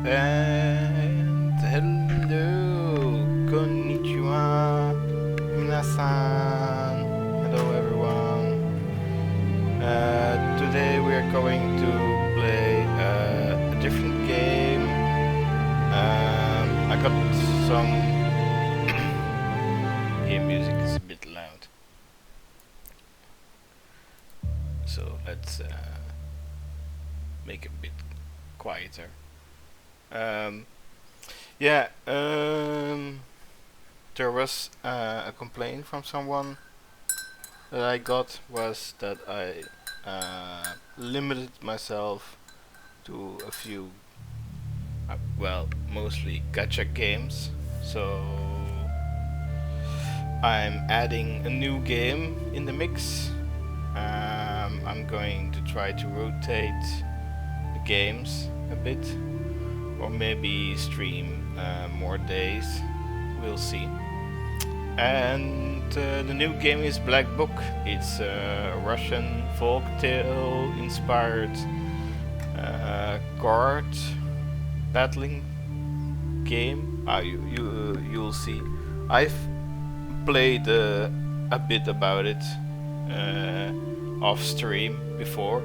And hello, konnichiwa, minasan. Hello everyone. Today we are going to play a different game. I got some game music is a bit loud, so let's make it a bit quieter. Um, yeah, there was a complaint from someone that I got was that I limited myself to a few, well, mostly gacha games. So I'm adding a new game in the mix. I'm going to try to rotate the games a bit, or maybe stream more days. We'll see. And the new game is Black Book. It's a Russian folktale inspired card battling game. You'll see. I've played a bit about it off stream before,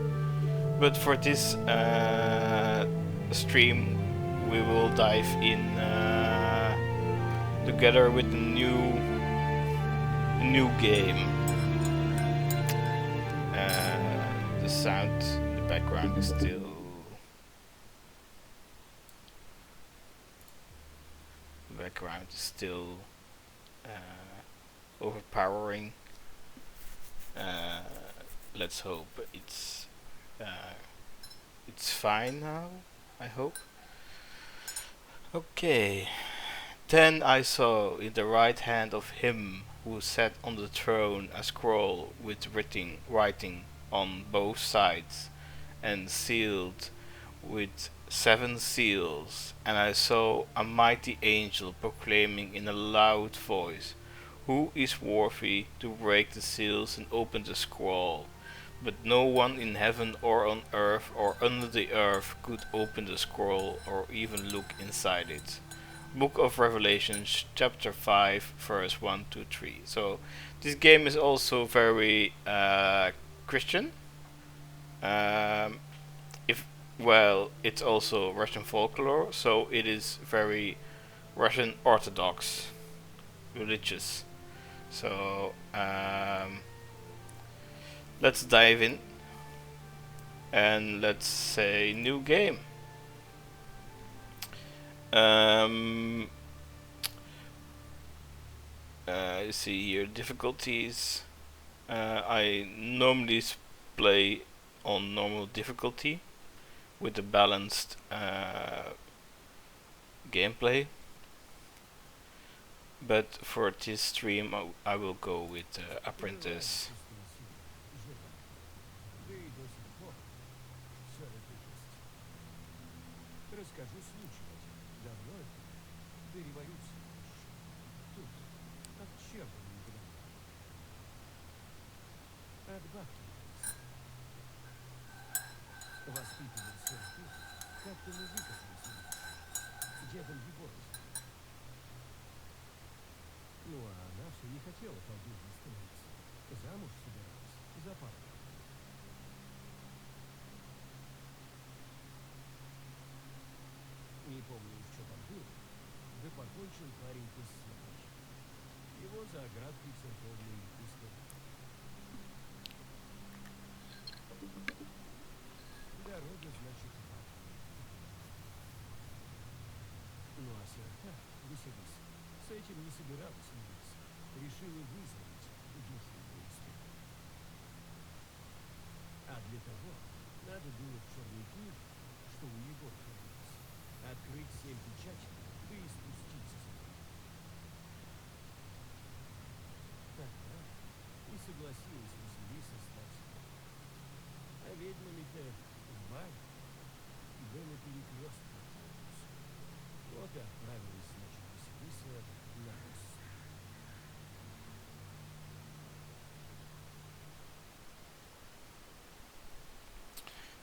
but for this stream we will dive in together with the new game. The sound in the background is still overpowering. Uh, let's hope it's fine now. I hope. Okay. Then I saw in the right hand of him who sat on the throne a scroll with writing on both sides, and sealed with 7 seals. And I saw a mighty angel proclaiming in a loud voice, "Who is worthy to break the seals and open the scroll?" But no one in heaven or on earth or under the earth could open the scroll or even look inside it. Book of Revelation, chapter 5, verse 1 to 3. So this game is also very Christian. Um, if well, it's also Russian folklore, so it is very Russian Orthodox religious. So let's dive in and let's say new game. You see here difficulties. I normally play on normal difficulty with a balanced gameplay, but for this stream I will go with Apprentice. Расскажу случай один. Давно это было. До революции еще. Тут, от черта неподалеку. От бабки написано. Воспитывался в тут. Как-то музыка танцевала. Дедом Егором звали. Ну, а она все не хотела колдуньей становиться. Замуж собиралась. За парня. Не помню, что там было, да покончил парень-то с собой. Его за оградкой церковной пустили. Дорога, значит, в ад. Ну а сирота, Василиса, с этим не собиралась мириться. Решила выздороветь, душу поисследовать. А для того надо было в черной книге, что у Егора хранилось, открыть 7 печатей, да и спуститься за ним. Тогда и согласилась Василиса стать ведьмой. А ведьмами-то в бане, да на перекрестке отправилась. Вот и отправилась, значит, Василиса на Русь.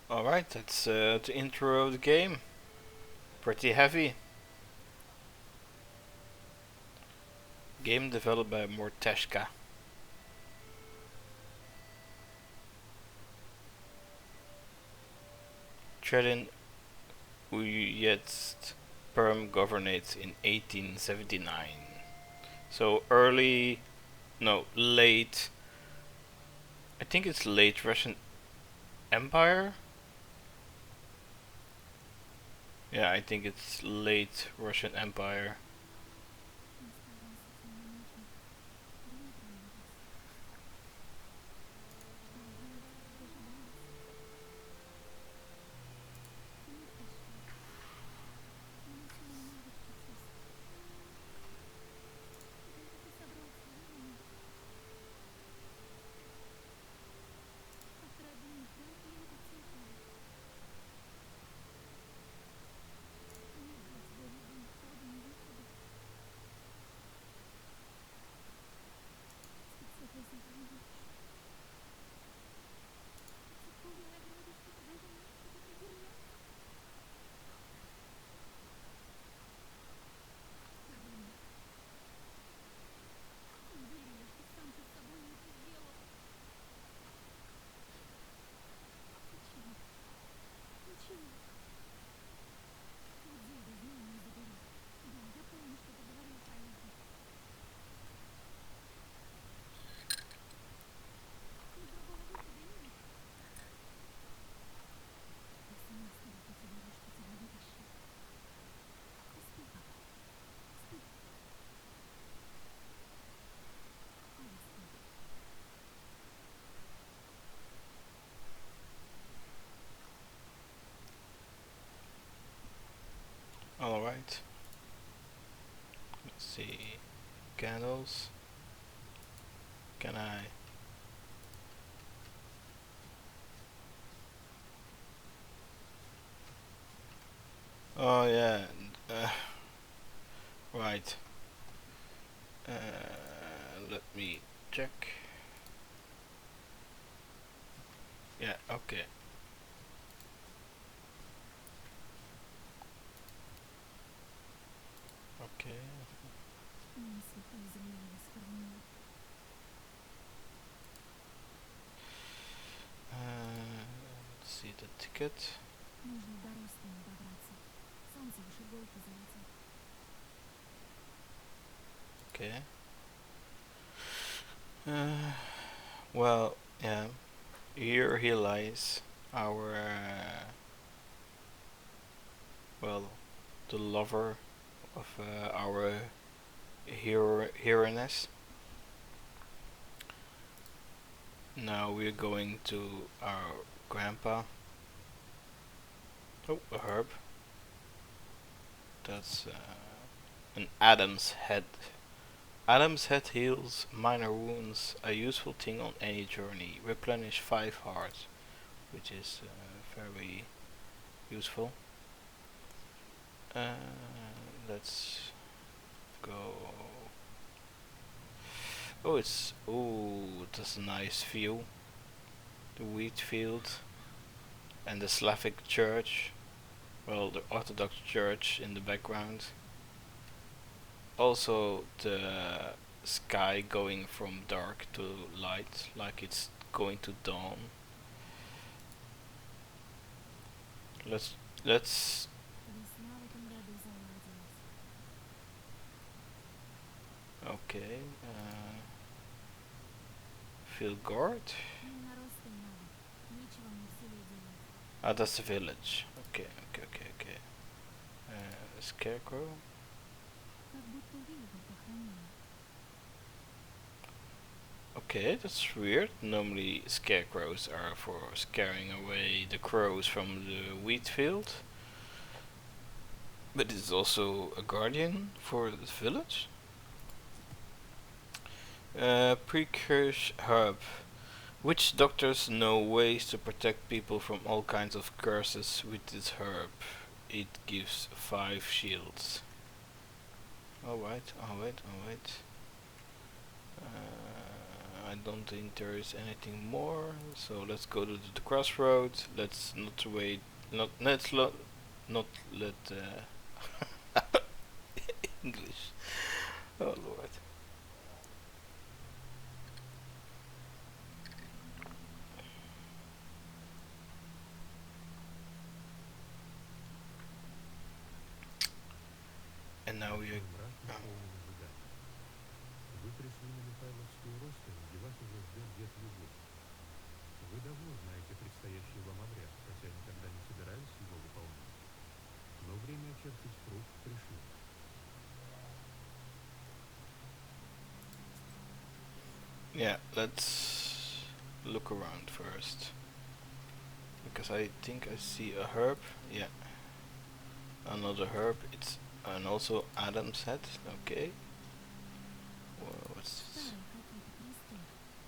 Alright, that's the intro of the game. Pretty heavy. Game developed by Morteshka. Tredin Uyetst Perm governates in 1879. So early, no, late, I think it's late Russian Empire? Yeah, I think it's late Russian Empire. Alright. Let's see. Candles. Can I? Oh yeah. Uh, right. Let me check. Yeah, okay. Okay. Let's see the ticket. Okay. Uh, well, yeah. Here he lies. Our, well, the lover of our heroiness. Now we're going to our grandpa. Oh, a herb. That's an Adam's head. Adam's head heals minor wounds, a useful thing on any journey. Replenish 5 hearts, which is very useful. Uh, let's go. That's a nice view. The wheat field and the Slavic church. Well, the Orthodox church in the background. Also the sky going from dark to light, like it's going to dawn. Let's okay. Feel guard. Ah, that's the village. Okay, okay. Scarecrow. Okay, that's weird. Normally scarecrows are for scaring away the crows from the wheat field. But it's also a guardian for the village. Precursor herb. Witch doctors know ways to protect people from all kinds of curses with this herb. It gives 5 shields. Alright. I don't think there is anything more, so let's go to the crossroads. Let's not wait. Not let English. Oh lord. And now we. Мой мрак исполнен ожиданий. Вы пришли на Михайловскую роспись, где вас уже ждет дед Егор. Вы давно знаете предстоящий вам обряд, хотя никогда не собирались его выполнять. Но время очертить круг пришло. Yeah, let's look around first. Because I think I see a herb. Yeah. Another herb. It's and also Adam's head. Okay. What's this?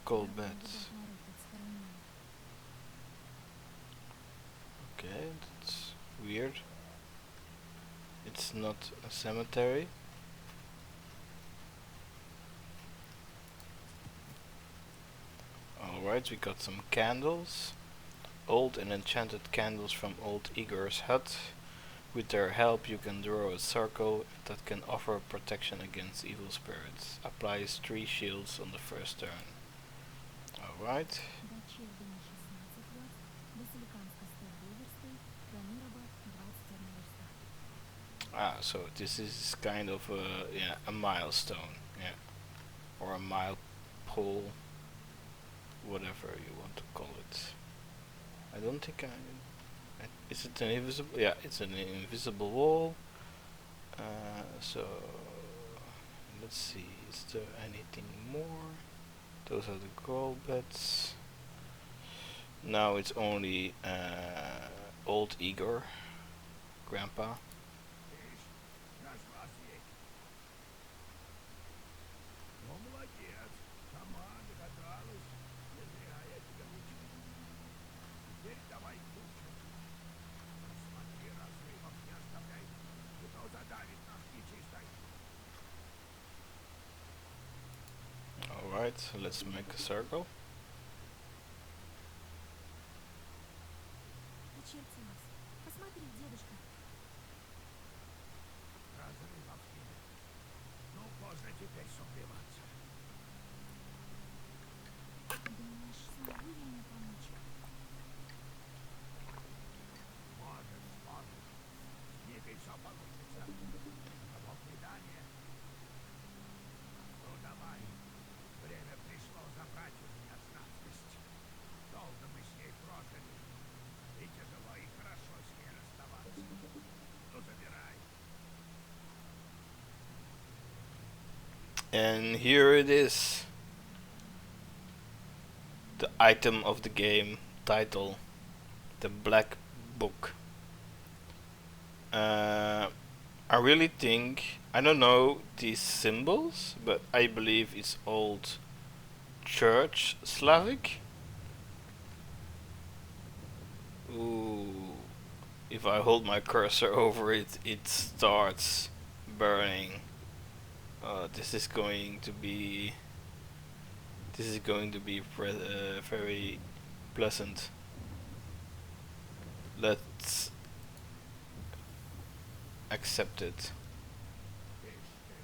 Cold beds. Okay, that's weird. It's not a cemetery. Alright, we got some candles. Old and enchanted candles from old Igor's hut. With their help you can draw a circle that can offer protection against evil spirits. Applies 3 shields on the first turn. Alright. Ah, so this is kind of a milestone, yeah, or a milestone, whatever you want to call it. I don't think is it an invisible? Yeah, it's an invisible wall. So let's see, is there anything more? Those are the gold beds. Now it's only old Igor, Grandpa. Видишь, нашла свечи. Ну, молодец. Сама догадалась. Не зря я тебя учил. Теперь давай учимся. Смотри, разрывов не оставляй. Не то задавит нас нечистой. Alright, so let's make a circle. Посмотри, дедушка. Разрывов нет. Ну, поздно теперь сомневаться. Думаешь, смогу я ему помочь? Можешь, сможешь. С книгой все получится. Таково предание. Ну, давай. Время пришло забрать у меня знатность. Долго мы с ней прожили. И тяжело, и хорошо с ней расставаться. Ну, забирай. And here it is. The item of the game title, the Black Book. I really think, I don't know these symbols, but I believe it's old Church Slavic. Ooh, if I hold my cursor over it, it starts burning. This is going to be very pleasant. Let's accept it. Ишь ты.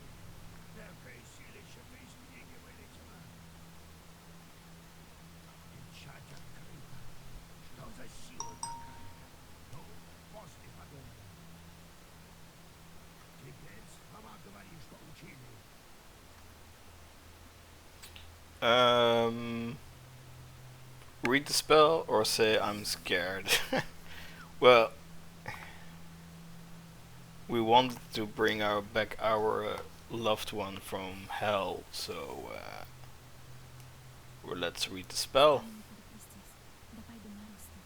Экое силище-то из книги вылетело. Печать открыта. Что за сила такая? Ну, после подумаем. Теперь сама говори, что учили. Read the spell or say I'm scared. Well, we wanted to bring back our loved one from hell, so well, let's read the spell. Да пойду на росту.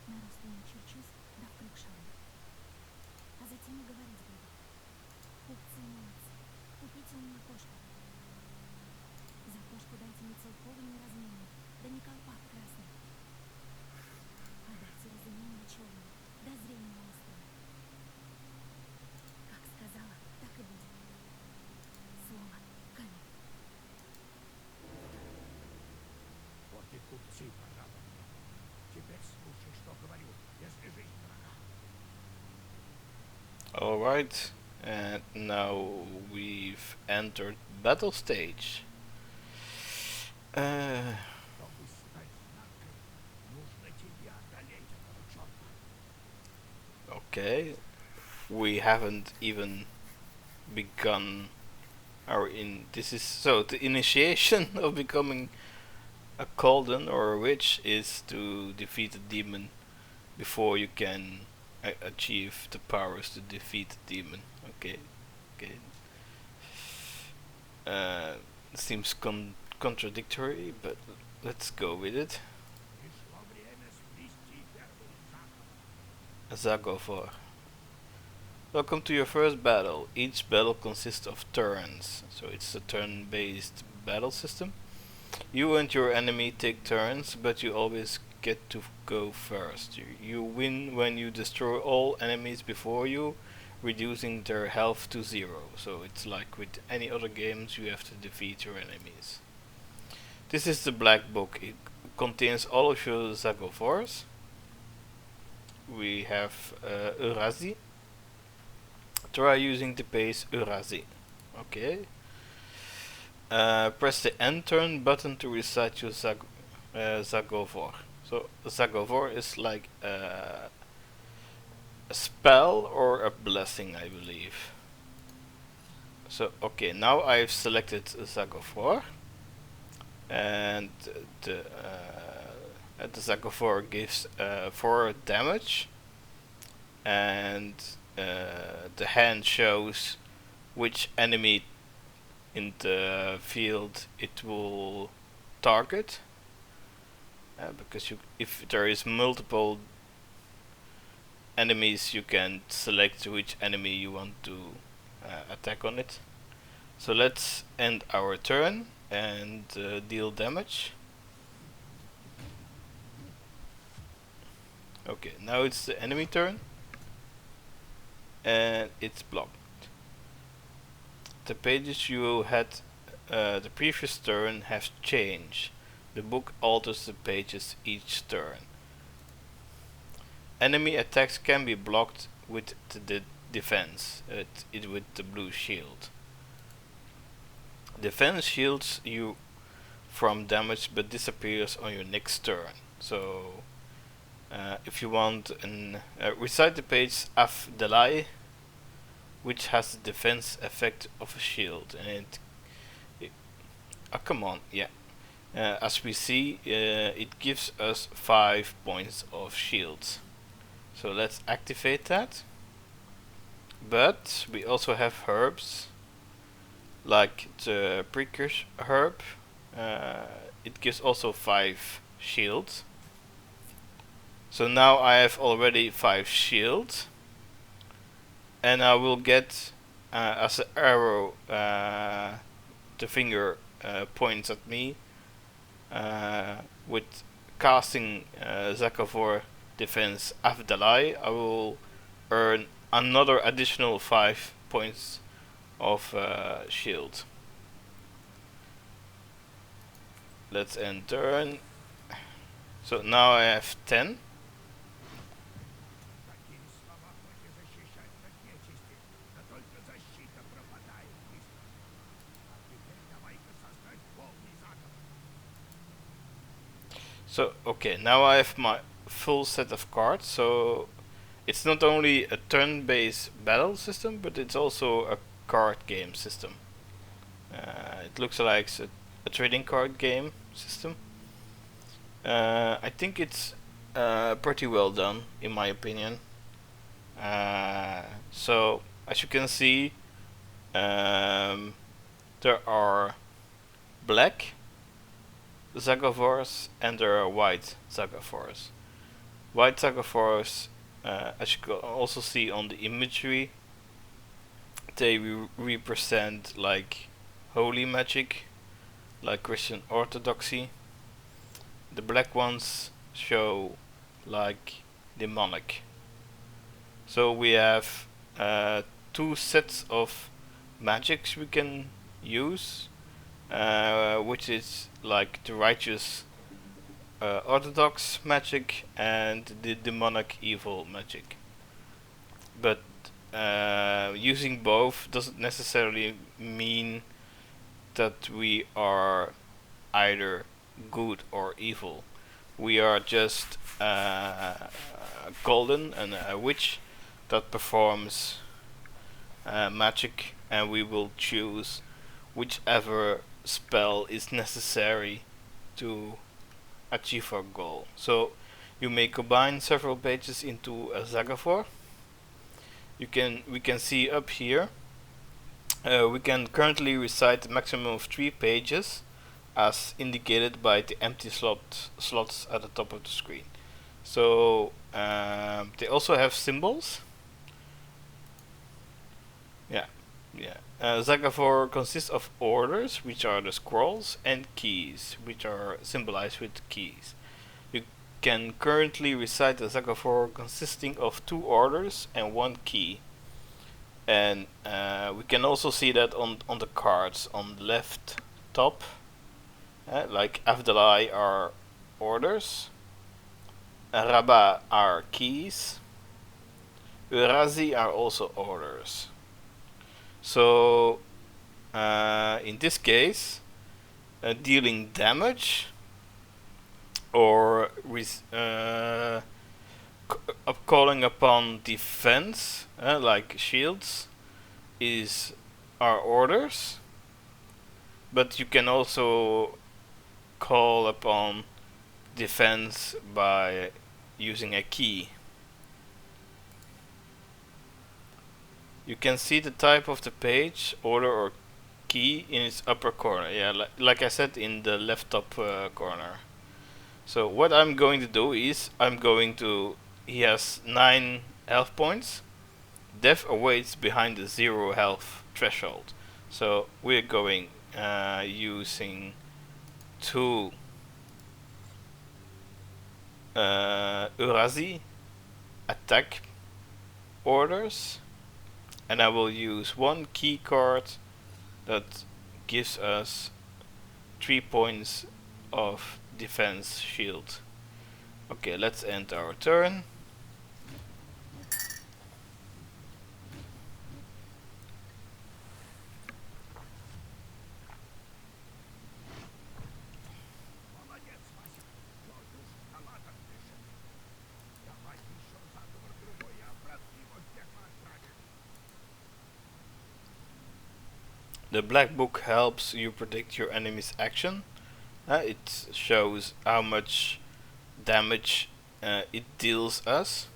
На росту начерчусь, да вкруг шагну. А затем и говорить буду. Купцы молодцы, купите у меня кошку. За кошку дайте мне целковый неразменный, да не колпак красный. А дайте разуменье черное, да зрение острое. Как сказала, так и будет. Слово камень. Alright, and now we've entered battle stage. Uh, Чтобы стать знакой, нужно тебе одолеть этого черта. okay, we haven't even begun our this is so the initiation of becoming a Colden or a witch is to defeat a demon before you can achieve the powers to defeat the demon. Okay, okay. Uh, seems contradictory, but let's go with it. Пришло время сплести первый заговор. Zagovar. Welcome to your first battle. Each battle consists of turns, so it's a turn-based battle system. You and your enemy take turns, but you always get to go first. You win when you destroy all enemies before you, reducing their health to 0. So it's like with any other games, you have to defeat your enemies. This is the black book. It contains all of your Zagovars. We have Urazi. Try using the base Urazi. Okay. Press the end turn button to recite your Zagovar. So Zagovar is like a spell or a blessing, I believe. So okay, now I've selected Zagovar, and the Zagovar gives 4 damage, and the hand shows which enemy in the field it will target, because if there is multiple enemies, you can select which enemy you want to attack on it. So let's end our turn and deal damage. Okay, now it's the enemy turn, and it's blocked. The pages you had the previous turn have changed. The book alters the pages each turn. Enemy attacks can be blocked with the defense, with the blue shield. Defense shields you from damage but disappears on your next turn. So if you want recite the page Afdelai, which has the defense effect of a shield, and come on, yeah. As we see, it gives us 5 points of shields. So let's activate that. But we also have herbs, like the precursor herb. It gives also 5 shields. So now I have already 5 shields, and I will get as an arrow the finger points at me with casting Zakovor defense Afdalai. I will earn another additional 5 points of shield. Let's end turn. So now I have 10. Такие слова хоть и защищать от нечисти, да только защита пропадает быстро. А теперь давай-ка создать полный заговор. So okay, now I have my full set of cards. So it's not only a turn-based battle system, but it's also a card game system. It looks like a trading card game system. I think it's pretty well done, in my opinion. So as you can see, there are black Zagovars and there are white Zagovars. White Zagovars, as you can also see on the imagery, they represent like holy magic, like Christian orthodoxy. The black ones show like demonic. So we have 2 sets of magics we can use, which is like the righteous orthodox magic and the demonic evil magic. But using both doesn't necessarily mean that we are either good or evil. We are just golden and a witch that performs magic, and we will choose whichever spell is necessary to achieve our goal. So you may combine several pages into a Zagafor. We can see up here. We can currently recite a maximum of 3 pages, as indicated by the empty slots at the top of the screen. So they also have symbols. Yeah, yeah. Zagafor consists of orders, which are the scrolls, and keys, which are symbolized with keys. You can currently recite a Zagafor consisting of 2 orders and 1 key. And we can also see that on the cards on the left top. Like Avdalai are orders, Rabbah are keys, Urazi are also orders. So in this case, dealing damage or calling upon defense, like shields, are orders. But you can also call upon defense by using a key. You can see the type of the page, order or key, in its upper corner. Yeah, like I said, in the left top corner. So what I'm going to do is he has 9 health points. Death awaits behind the 0 health threshold. So we're going using 2 Urazi attack orders, and I will use 1 key card that gives us 3 points of defense shield. Okay, let's end our turn. Молодец, Вася. Вот уж халатом пишет. Давай еще заговор другой, и обратно его в пекло отправим. The black book helps you predict your enemy's action. It shows how much damage it deals us.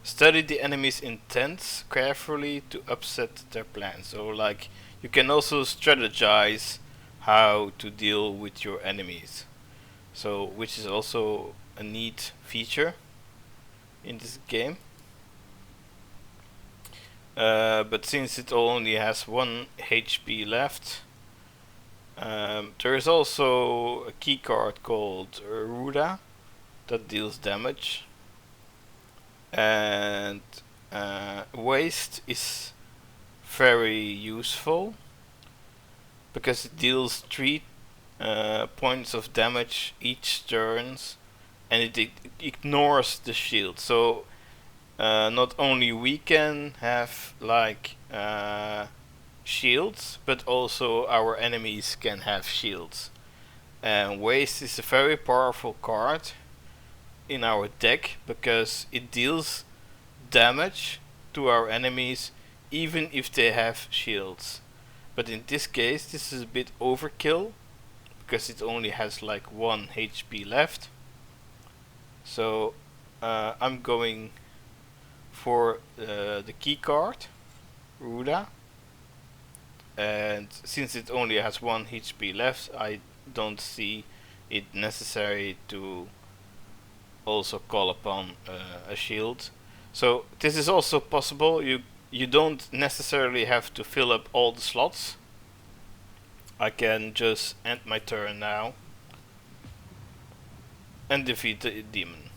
Study the enemy's intents carefully to upset their plans. So, like, you can also strategize how to deal with your enemies. So, which is also a neat feature in this game. But since it only has 1 HP left, there is also a key card called Ruda that deals damage. And waste is very useful because it deals 3 points of damage each turns, and it ignores the shield. So not only we can have like shields, but also our enemies can have shields. And waste is a very powerful card in our deck because it deals damage to our enemies even if they have shields. But in this case this is a bit overkill because it only has like 1 HP left. So I'm going for the key card, Ruda. And since it only has 1 HP left, I don't see it necessary to also call upon a shield. So this is also possible. You don't necessarily have to fill up all the slots. I can just end my turn now and defeat the demon.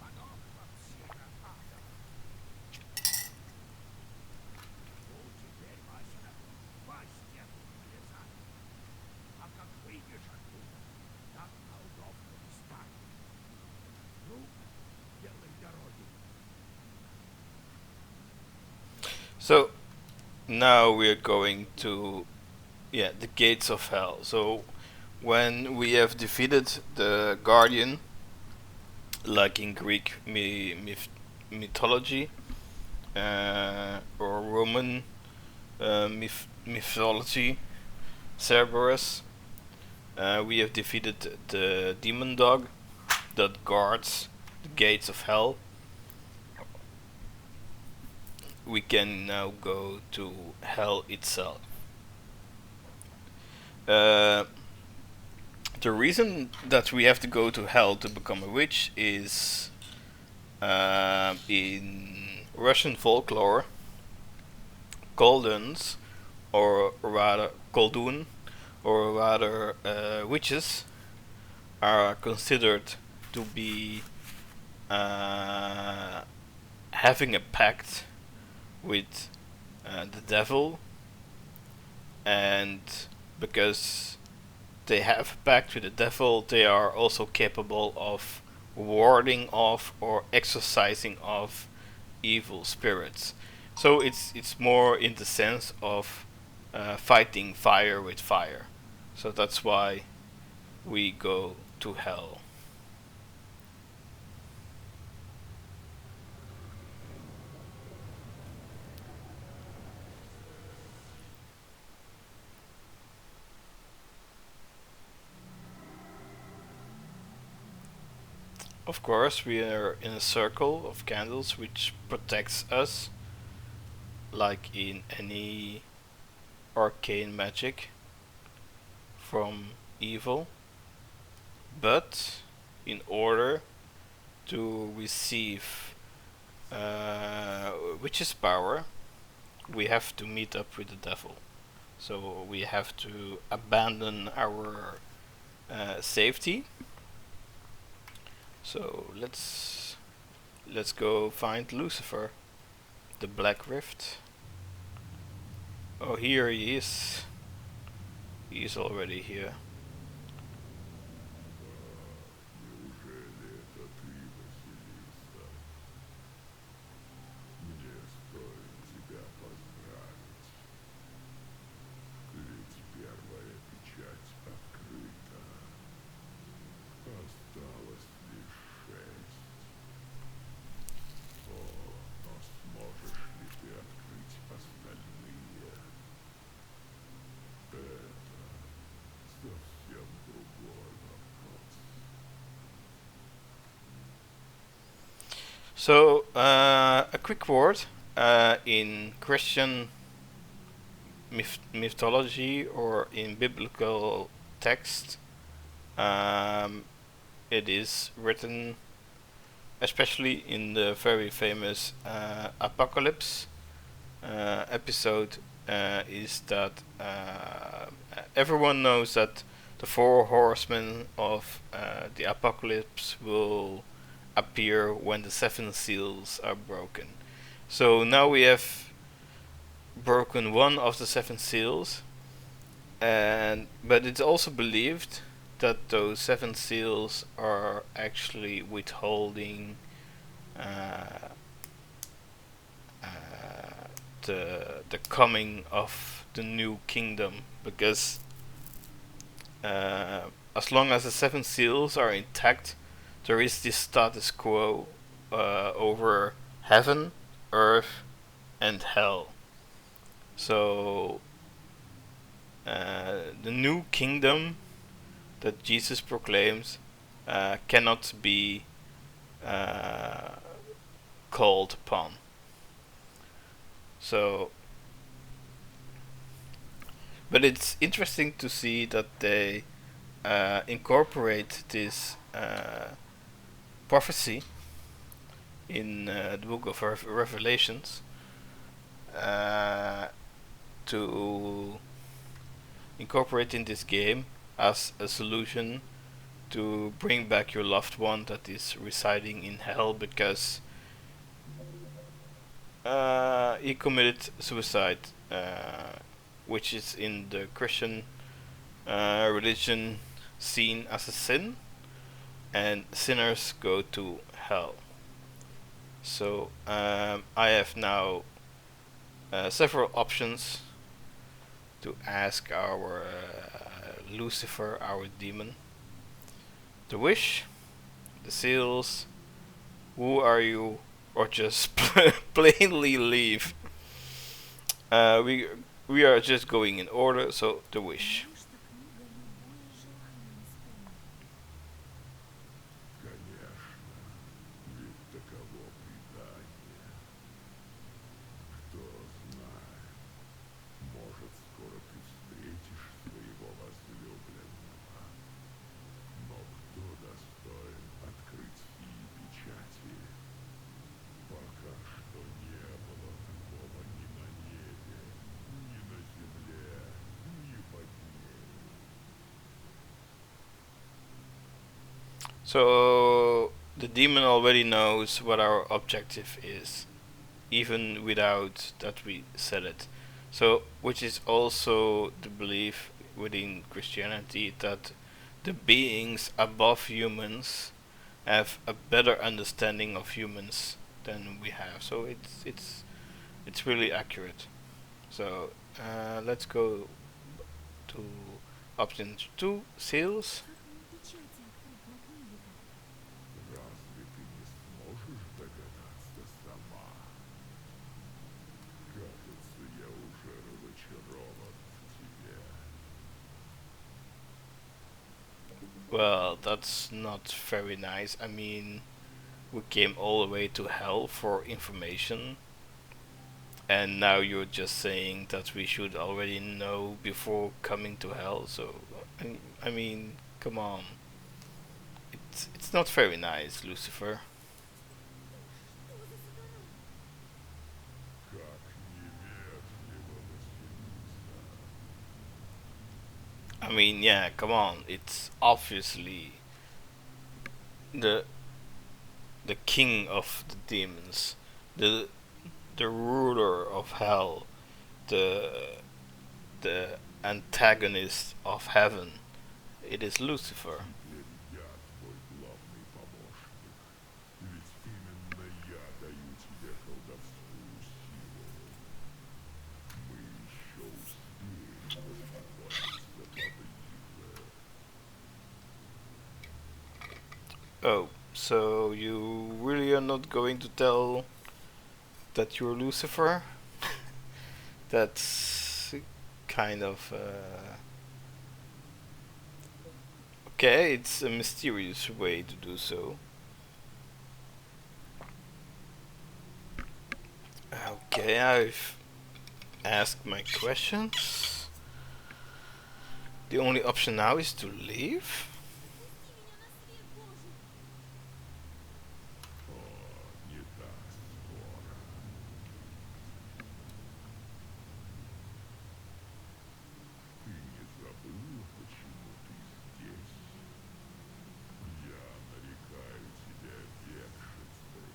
Подохла псина адова. Ну, теперь, Вася, пасть не влезать. А как выйдешь оттуда, now we're going to the gates of hell. So when we have defeated the guardian, like in Greek mythology, or Roman mythology, Cerberus, we have defeated the demon dog that guards the gates of hell. We can now go to hell itself. Uh, the reason that we have to go to hell to become a witch is in Russian folklore, Koldans, or rather Koldun, or rather witches, are considered to be uh, having a pact with the devil, and because they have a pact with the devil, they are also capable of warding off or exorcising off evil spirits. So it's more in the sense of fighting fire with fire. So that's why we go to hell. Of course, we are in a circle of candles which protects us, like in any arcane magic, from evil. But in order to receive witch's power, we have to meet up with the devil. So we have to abandon our safety. So let's go find Lucifer, the Black Rift. Oh, here he is. He's already here. Неужели это ты, Василиса? Мне стоит тебя поздравить. Ведь первая печать открыта. Осталось лишь 6. О, но сможешь ли ты открыть остальные? Это совсем другой вопрос. So, a quick word in Christian mythology or in biblical text, it is written, especially in the very famous Apocalypse episode, is that everyone knows that the four horsemen of the Apocalypse will appear when the seven seals are broken. So now we have broken one of the seven seals, and but it's also believed that those seven seals are actually withholding uh, the coming of the new kingdom, because as long as the seven seals are intact, there is this status quo over heaven, earth, and hell. So the new kingdom that Jesus proclaims cannot be uh, called upon. So, but it's interesting to see that they incorporate this prophecy in the book of Revelations to incorporate in this game as a solution to bring back your loved one that is residing in hell because he committed suicide, which is in the Christian religion seen as a sin, and sinners go to hell. So I have now several options to ask our Lucifer, our demon. The wish, the seals, who are you, or just plainly leave. Uh, we we are just going in order, so the wish. Неужто книга любое желание исполнит? Конечно, ведь таково предание. Кто знает, может, скоро ты встретишь своего возлюбленного. Но кто достоин открыть сии печати? Пока что не было такого ни на небе, ни на земле, ни под ней. So the demon already knows what our objective is, even without that we said it. So, which is also the belief within Christianity that the beings above humans have a better understanding of humans than we have. So it's really accurate. So let's go to option 2, seals. Как мне печати открыть на книге-то? Разве ты не сможешь догадаться сама? Кажется, я уже разочарован в тебе. Well, that's not very nice. I mean, we came all the way to hell for information, and now you're just saying that we should already know before coming to hell. So, I mean, come on. It's not very nice, Lucifer. Что за сатана? Как невежливо, Василиса. I mean, yeah, come on. It's obviously the the king of the demons, the ruler of hell, the antagonist of heaven. It is Lucifer. Теперь я твой главный помощник. Ведь именно я даю тебе колдовскую силу. Мы еще успеем познакомиться поближе. Oh, so you really are not going to tell that you're Lucifer? That's kind of okay. It's a mysterious way to do so. Okay, I've asked my questions. The only option now is to leave. Отпусти меня на свет Божий. О, не так скоро. Ты не забыл, почему ты здесь? Я нарекаю тебя бегшицей.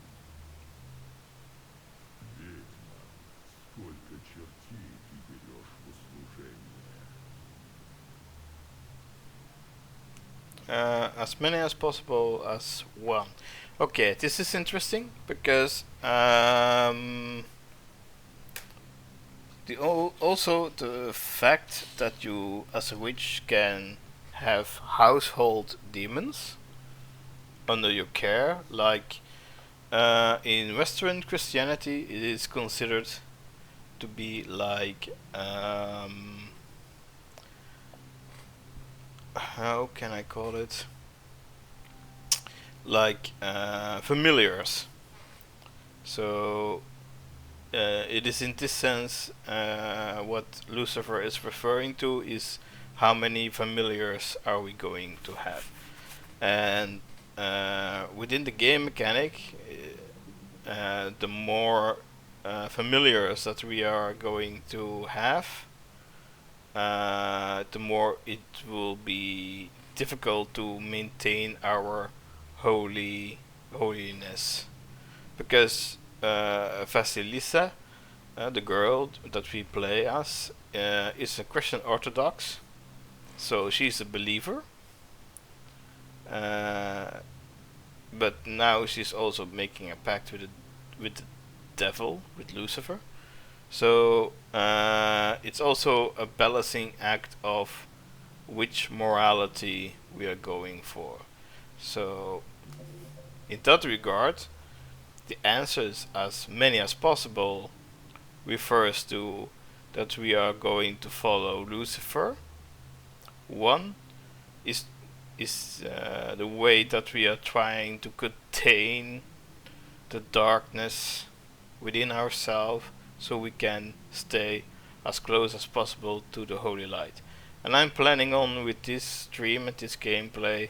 Ведьма, сколько чертей ты берешь в услужение? As many as possible as one. Okay, this is interesting because also the fact that you as a witch can have household demons under your care, like in Western Christianity, it is considered to be like how can I call it? Like familiars. So it is in this sense what Lucifer is referring to is how many familiars are we going to have, and within the game mechanic, the more familiars that we are going to have, the more it will be difficult to maintain our holiness, because Vasilisa, the girl that we play as, is a Christian Orthodox, so she's a believer. But now she's also making a pact with the devil, with Lucifer. So it's also a balancing act of which morality we are going for. So in that regard, the answers as many as possible refers to that we are going to follow Lucifer. One is the way that we are trying to contain the darkness within ourselves so we can stay as close as possible to the holy light. And I'm planning on with this stream and this gameplay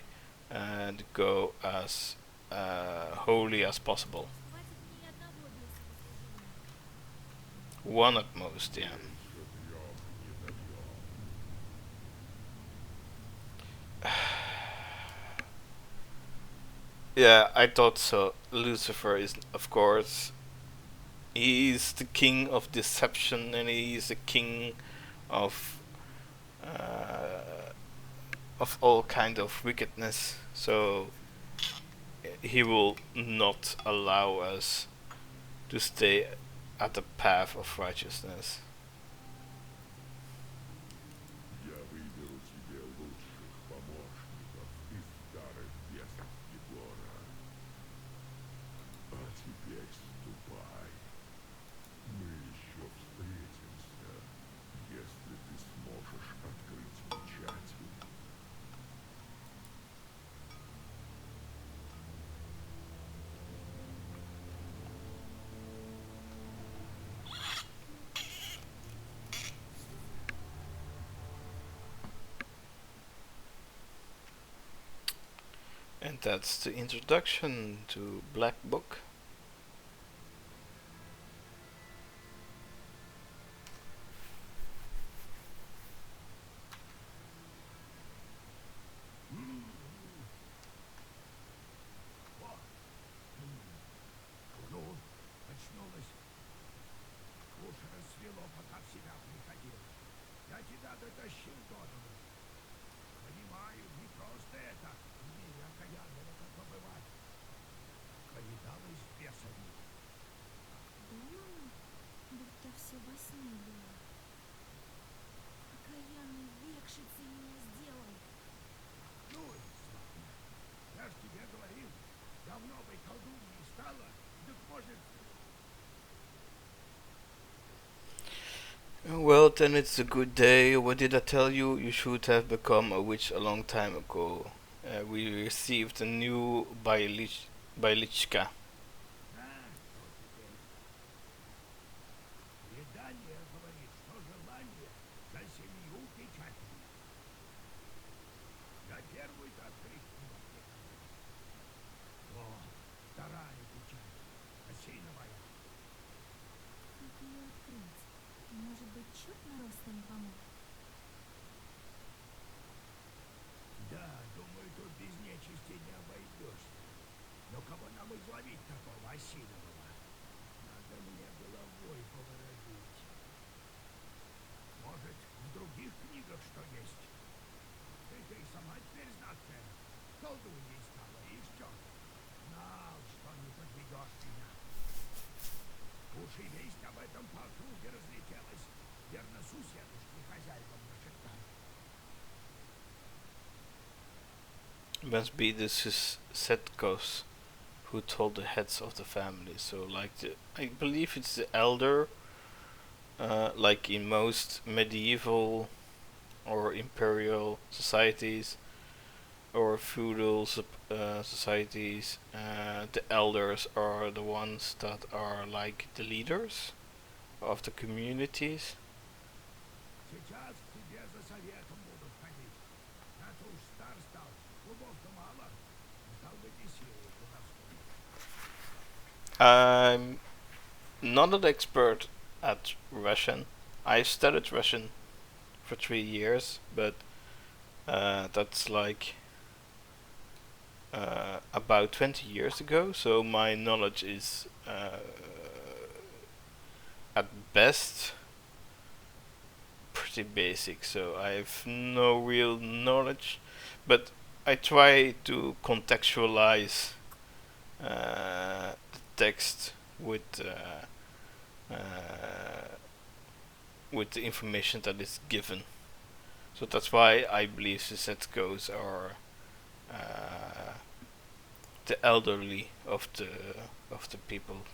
to go as holy as possible. Хватит мне и одного бесова служения. One at most, yeah. Еще 3 не добьем. Yeah, I thought so. Lucifer is, of course, he is the king of deception and he is the king of all kind of wickedness. So he will not allow us to stay at the path of righteousness. Я выберу тебе лучших помощников из старых бесов Егора. А теперь ступай. Мы еще встретимся, если ты сможешь открыть печати. And that's the introduction to Black Book. Ну, очнулась. Уж рассвело, пока в себя приходил. Я тебя дотащил до дому. Понимаю, не просто это в мире окаянного побывать. Повидалась с бесами. Думаю, будто все во сне было. Окаянный векшицы меня сделал. Ну и славно. Я ж тебе говорил, давно бы колдуньей стала, так может... Well, then it's a good day. What did I tell you? You should have become a witch a long time ago. We received a new Bailichka. А, что теперь? Предание говорит, что желание за 7 печатями. Я первую-то открыть не могу. Вот, вторая печать, осиновая. Как ее открыть? Может быть, черт наростом помог? Да, думаю, тут без нечисти не обойдешься. Но кого нам изловить такого осинового? Надо мне головой поворожить. Может, в других книгах что есть? Ты и сама теперь знатная. Колдуньей стала, и что? Знал, что не подведешь меня. Уж и весть об этом по округе разлетелась. Верно, суседушки хозяевам нашептали. Must be the Setkos who told the heads of the family. So, like, I believe it's the elder, like in most medieval or imperial societies or feudal societies, the elders are the ones that are like the leaders of the communities. Сейчас к тебе за советом будут ходить. А-то уж стар стал, клубов-то мало. Стал быть, и силы куда I'm not an expert at Russian. I studied Russian for 3 years, but that's like about 20 years ago, so my knowledge is at best pretty basic, so I have no real knowledge, but I try to contextualize the text with with the information that is given. So that's why I believe the set ghosts are the elderly of the people.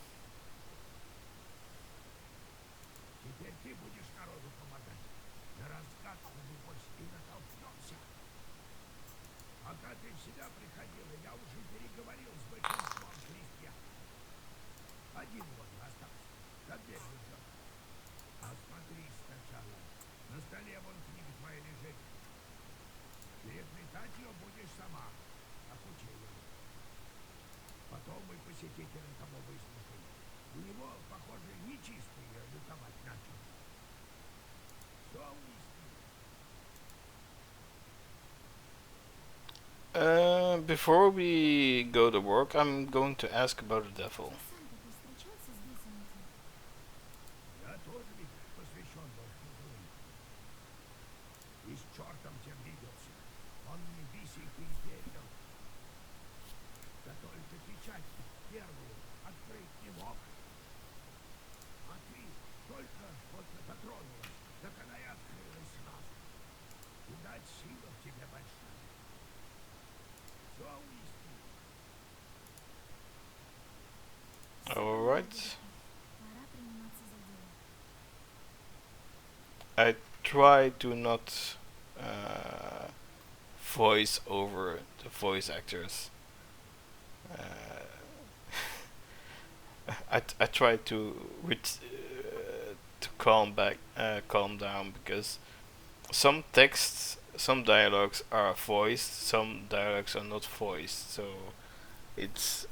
Теперь ты будешь народу помогать. На раскат, небось, и натолкнемся. Пока ты в себя приходила, я уже переговорил с большинством крестьян. Один вон остался. За дверью ждет. Осмотрись сначала. На столе вон книга твоя лежит. Переплетать ее будешь сама. Обучи его. Потом мой посетитель того выслушай. У него, похоже, нечистые лютовать начали. Все уяснил. Before we go to work, I'm going to ask about the devil. Ты сам-то повстречался с бесами? Я тоже ведь посвящен Божьему делу. И с чертом тем виделся. Он мне бисик и верил. Да только печать первую открыть не мог. А ты только вот дотронулась, так она и открылась сразу. Видать, сила в тебе большая. Все уяснил. Alright. Пора приниматься за дело. I try to not voice over the voice actors. I try to calm down, because some texts, some dialogues are voiced, some dialogues are not voiced, so it's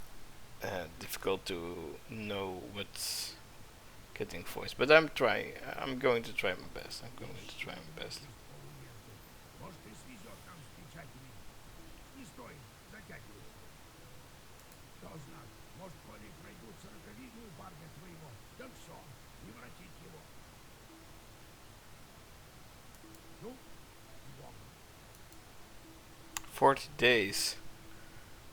difficult to know what's getting voiced. But I'm trying. I'm going to try my best. I'm going to try my best. Может, и свезет нам с печатями. Не стоит затягивать. Кто знает, может, коли пройдутся роковины у парня твоего, да все, не воротить его. Ну, Бог. 40 days.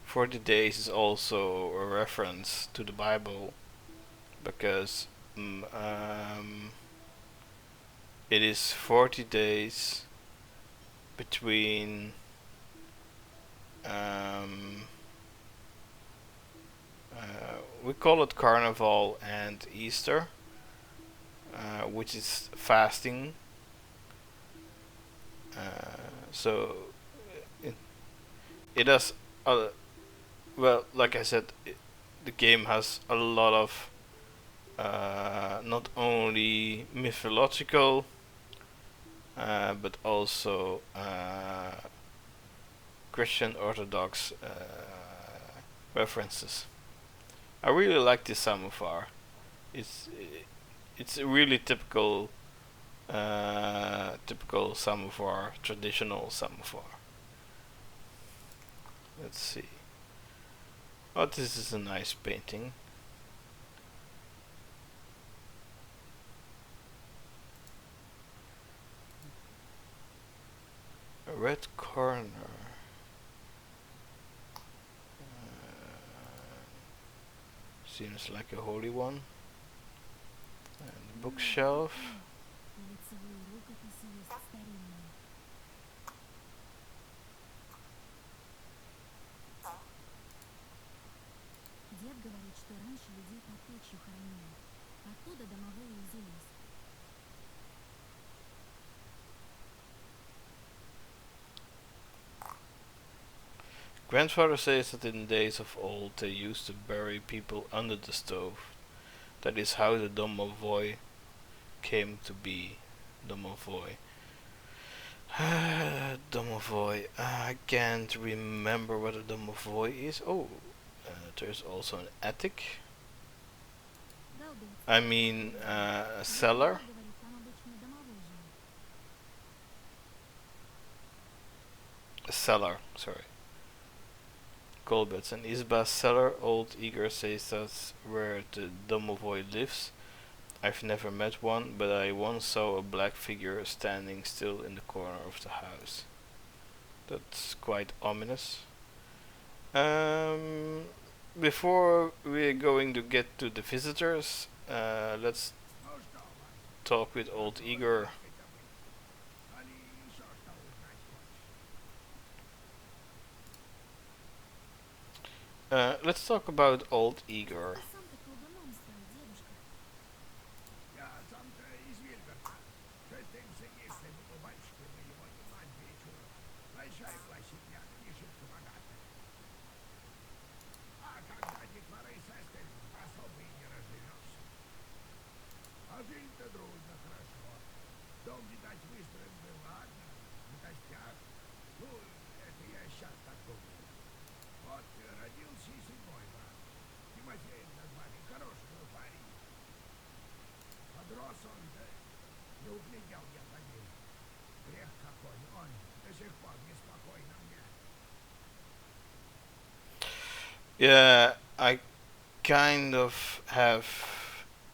40 days is also a reference to the Bible, because it is 40 days between we call it Carnival and Easter, which is fasting. So it has well, like I said, the game has a lot of not only mythological but also Christian Orthodox references. I really like this samovar. It's it's a really typical typical samovar, traditional samovar. Let's see. Oh, this is a nice painting. A red corner. Seems like a holy one. And the bookshelf. На лицевой рукописи есть старинные. Дед говорит, что раньше людей под печью хоронили. Оттуда домовые и взялись. Grandfather says that in the days of old they used to bury people under the stove. That is how the domovoi came to be. Domovoi. Domovoi. I can't remember what a domovoi is. Oh, there's also an attic. Галдуется. I mean, a cellar. Говорит, там обычно домовой живет. A cellar, sorry. Colbets and Isba's cellar. Old Igor says that's where the domovoi lives. I've never met one, but I once saw a black figure standing still in the corner of the house. That's quite ominous. Before we're going to get to the visitors, let's. Ну что, Вася, talk with old Igor. Let's talk about old Igor. Ты сам-то колдуном стал, дедушка. Yeah, I kind of have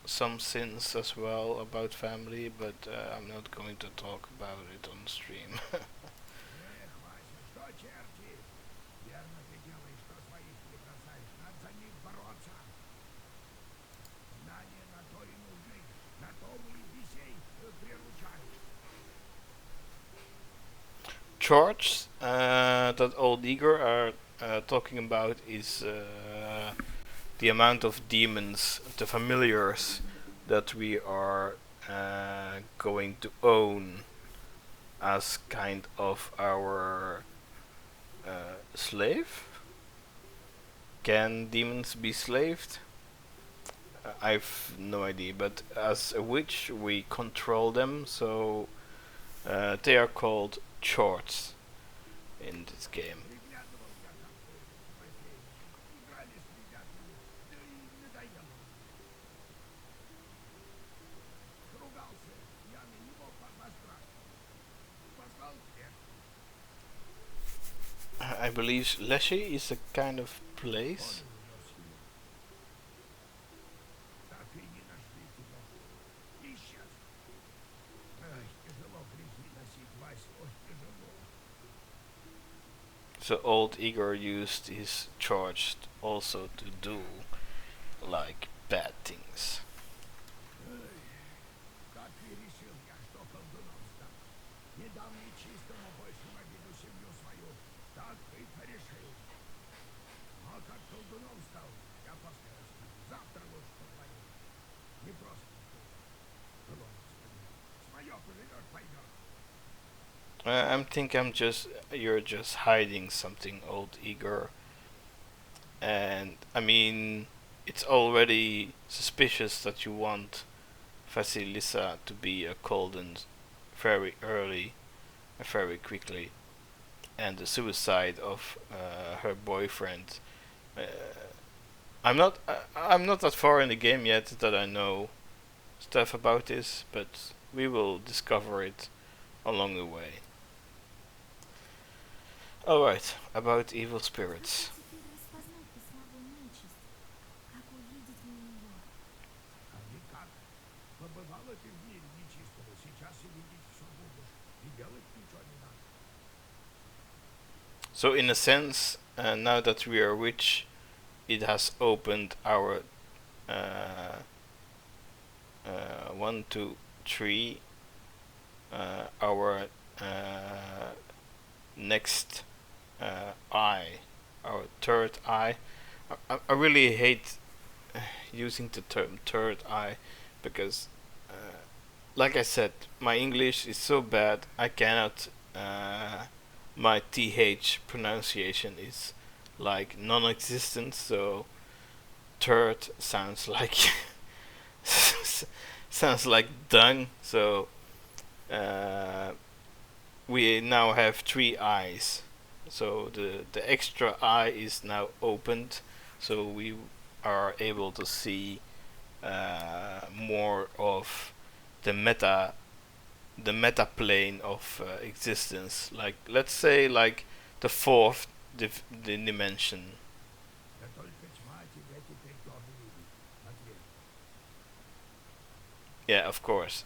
some sins as well about family, but I'm not going to talk about it on stream. Charge that old Igor are talking about is the amount of demons, the familiars that we are going to own as kind of our slave. Can demons be slaved? I've no idea, but as a witch we control them, so they are called charts in this game. I believe Leshy is a kind of place. So old Igor used his charge also to do like bad things. You're just hiding something, old Igor. And I mean, it's already suspicious that you want Vasilisa to be a Colden very early, very quickly, and the suicide of her boyfriend. Uh, I'm not that far in the game yet that I know stuff about this, but we will discover it along the way. Alright, about evil spirits. Как теперь распознать-то слабую нечисть? Как увидеть мне ее? So in a sense, now that we are rich, it has opened our uh, 1, 2, 3, our next eye, our third eye. I really hate using the term third eye because, like I said, my English is so bad I cannot. My th pronunciation is like non-existent, so third sounds like sounds like dung. So uh, we now have 3 eyes. So the extra eye is now opened, so we are able to see more of the meta plane of existence. Like let's say like the fourth dimension. Yeah, of course.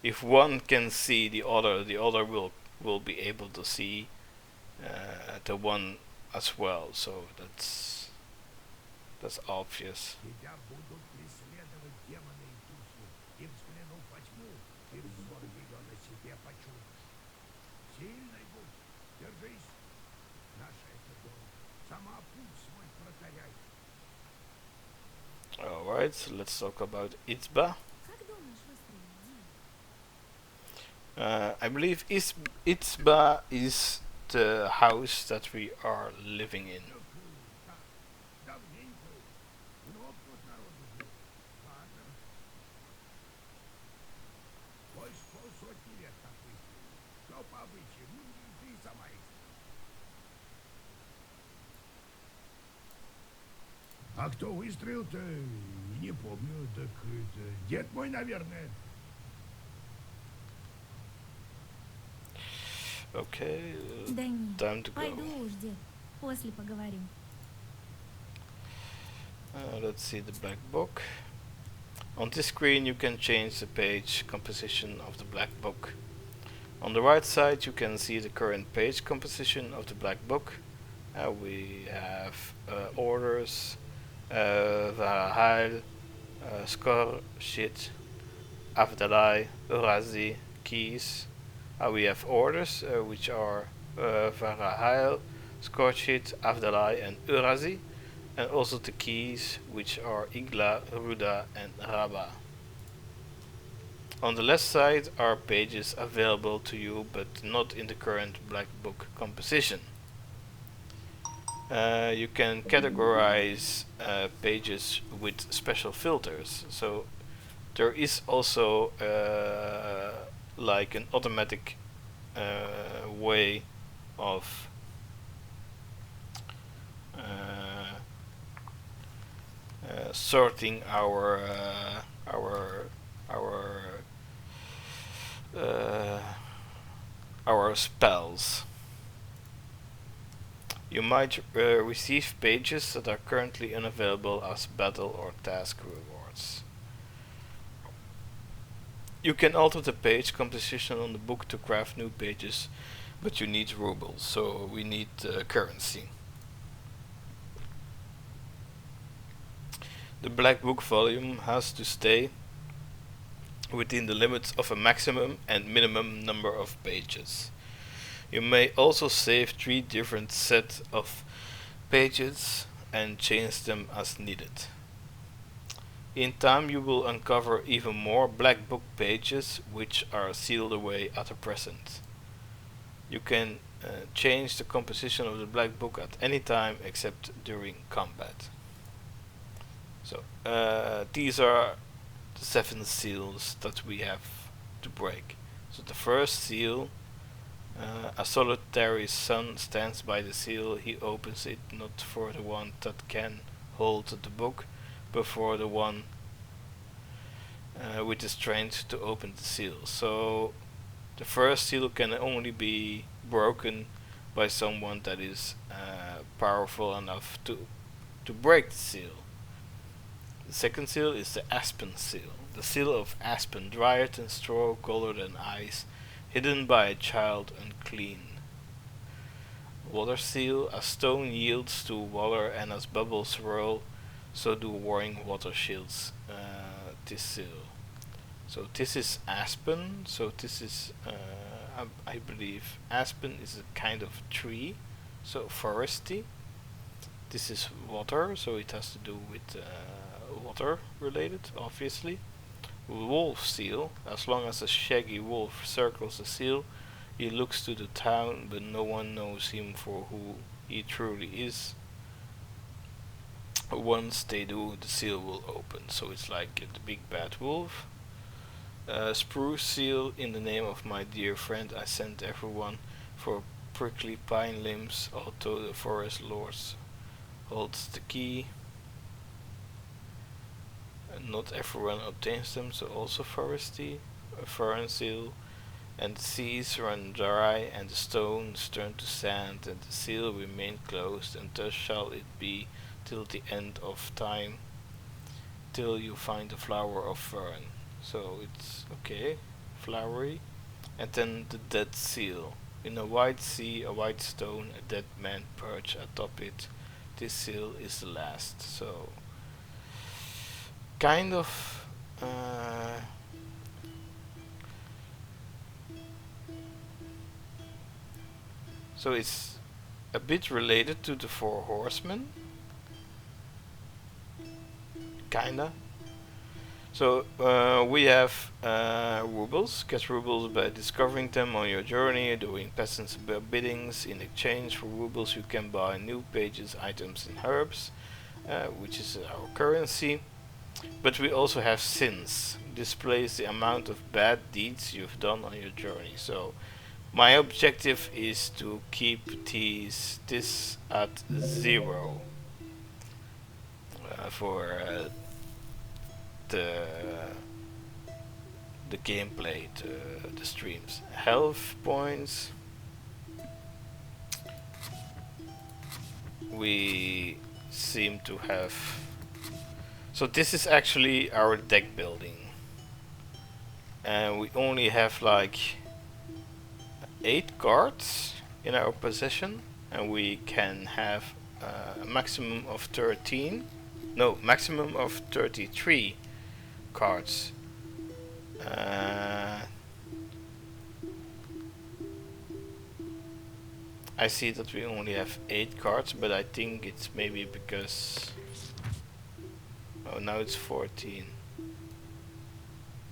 If one can see the other will be able to see the one as well. So that's obvious. Alright, so let's talk about Itzba. Как думаешь выстрелить, Ди? I believe Itzba is the house that we are living in. Так, давненько. Много тут народу жил. Ладно. Больше полсотни лет как выстрелил. Все по обычаю. Ну, ты и сама их знаешь. А кто выстрелил-то, не помню. Так это дед мой, наверное. Okay, Да нет, time to пойду go. уж, дед. После поговорим. Let's see the black book. On this screen you can change the page composition of the black book. On the right side you can see the current page composition of the black book. We have orders, Vahal, Score, Shit, Avdalai, Urazi, Keys. We have orders which are Varahal, Scorchit, Avdalai and Urazi, and also the keys which are Igla, Ruda and Rabba. On the left side are pages available to you but not in the current black book composition. You can categorize pages with special filters, so there is also like an automatic way of sorting our spells. You might receive pages that are currently unavailable as battle or task rewards. You can alter the page composition on the book to craft new pages, but you need rubles, so we need currency. The black book volume has to stay within the limits of a maximum and minimum number of pages. You may also save 3 different sets of pages and change them as needed. In time you will uncover even more black book pages which are sealed away at the present. You can change the composition of the black book at any time except during combat. So these are the 7 seals that we have to break. So the first seal, a solitary sun stands by the seal. He opens it not for the one that can hold the book, but for the one with the strength to open the seal. So the first seal can only be broken by someone that is powerful enough to break the seal. The second seal is the aspen seal. The seal of aspen, dried in straw, colored in ice, hidden by a child unclean. Water seal, a stone yields to water, and as bubbles roll, so do warring water shields this seal. So this is aspen. So this is, I believe, aspen is a kind of tree, so foresty. This is water, so it has to do with water related, obviously. Wolf seal, as long as a shaggy wolf circles the seal, he looks to the town, but no one knows him for who he truly is. Once they do, the seal will open, so it's like the big bad wolf. Spruce seal, in the name of my dear friend I sent everyone for prickly pine limbs, although the forest lords holds the key. Not everyone obtains them, so also foresty. A fern seal, and the seas run dry, and the stones turn to sand, and the seal remain closed, and thus shall it be till the end of time, till you find the flower of fern. So it's okay, flowery. And then the dead seal. In a white sea, a white stone, a dead man perch atop it. This seal is the last. So kind of so it's a bit related to the Four Horsemen, kinda. So we have rubles. Get rubles by discovering them on your journey, doing peasants' biddings. In exchange for rubles, you can buy new pages, items, and herbs, which is our currency. But we also have sins. Displays the amount of bad deeds you've done on your journey. So my objective is to keep this at 0 for the the gameplay, the streams. Health points. We seem to have. So this is actually our deck building, and we only have like 8 cards in our possession, and we can have a maximum of 13. No, maximum of 33 cards. I see that we only have 8 cards, but I think it's maybe because... Oh, now it's 14.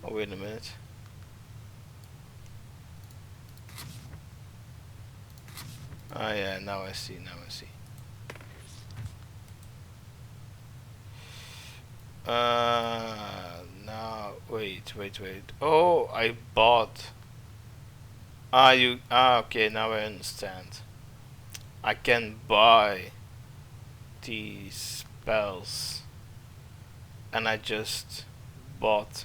Oh, wait a minute. Ah, yeah, now I see, now I see. Now, wait. Oh, I bought. Okay, now I understand. I can buy these spells, and I just bought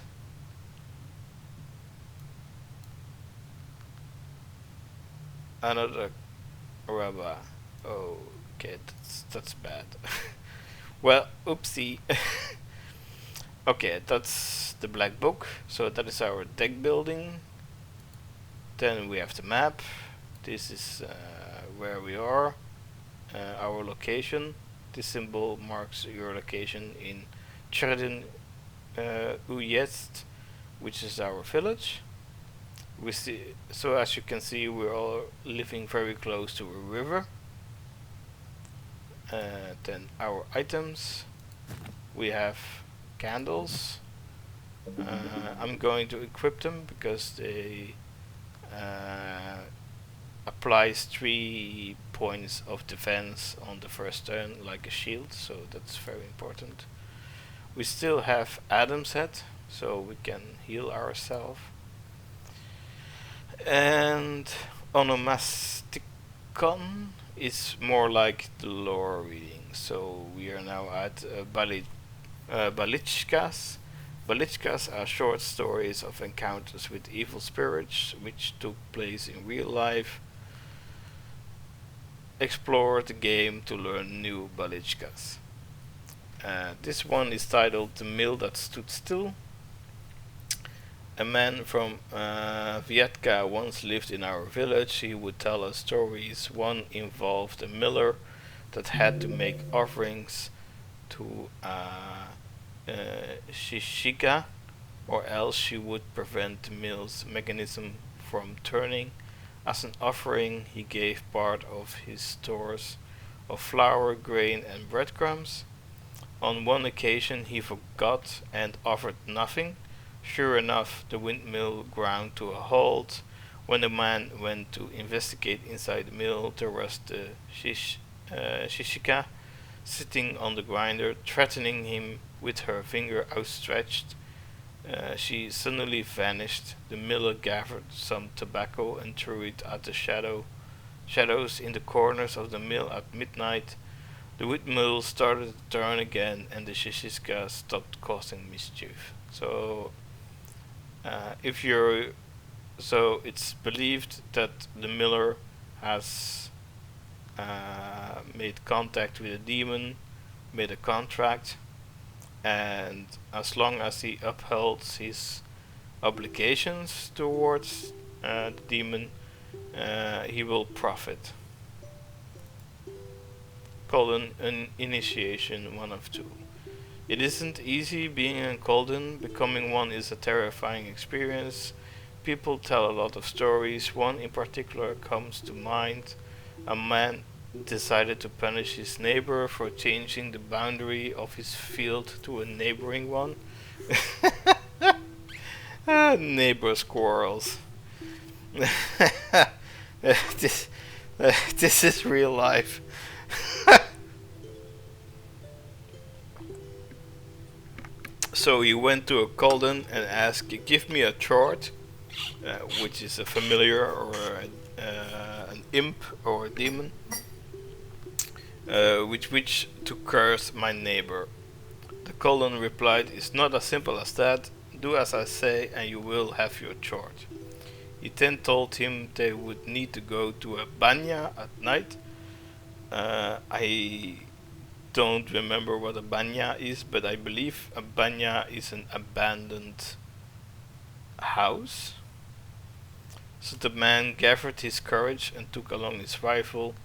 another rubber. Oh, okay, that's bad. Well, oopsie. Okay, that's the black book. So that is our deck building. Then we have the map. This is where we are. Our location. This symbol marks your location in Cherdin Uyest, which is our village. We see. So as you can see, we're all living very close to a river. Then our items. We have candles. I'm going to equip them because they applies 3 points of defense on the first turn like a shield, so that's very important. We still have Adam's head, so we can heal ourselves. And Onomasticon is more like the lore reading, so we are now at Balichkas. Balichkas are short stories of encounters with evil spirits which took place in real life. Explore the game to learn new Balichkas. This one is titled The Mill That Stood Still. A man from Vietka once lived in our village. He would tell us stories. One involved a miller that had to make offerings to Shishika, or else she would prevent the mill's mechanism from turning. As an offering, he gave part of his stores of flour, grain, and breadcrumbs. On one occasion, he forgot and offered nothing. Sure enough, the windmill ground to a halt. When the man went to investigate inside the mill, there was the Shishika sitting on the grinder, threatening him with her finger outstretched. She suddenly vanished. The miller gathered some tobacco and threw it at the shadows in the corners of the mill at midnight. The windmill started to turn again, and the Shishika stopped causing mischief. So, it's believed that the miller has made contact with a demon, made a contract, and as long as he upholds his obligations towards the demon, he will profit. Called an initiation, 1 of 2. It isn't easy being a Colden. Becoming one is a terrifying experience. People tell a lot of stories. One in particular comes to mind. A man decided to punish his neighbor for changing the boundary of his field to a neighboring one. Neighbor squirrels. this, this is real life. So he went to a cauldron and asked, "Give me a chart," which is a familiar or an imp or a demon, which to curse my neighbor. The cauldron replied, "It's not as simple as that. Do as I say, and you will have your chart." He then told him they would need to go to a banya at night. I don't remember what a banya is, but I believe a banya is an abandoned house. So the man gathered his courage and took along his rifle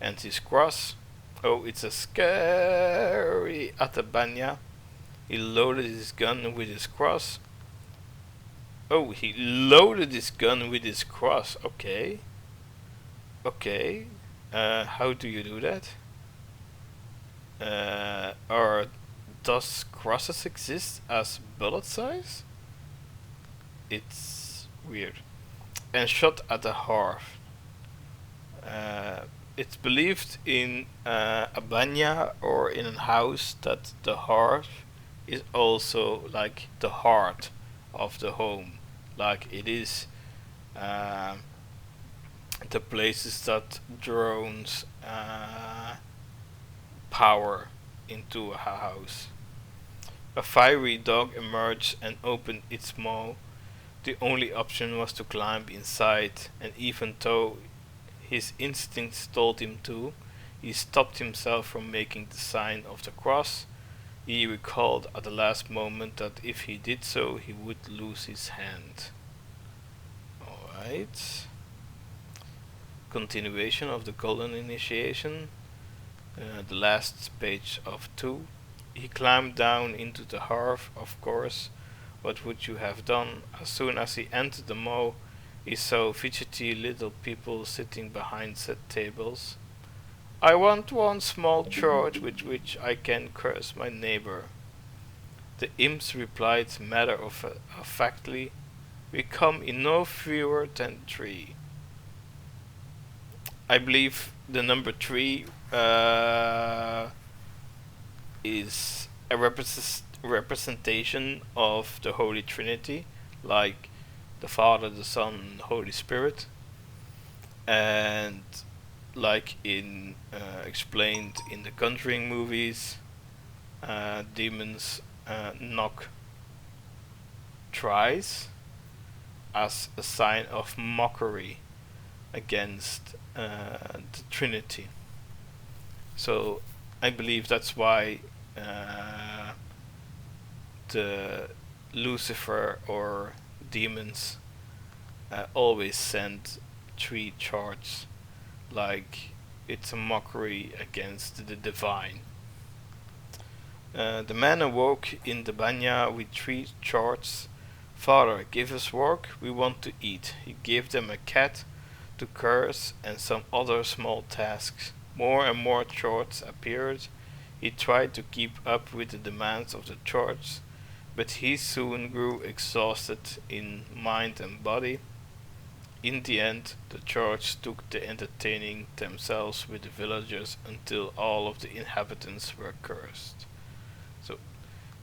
and his cross. Oh, it's a scary atabanya. He loaded his gun with his cross. Oh, he loaded his gun with his cross. Okay. Okay. How do you do that? Or does crosses exist as bullet size? It's weird. And shot at the hearth. It's believed in a banya or in a house that the hearth is also like the heart of the home. Like it is the places that drones power into a house. A fiery dog emerged and opened its maw. The only option was to climb inside, and even though his instincts told him to, he stopped himself from making the sign of the cross. He recalled at the last moment that if he did so, he would lose his hand. Alright. Continuation of the golden initiation. The last page of 2. He climbed down into the hearth, of course. What would you have done? As soon as he entered the maw, he saw fidgety little people sitting behind set tables. "I want one small church with which I can curse my neighbor." The imps replied matter of factly, "We come in no fewer than 3. I believe the number 3 is a representation of the Holy Trinity, like the Father, the Son, and the Holy Spirit, and like in explained in the Conjuring movies, demons knock thrice as a sign of mockery against the Trinity. So I believe that's why the Lucifer or demons always send 3 charts, like it's a mockery against the divine. The man awoke in the banya with 3 charts. "Father, give us work, we want to eat." He gave them a cat to curse and some other small tasks. More and more charts appeared. He tried to keep up with the demands of the charts, but he soon grew exhausted in mind and body. In the end, the charts took to entertaining themselves with the villagers until all of the inhabitants were cursed. So,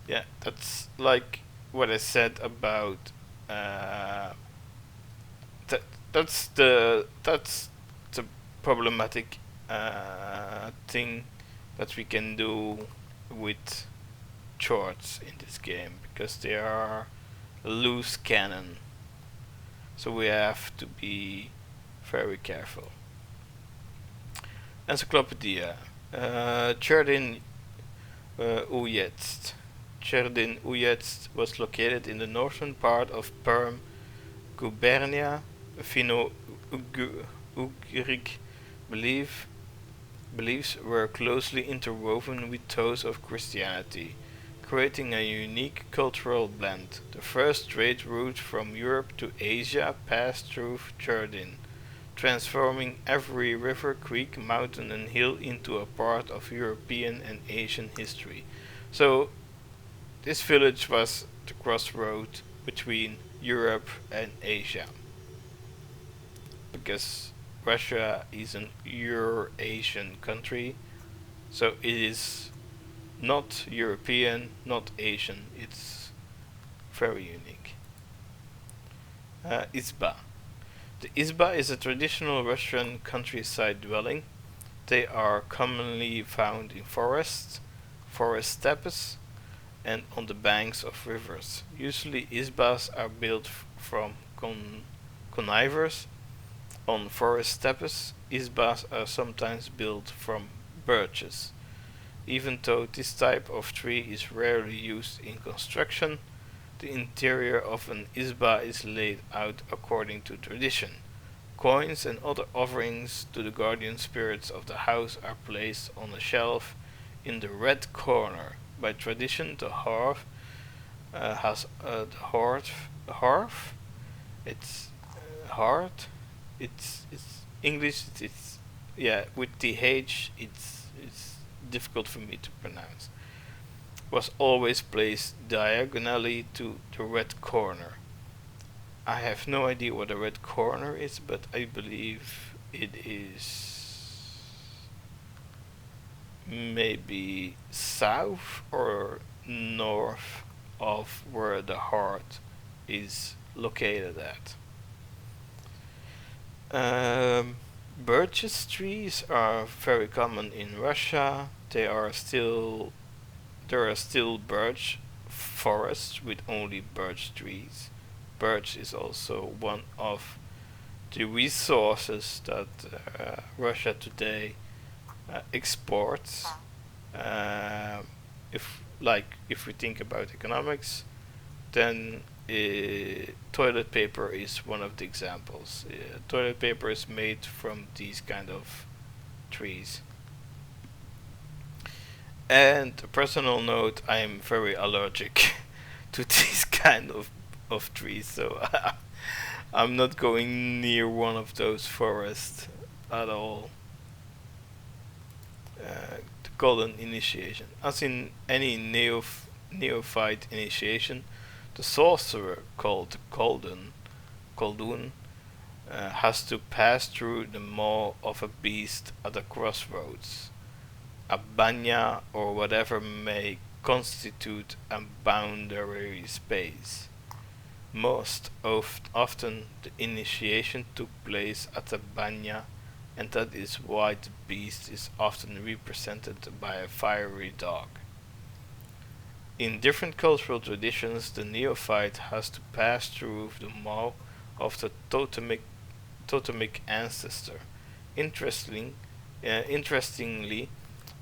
yeah, that's like what I said about that's the problematic thing that we can do with charts in this game, because they are loose cannon, so we have to be very careful. Encyclopedia. Cherdin Ujetst. Cherdin Ujetst was located in the northern part of Perm, Gubernia. Finno-Ugric beliefs were closely interwoven with those of Christianity, creating a unique cultural blend. The first trade route from Europe to Asia passed through Cherdin, transforming every river, creek, mountain and hill into a part of European and Asian history. So this village was the crossroad between Europe and Asia, because Russia is an Eurasian country, so it is not European, not Asian. It's very unique. Izba. The Izba is a traditional Russian countryside dwelling. They are commonly found in forests, forest steppes, and on the banks of rivers. Usually, Izbas are built from conifers. On forest steppes, Izbas are sometimes built from birches. Even though this type of tree is rarely used in construction, the interior of an Izba is laid out according to tradition. Coins and other offerings to the guardian spirits of the house are placed on a shelf in the red corner. By tradition, the hearth has the hearth. It's heart. It's English. It's yeah, with the H. It's difficult for me to pronounce. Was always placed diagonally to the red corner. I have no idea what a red corner is, but I believe it is maybe south or north of where the heart is located at. Um, Birches trees are very common in Russia. There are still birch forests with only birch trees. Birch is also one of the resources that Russia today exports. Uh, if we think about economics, then toilet paper is one of the examples. Toilet paper is made from these kind of trees. And a personal note, I am very allergic to these kind of trees, so I'm not going near one of those forests at all. The golden initiation. As in any neophyte initiation, the sorcerer called Koldun has to pass through the maw of a beast at a crossroads. A banya or whatever may constitute a boundary space. Most often the initiation took place at a banya, and that is why the beast is often represented by a fiery dog. In different cultural traditions, the neophyte has to pass through the maw of the totemic ancestor. Interestingly,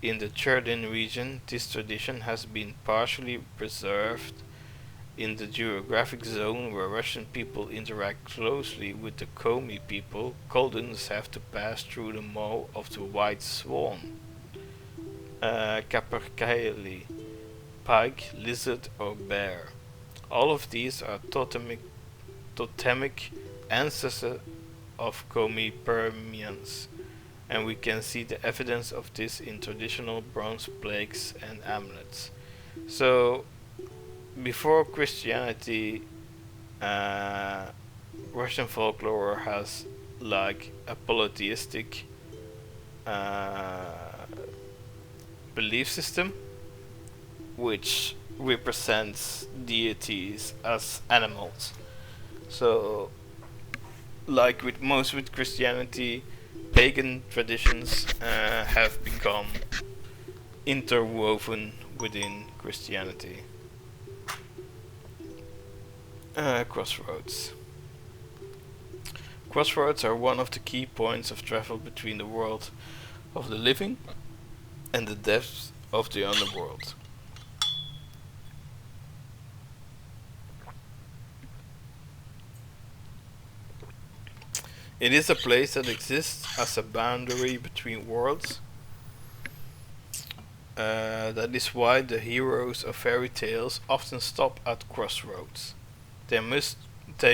in the Cherdin region, this tradition has been partially preserved. In the geographic zone where Russian people interact closely with the Komi people, Koldans have to pass through the maw of the white swan, capercaillie, pike, lizard, or bear. All of these are totemic ancestors of Komi Permians, and we can see the evidence of this in traditional bronze plaques and amulets. So, before Christianity, Russian folklore has like a polytheistic belief system, which represents deities as animals. So, like with Christianity, pagan traditions have become interwoven within Christianity. Crossroads. Crossroads are one of the key points of travel between the world of the living and the depths of the underworld. It is a place that exists as a boundary between worlds. That is why the heroes of fairy tales often stop at crossroads. They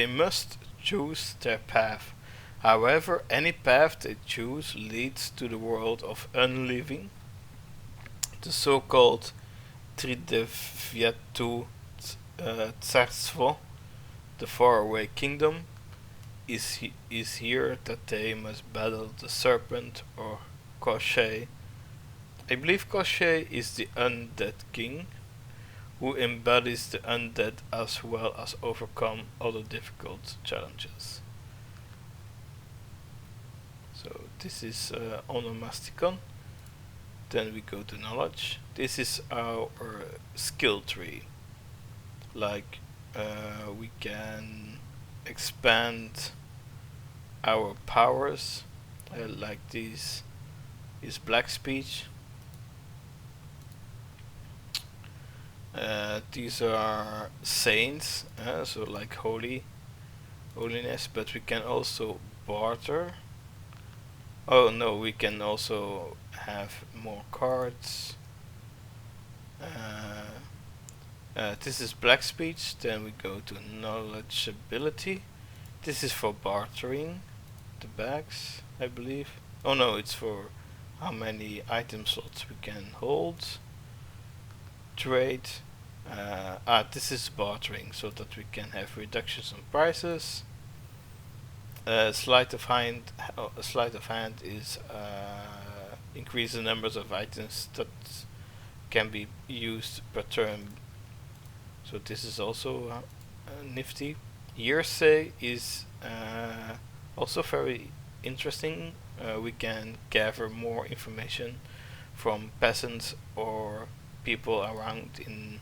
must choose their path. However, any path they choose leads to the world of unliving, the so-called Trideviatu Tsarsvo, the faraway kingdom, is here that they must battle the serpent or Koshei. I believe Koshei is the undead king who embodies the undead as well as overcome other difficult challenges. So this is onomasticon. Then we go to knowledge. This is our skill tree. Like we can expand our powers. Like this is black speech. These are saints, so like holiness. But we can also barter. Oh no, we can also have more cards. This is black speech. Then we go to knowledge ability. This is for bartering the bags, I believe. Oh no, it's for how many item slots we can hold. Trade. This is bartering, so that we can have reductions on prices. Sleight of hand. Sleight of hand is increase the numbers of items that can be used per turn. So this is also nifty. Hearsay is also very interesting. We can gather more information from peasants or people around in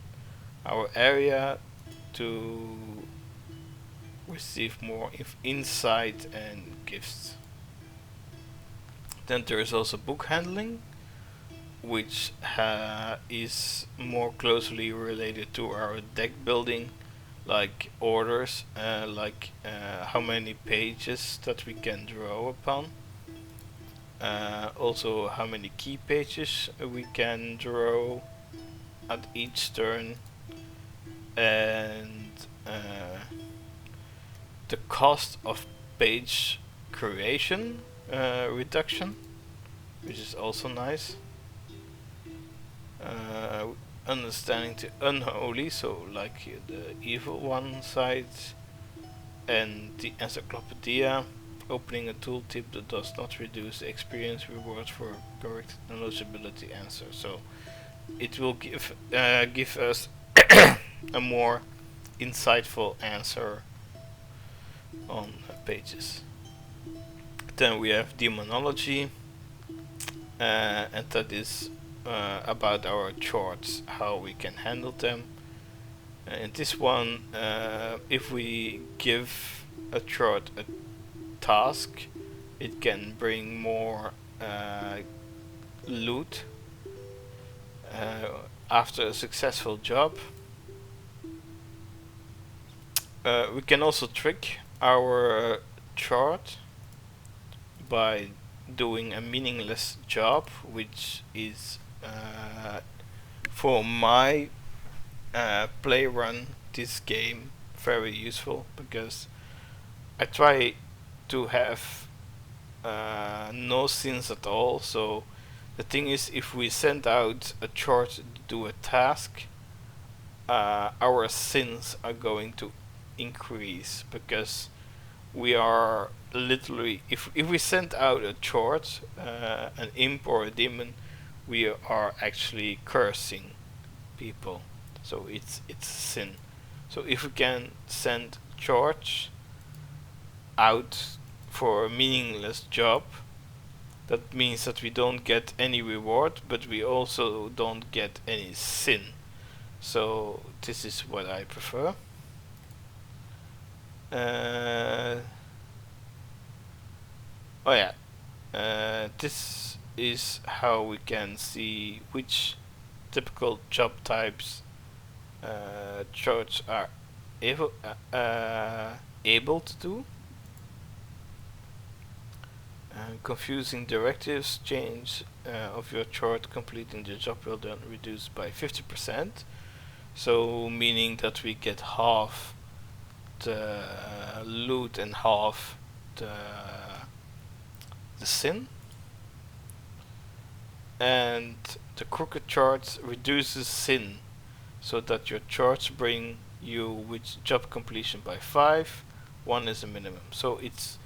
our area to receive more insight and gifts. Then there is also book handling, which is more closely related to our deck building, like orders, like how many pages that we can draw upon. Also how many key pages we can draw at each turn, and the cost of page creation reduction, which is also nice. Understanding the unholy, so like the evil one side, and the encyclopedia, opening a tooltip that does not reduce the experience rewards for correct knowledgeability answer. So it will give us a more insightful answer on pages. Then we have demonology, and that is about our charts, how we can handle them. In this one, if we give a chart a task, it can bring more loot after a successful job. We can also trick our chart by doing a meaningless job, which is for my play run this game very useful, because I try to have no sins at all. So the thing is, if we send out a chart to do a task, our sins are going to increase, because we are literally, if we send out a chart, an imp or a demon, we are actually cursing people. So it's sin. So if we can send charge out for a meaningless job, that means that we don't get any reward, but we also don't get any sin. So this is what I prefer. Oh yeah, this is how we can see which typical job types charts are able to do. Confusing directives, change of your chart completing the job well done reduced by 50%. So meaning that we get half the loot and half the sin. And the crooked charts reduces sin, so that your charts bring you with job completion by 5. 1 is the minimum. So it's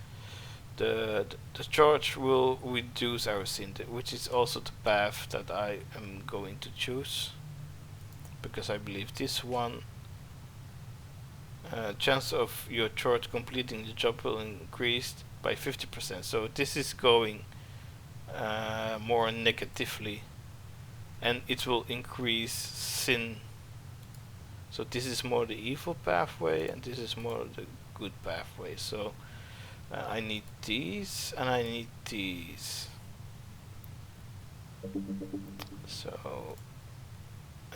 the charge will reduce our sin, which is also the path that I am going to choose, because I believe this one chance of your charge completing the job will increase by 50%. So this is going more negatively, and it will increase sin. So this is more the evil pathway, and this is more the good pathway. So I need these, and I need these. So,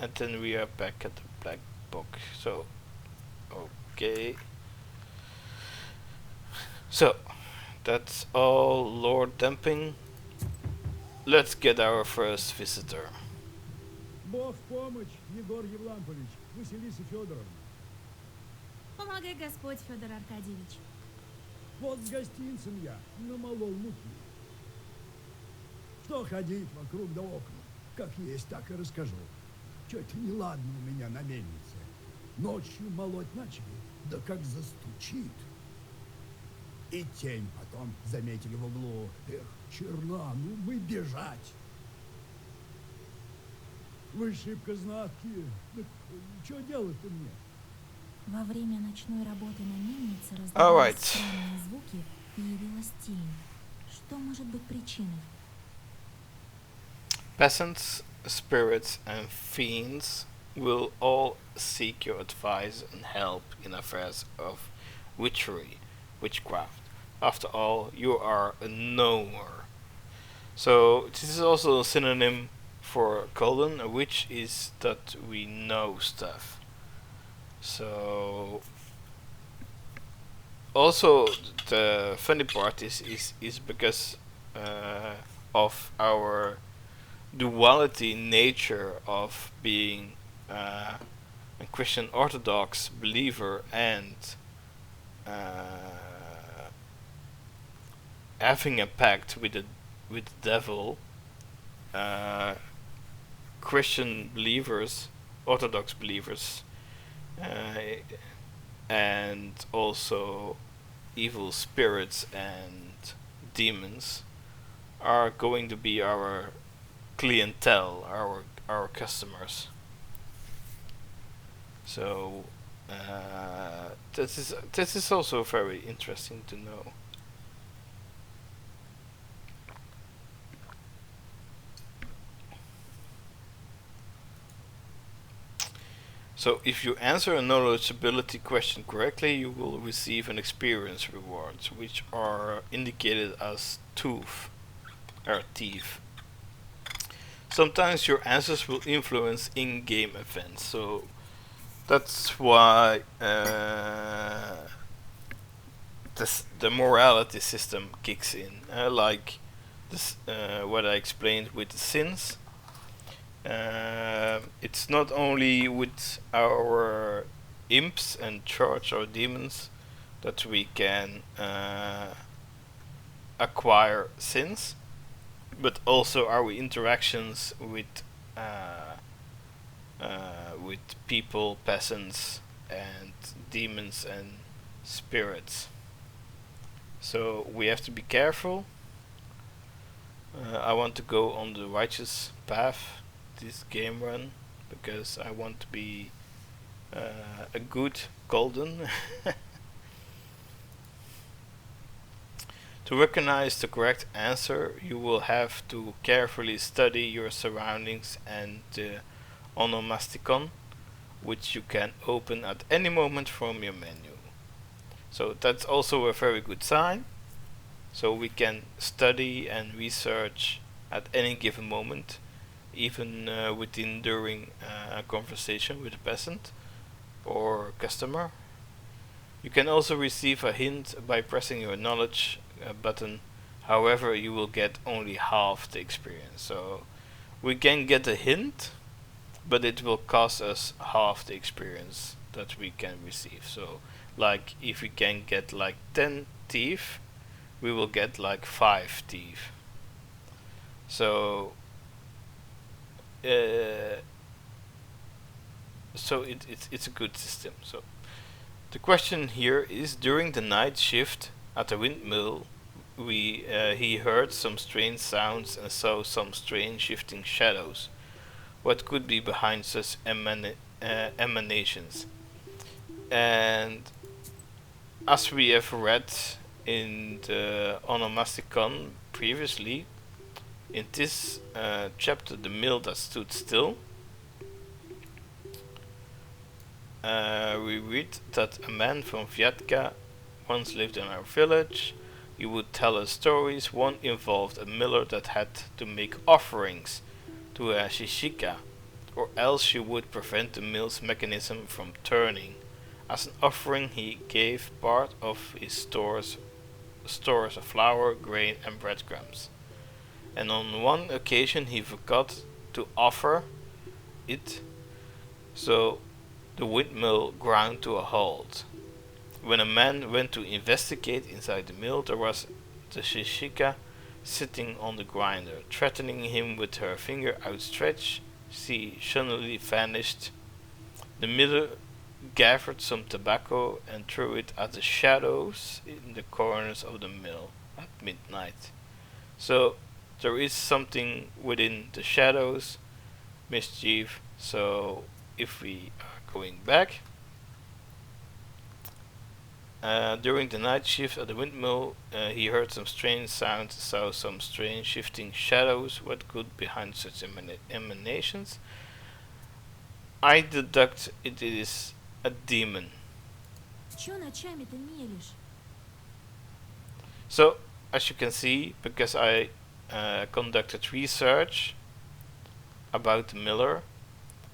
and then we are back at the black book. So, okay. So, that's all Lord Damping. Let's get our first visitor. Бог в помощь, Егор Евлампович, Василиса Федоровна. Помогай Господь, Федор Аркадьевич. Вот с гостинцем я намолол муки. Что ходить вокруг да около? Как есть, так и расскажу. Чё-то неладно у меня на мельнице. Ночью молоть начали, да как застучит. И тень потом заметили в углу. Эх, черна, ну мы бежать. Вы шибко знаткие. Так что делать-то мне? Во время ночной работы на мельнице Alright. раздавались странные звуки и явилась тень. Что может быть причиной? Peasants, spirits, and fiends will all seek your advice and help in affairs of witchery, witchcraft. After all, you are a knower. So this is also a synonym for golden. A witch is that we know stuff. So also the funny part is because of our duality nature of being a Christian Orthodox believer and having a pact with the devil. Christian believers, Orthodox believers, and also evil spirits and demons are going to be our clientele, our customers. So this is also very interesting to know. So if you answer a knowledgeability question correctly, you will receive an experience rewards, which are indicated as tooth or thief. Sometimes your answers will influence in-game events, so that's why the morality system kicks in, like this, what I explained with the sins. It's not only with our imps and charge or demons that we can acquire sins, but also our interactions with people, peasants, and demons and spirits. So we have to be careful. I want to go on the righteous path this game run because I want to be a good golden. To recognize the correct answer, you will have to carefully study your surroundings and the onomasticon, which you can open at any moment from your menu. So that's also a very good sign. So we can study and research at any given moment, even during a conversation with a peasant or customer. You can also receive a hint by pressing your knowledge button. However, you will get only half the experience. So we can get a hint, but it will cost us half the experience that we can receive. So like if we can get like 10 teeth, we will get like 5 teeth. So so it's a good system. So the question here is: during the night shift at the windmill, he heard some strange sounds and saw some strange shifting shadows. What could be behind such emanations? And as we have read in the Onomasticon previously, in this chapter, the mill that stood still, we read that a man from Vyatka once lived in our village. He would tell us stories. One involved a miller that had to make offerings to a shishika, or else she would prevent the mill's mechanism from turning. As an offering, he gave part of his stores of flour, grain, and breadcrumbs. And on one occasion, he forgot to offer it, so the windmill ground to a halt. When a man went to investigate inside the mill, there was the shishika sitting on the grinder, threatening him with her finger outstretched. She suddenly vanished. The miller gathered some tobacco and threw it at the shadows in the corners of the mill at midnight. So there is something within the shadows, mischief. So if we are going back, during the night shift at the windmill, he heard some strange sounds, saw some strange shifting shadows. What could behind such emanations? I deduct it is a demon. Чё ночами-то мелешь? So, as you can see, because I conducted research about the miller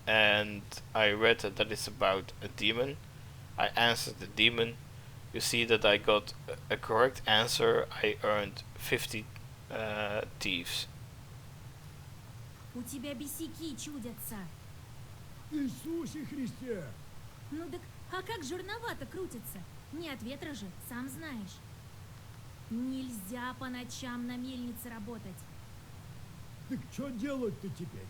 and I read that it's about a demon, I answered the demon. You see that I got a correct answer. I earned 50 thieves. У тебя бесяки чудятся. Иисусе Христе! Ну так, а как жирновато крутится? Не от ветра же, сам знаешь. Нельзя по ночам на мельнице работать. Так что делать-то теперь?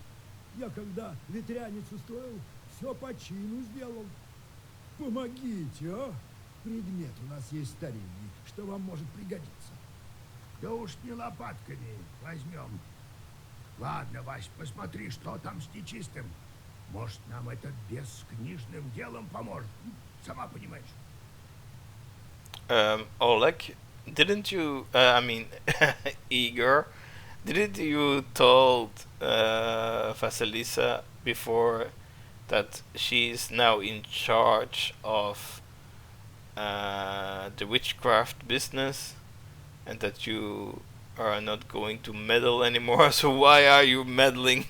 Я когда ветряницу строил, все по чину сделал. Помогите, а? Предмет у нас есть старинный, что вам может пригодиться. Да уж не лопатками возьмем. Ладно, Вась, посмотри, что там с нечистым. Может, нам этот бес с книжным делом поможет. Сама понимаешь. Oleg, didn't you, Igor, didn't you told Vasilisa before that she is now in charge of the witchcraft business and that you are not going to meddle anymore? So why are you meddling?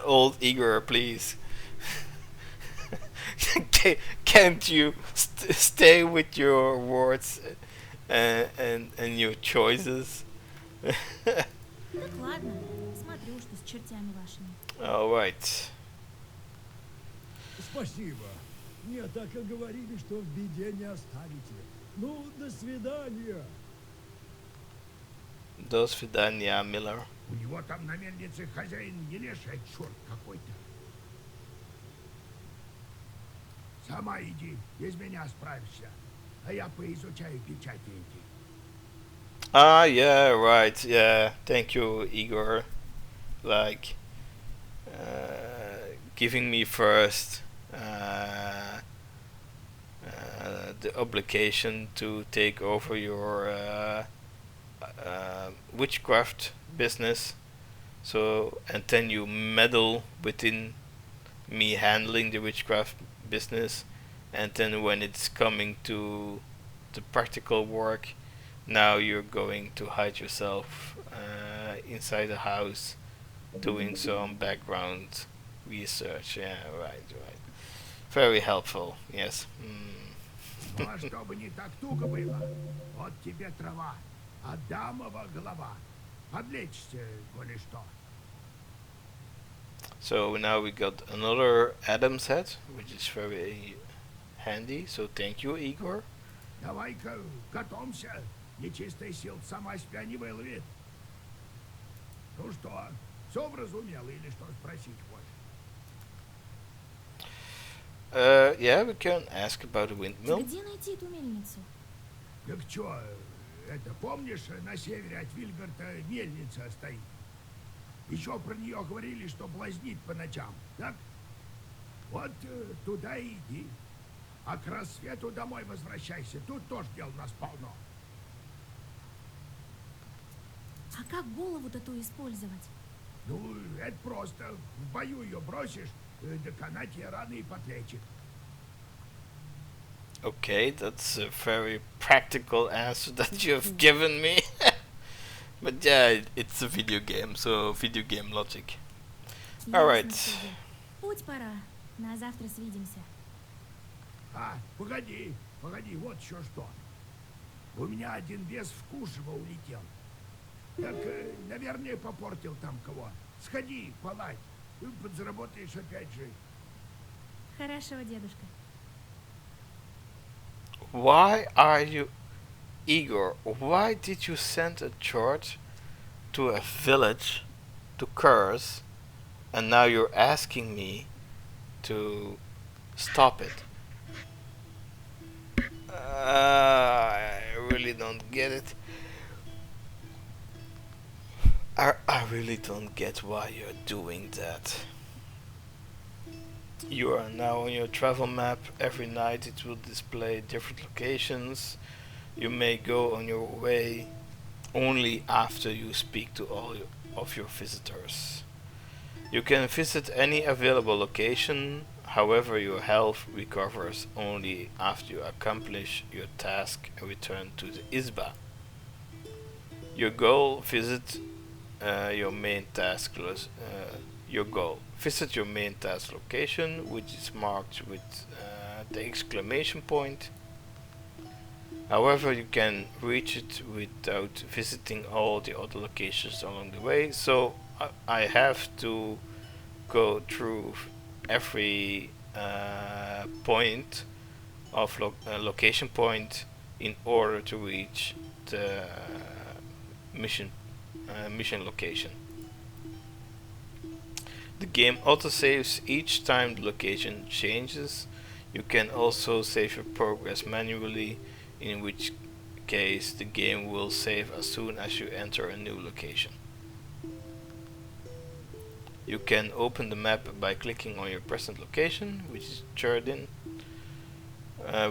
Old Igor, please. Can't you stay with your words and your choices? Так ладно, смотрю, что с чертями вашими. Alright. Спасибо. Мне так и говорили, что в беде не оставите. Ну, до свидания. До свидания, Miller. У него там на мельнице хозяин не леший, а черт какой-то. Сама иди, без меня справишься. А я поизучаю печати эти. Ah, yeah, right, yeah. Thank you, Igor. Like, giving me first the obligation to take over your witchcraft business. So, and then you meddle within me handling the witchcraft business, and then when it's coming to the practical work, now you're going to hide yourself inside the house doing some background research. Yeah, right. Very helpful, yes. Ну, а чтобы не так туго было, вот тебе трава, Адамова голова. Подлечься, коли что. So now we got another Adam's head, which is very handy. So thank you, Igor. Давай-ка готовься. Нечистая сила сама себя не выловит. Ну что, все вразумела или что спросить хочешь? Yeah, we can ask about the windmill. Где найти эту мельницу? Так чё, это помнишь, на севере от Вильгарта мельница стоит? Еще про нее говорили, что блазнит по ночам, так? Вот туда и иди. А к рассвету домой возвращайся. Тут тоже дел у нас полно. А как голову-то ту использовать? Ну, это просто. В бою ее бросишь, так она тебе рано и подлечит. Okay, that's a very practical answer that you have given me. But yeah, it's a video game, so video game logic. Alright. Ясно, Сергей. Путь пора. На завтра свидимся. А, погоди, вот еще что. У меня один бес в Кушево улетел. Так, наверное, попортил там кого. Сходи, поладь. Подзаработаешь опять же. Хорошо, дедушка. Why are you... Igor, why did you send a charge to a village to curse, and now you're asking me to stop it? I really don't get it. I really don't get why you're doing that. You are now on your travel map. Every night it will display different locations. You may go on your way only after you speak to all of your visitors. You can visit any available location, however your health recovers only after you accomplish your task and return to the Isba. Your goal, visit your main task your goal. Visit your main task location, which is marked with the exclamation point. However, you can reach it without visiting all the other locations along the way. So I have to go through every point of location point in order to reach the mission location. The game autosaves each time the location changes. You can also save your progress manually, in which case the game will save as soon as you enter a new location. You can open the map by clicking on your present location, which is Cherdin.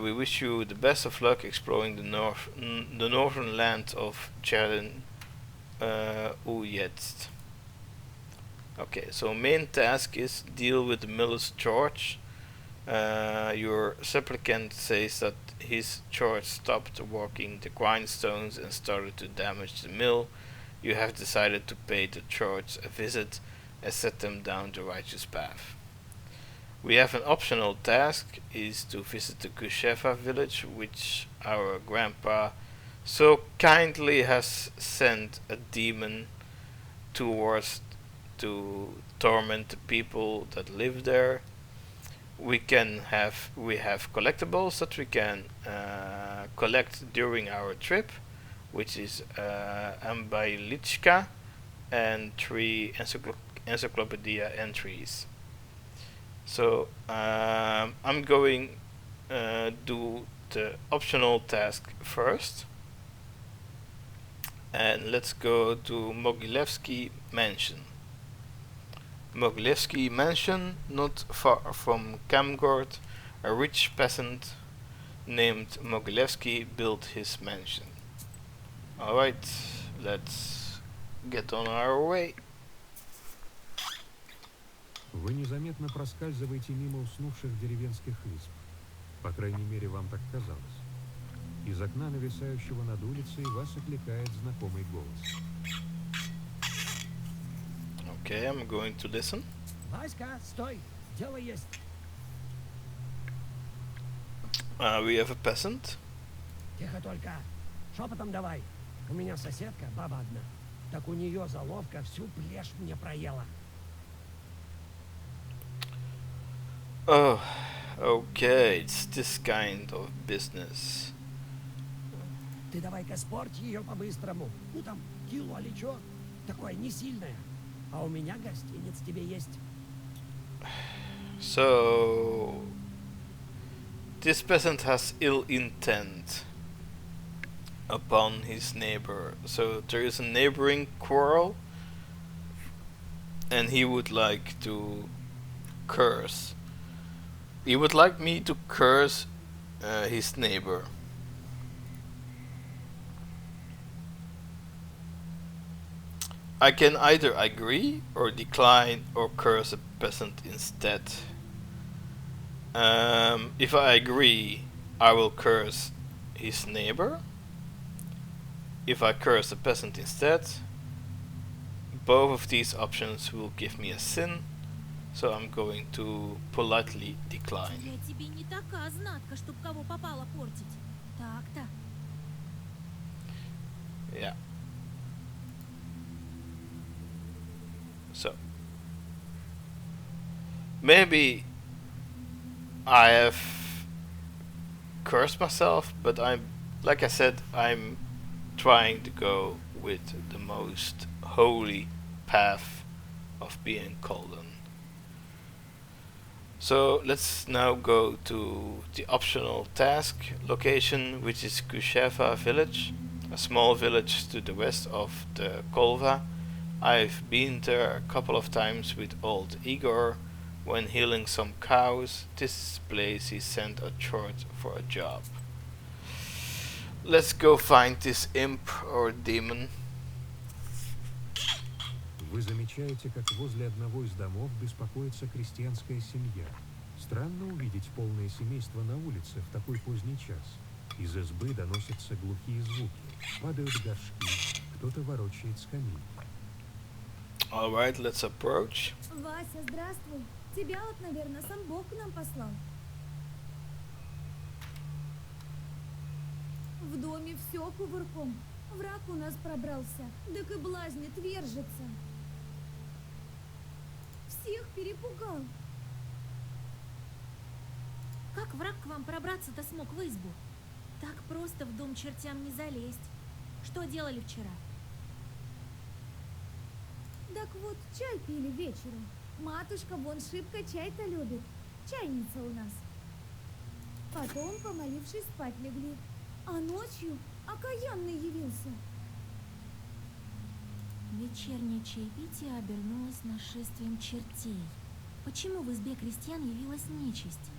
We wish you the best of luck exploring the northern land of Cherdin. Jetzt. Okay, so main task is deal with the miller's charge. Your supplicant says that his charge stopped working the grindstones and started to damage the mill. You have decided to pay the charge a visit and set them down the righteous path. We have an optional task is to visit the Kusheva village, which our grandpa so kindly has sent a demon towards to torment the people that live there. We have collectibles that we can collect during our trip, which is Ambaylichka and 3 encyclopedia entries. So I'm going do the optional task first, and let's go to Mogilevsky Mansion. Mogilevsky Mansion, not far from Kamgord, a rich peasant named Mogilevsky built his mansion. Alright, let's get on our way. Вы незаметно проскальзываете мимо уснувших деревенских изб. По крайней мере, вам так казалось. Из окна, нависающего над улицей, вас окликает знакомый голос. Okay, I'm going to listen. Васька, стой! Дело есть. We have a peasant. Тихо только. Шепотом давай. У меня соседка, баба одна. Так у нее заловка всю плешь мне проела. Oh, okay, it's this kind of business. Ты давай-ка спорь ее по-быстрому. Ну там кило или чё. Такое не сильное. А у меня гостиниц тебе есть. So, This peasant has ill intent upon his neighbor. So there is a neighboring quarrel, and he would like to curse. He would like me to curse his neighbor. I can either agree or decline or curse a peasant instead. If I agree, I will curse his neighbor. If I curse the peasant instead, both of these options will give me a sin, so I'm going to politely decline. Я тебе не такая знатка, чтоб кого попало портить. Так-то. Yeah. So maybe I have cursed myself, but like I said, I'm trying to go with the most holy path of being Colden. So let's now go to the optional task location, which is Kusheva village, a small village to the west of the Kolva. I've been there a couple of times with old Igor when healing some cows. This place he sent a short for a job. Let's go find this imp or demon. Вы замечаете, как возле одного из домов беспокоится крестьянская семья. Странно увидеть полное семейство на улице в такой поздний час. Из избы доносятся глухие звуки. Падают горшки, кто-то ворочает скамейки. Alright, let's approach. Вася, здравствуй. Тебя вот, наверное, сам Бог к нам послал. В доме все кувырком. Враг у нас пробрался, так и блазнит, вержится. Всех перепугал. Как враг к вам пробраться-то смог в избу? Так просто в дом чертям не залезть. Что делали вчера? Так вот, чай пили вечером. Матушка вон шибко чай-то любит. Чайница у нас. Потом, помолившись, спать легли. А ночью окаянный явился. Вечернее чаепитие обернулось нашествием чертей. Почему в избе крестьян явилась нечисть?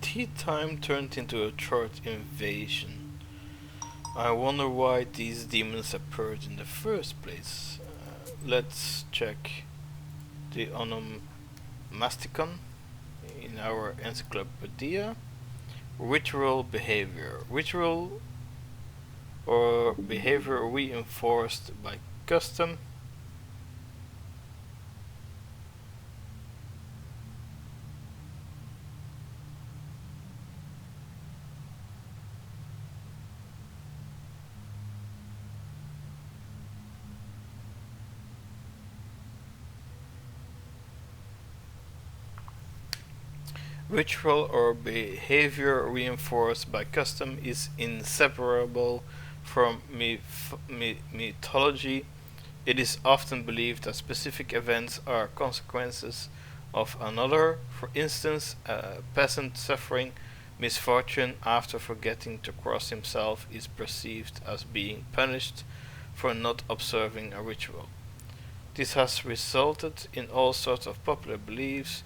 Tea time turned into a short invasion. I wonder why these demons appeared in the first place. Let's check the onomasticon in our encyclopedia. Ritual behavior. Ritual or behavior reinforced by custom. Ritual or behavior reinforced by custom is inseparable from mythology. It is often believed that specific events are consequences of another. For instance, a peasant suffering misfortune after forgetting to cross himself is perceived as being punished for not observing a ritual. This has resulted in all sorts of popular beliefs.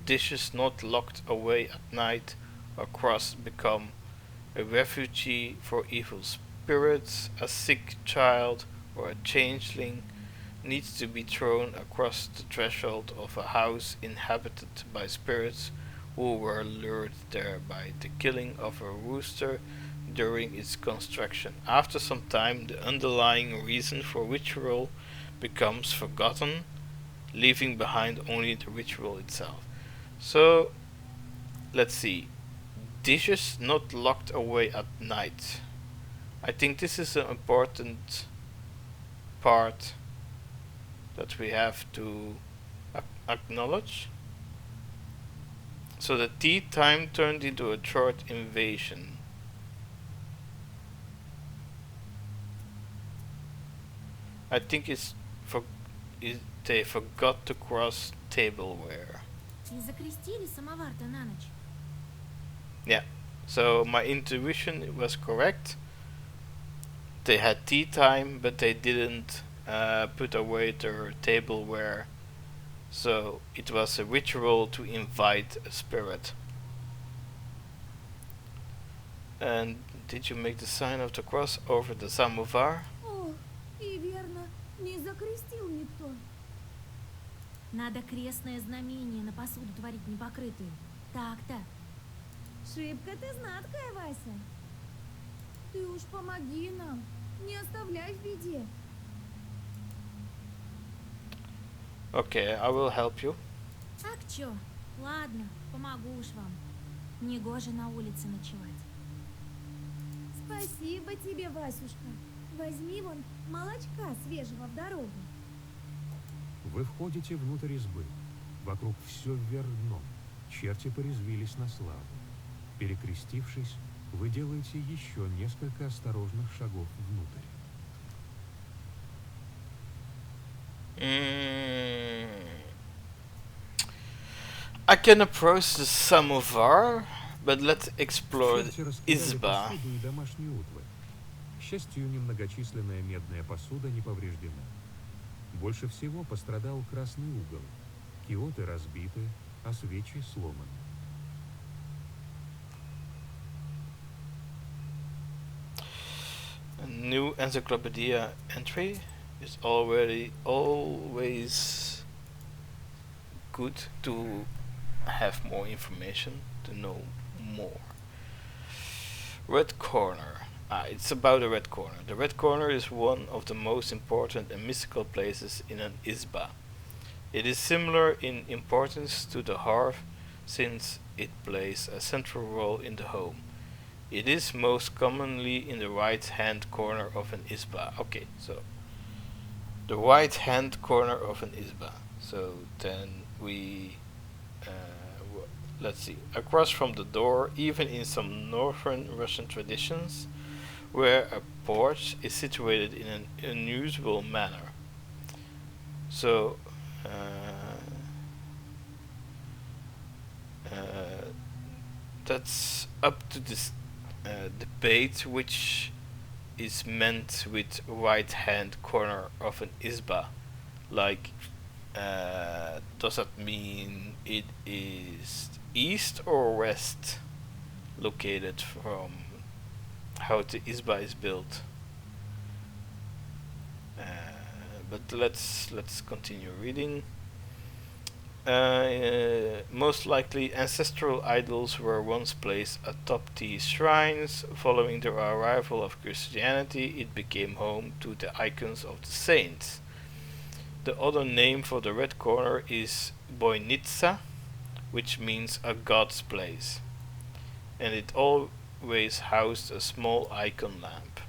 Dishes not locked away at night or crossed become a refugee for evil spirits. A sick child or a changeling needs to be thrown across the threshold of a house inhabited by spirits who were lured there by the killing of a rooster during its construction. After some time, the underlying reason for ritual becomes forgotten, leaving behind only the ritual itself. So, let's see. Dishes not locked away at night. I think this is an important part that we have to acknowledge. So the tea time turned into a short invasion. I think they forgot to cross tableware. Не закрестили самовар-то на ночь? Yeah. So my intuition was correct. They had tea time, but they didn't put away their tableware. So it was a ritual to invite a spirit. And did you make the sign of the cross over the samovar? Ох, и верно, не закрестил никто. Надо крестное знамение на посуду творить непокрытую. Так-то. Шибко ты знаткая, Вася. Ты уж помоги нам, не оставляй в беде. Okay, I will help you. Так чё? Ладно, помогу уж вам. Негоже на улице ночевать. Спасибо тебе, Васюшка. Возьми вон молочка свежего в дорогу. Вы входите внутрь избы. Вокруг все вверх дном. Черти порезвились на славу. Перекрестившись, вы делаете еще несколько осторожных шагов внутрь. I can approach the samovar, but let's explore Черти the раскидали izba. посуду и домашнюю утварь. К счастью, немногочисленная медная посуда не повреждена. Больше всего пострадал красный угол. Киоты разбиты, а свечи сломаны. A new encyclopedia entry is always good to have more information, to know more. Red corner. It's about a red corner. The red corner is one of the most important and mystical places in an izba. It is similar in importance to the hearth since it plays a central role in the home. It is most commonly in the right hand corner of an izba. Okay, so the right hand corner of an izba. So then we let's see, across from the door, even in some northern Russian traditions, where a porch is situated in an unusual manner. So that's up to this debate which is meant with right hand corner of an izba. Like, does that mean it is east or west located from how the izba is built? But let's continue reading. Most likely, ancestral idols were once placed atop these shrines. Following the arrival of Christianity, it became home to the icons of the saints. The other name for the red corner is Boinitsa, which means a god's place, and it always housed a small icon lamp.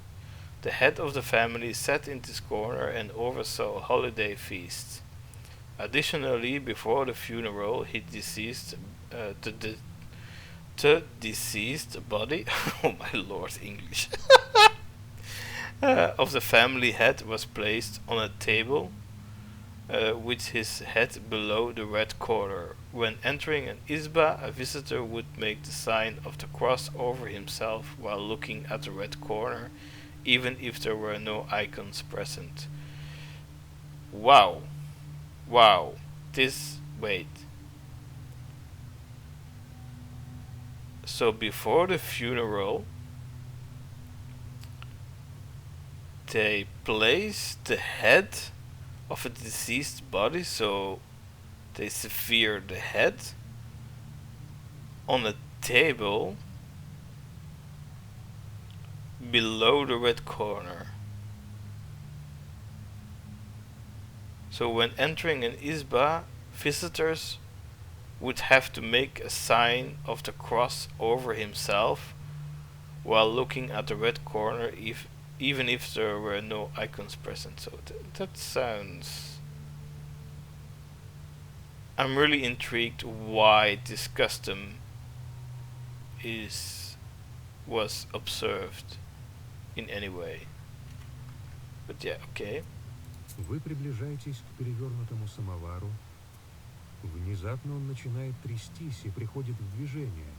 The head of the family sat in this corner and oversaw holiday feasts. Additionally, before the funeral, the deceased body, oh my lord, English, of the family head was placed on a table with his head below the red corner. When entering an izba, a visitor would make the sign of the cross over himself while looking at the red corner, even if there were no icons present. Wow. Wow. Wait. So before the funeral, they place the head of a deceased body, so they sever the head on a table below the red corner. So when entering an izba, visitors would have to make a sign of the cross over himself while looking at the red corner, even if there were no icons present. So that sounds... I'm really intrigued why this custom was observed in any way. But yeah, okay. Вы приближаетесь к перевернутому самовару. Внезапно он начинает трястись и приходит в движение,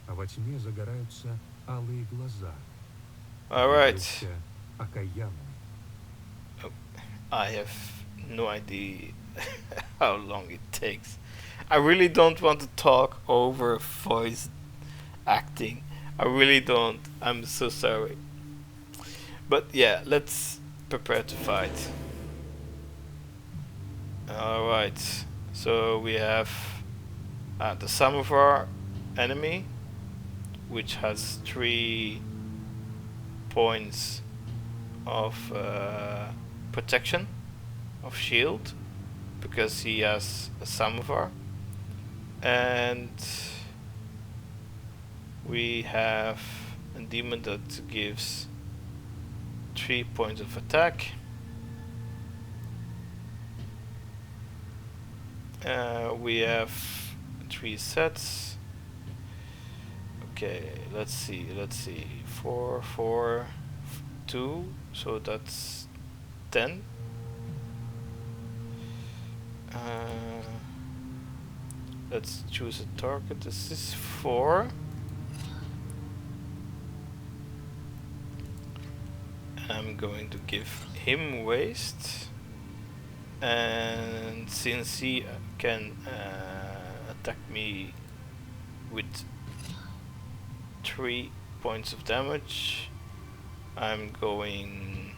а во тьме загораются алые глаза. Alright. Явился окаянный. I have no idea how long it takes. I really don't want to talk over voice acting. I really don't. I'm so sorry. But yeah, let's prepare to fight. Alright. So we have the samovar enemy, which has 3 points of protection, of shield, because he has a samovar. And we have a demon that gives 3 points of attack. We have 3 sets. Okay, let's see. 4, 4, 2, so that's 10. Let's choose a target. This is 4. I'm going to give him waste, and since he can attack me with 3 points of damage, I'm going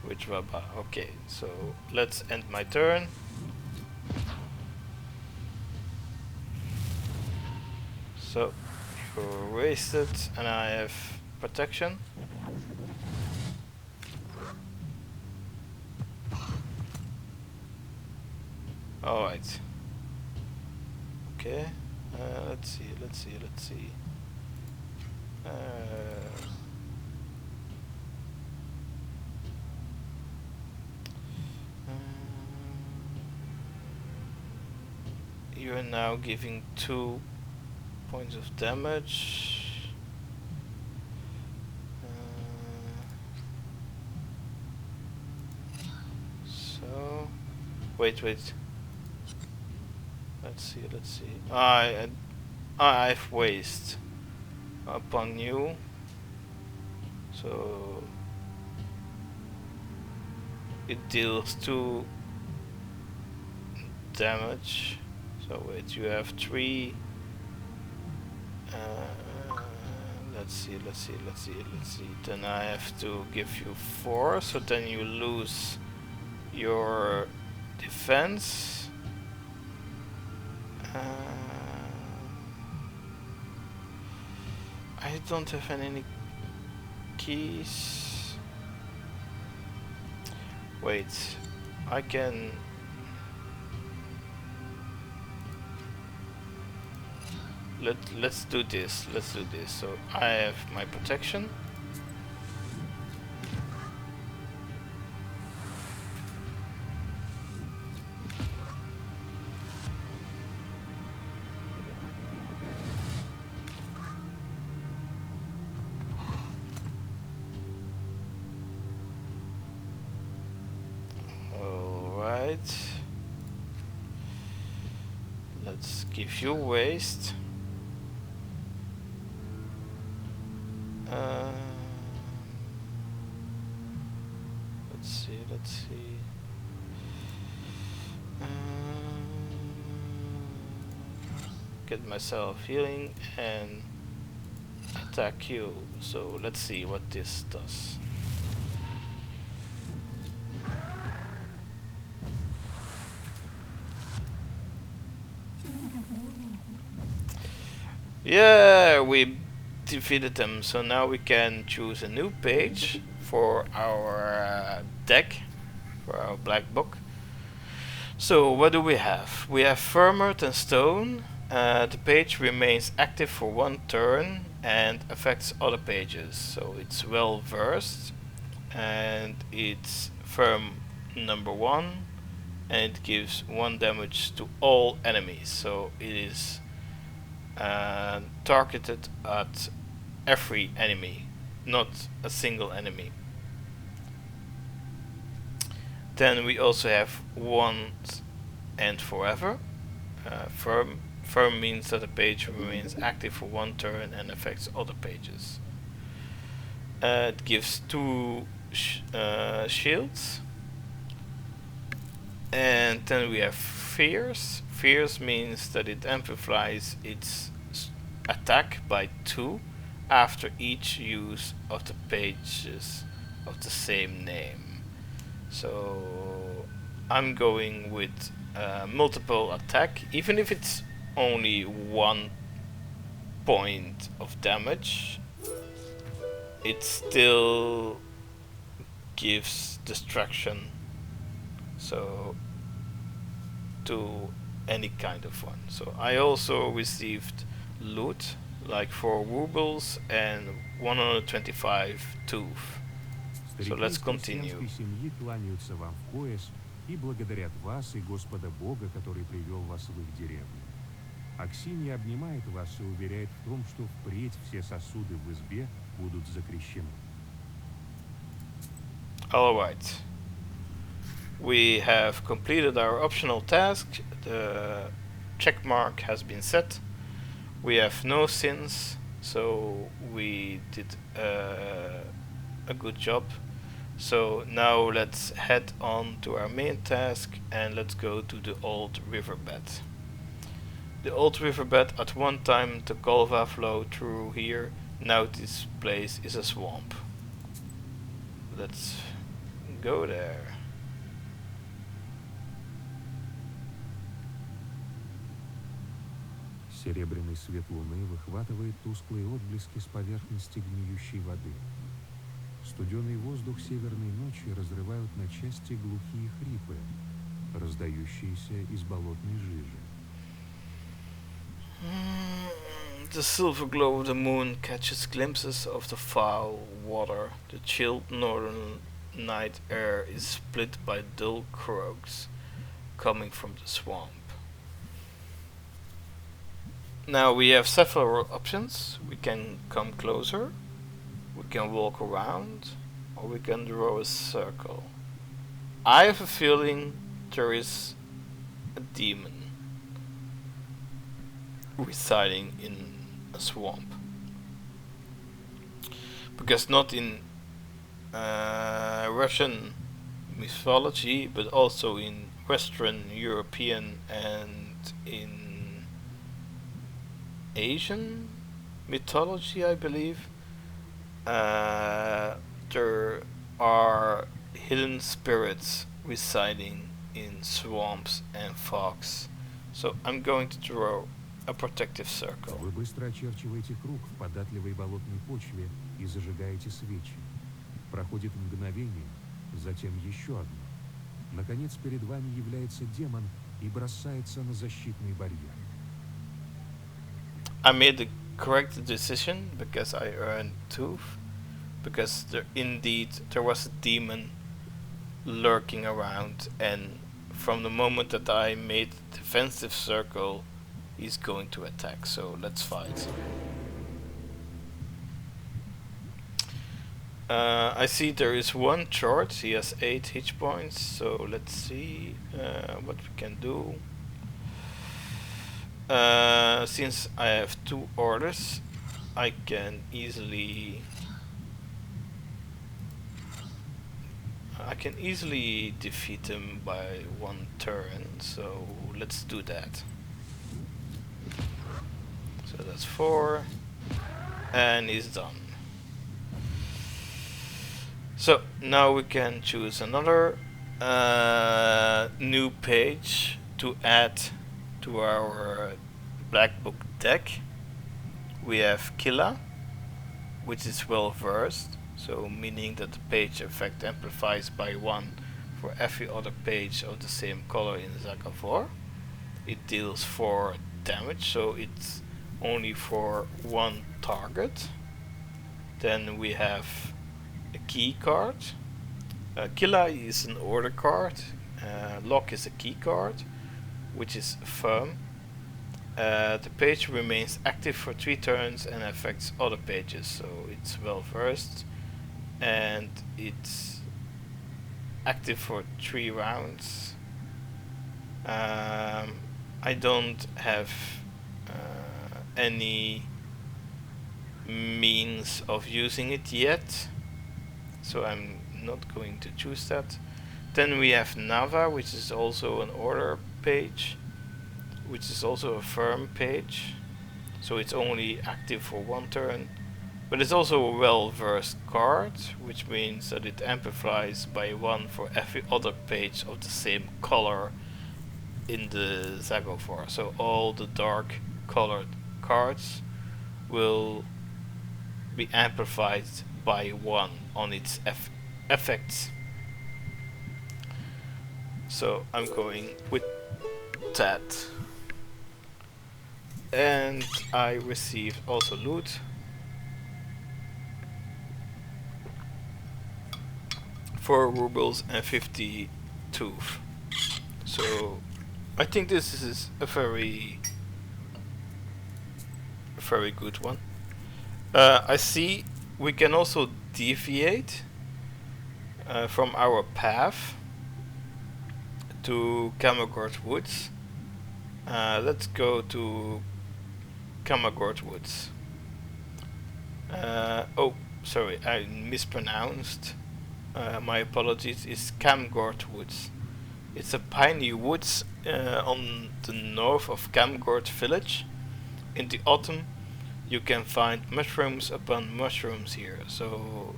with Rabba. Okay, so let's end my turn. So you're wasted, and I have protection. Alright. Okay. Let's see. You're now giving 2 points of damage. So wait. Let's see. I've waste upon you. So it deals 2 damage. So wait, you have 3. Let's see. Then I have to give you 4. So then you lose your defense. I don't have any keys. Wait, I can. Let's do this. So I have my protection. Let's give you waste. Let's see. Get myself healing and attack you. So let's see what this does. Yeah, we defeated them, so now we can choose a new page for our deck, for our black book. So what do we have? We have Firmer than Stone. The page remains active for 1 turn and affects other pages, so it's well versed, and it's firm number 1, and it gives 1 damage to all enemies, so it is targeted at every enemy, not a single enemy. Then we also have Once and Forever. Firm firm means that the page remains active for one turn and affects other pages. It gives 2 shields. And then we have Fierce. Fierce means that it amplifies its attack by 2 after each use of the pages of the same name. So I'm going with multiple attack, even if it's only 1 point of damage, it still gives distraction, so to any kind of one. So I also received loot, like 4 rubles and 125 tooth. So let's continue. Старики из семьи кланяются вам в пояс и благодарят вас и Господа Бога, который привел вас в их деревню. Аксинья обнимает вас и уверяет в том, что впредь все сосуды в избе будут закрещены. Alright. We have completed our optional task. The check mark has been set. We have no sins, so we did a good job. So now let's head on to our main task and let's go to the old riverbed. The old riverbed, at one time the Golva flowed through here. Now this place is a swamp. Let's go there. Серебряный свет луны выхватывает тусклые отблески с поверхности гниющей воды. Студеный воздух северной ночи разрывают на части глухие хрипы, раздающиеся из болотной жижи. The silver glow of the moon catches glimpses of the foul water. The chilled northern night air is split by dull croaks coming from the swamp. Now we have several options. We can come closer, we can walk around, or we can draw a circle. I have a feeling there is a demon residing in a swamp. Because not in Russian mythology, but also in Western European and in Asian mythology, I believe, there are hidden spirits residing in swamps and fogs. So I'm going to draw a protective circle. Вы быстро очерчиваете круг в податливой болотной почве и зажигаете свечи. Проходит мгновение, затем еще одно. Наконец перед вами является демон и бросается на защитный барьер. I made the correct decision because I earned tooth, because there was a demon lurking around, and from the moment that I made defensive circle, he's going to attack. So let's fight. I see there is one chart. He has 8 hit points. So let's see what we can do. Since I have 2 orders, I can easily defeat him by 1 turn. So let's do that. So that's 4, and he's done. So now we can choose another new page to add to our Black Book deck. We have Killa, which is well versed, so meaning that the page effect amplifies by 1 for every other page of the same color in Saga of War. It deals 4 damage, so it's only for 1 target. Then we have a key card. Killa is an order card. Lock is a key card, which is firm. The page remains active for 3 turns and affects other pages, so it's well versed, and it's active for 3 rounds. I don't have any means of using it yet, so I'm not going to choose that. Then we have Nava, which is also an order page, which is also a firm page, so it's only active for one turn. But it's also a well-versed card, which means that it amplifies by 1 for every other page of the same color in the Zagovar. So all the dark colored cards will be amplified by 1 on its effects. So I'm going with that. And I received also loot. 4 rubles and 50 tooth. So I think this is a very good one. I see we can also deviate from our path to Kamagort Woods. Let's go to Kamagort Woods. Oh, sorry, I mispronounced. My apologies. It's Kamgort Woods. It's a piney woods on the north of Kamgort village. In the autumn, you can find mushrooms upon mushrooms here. So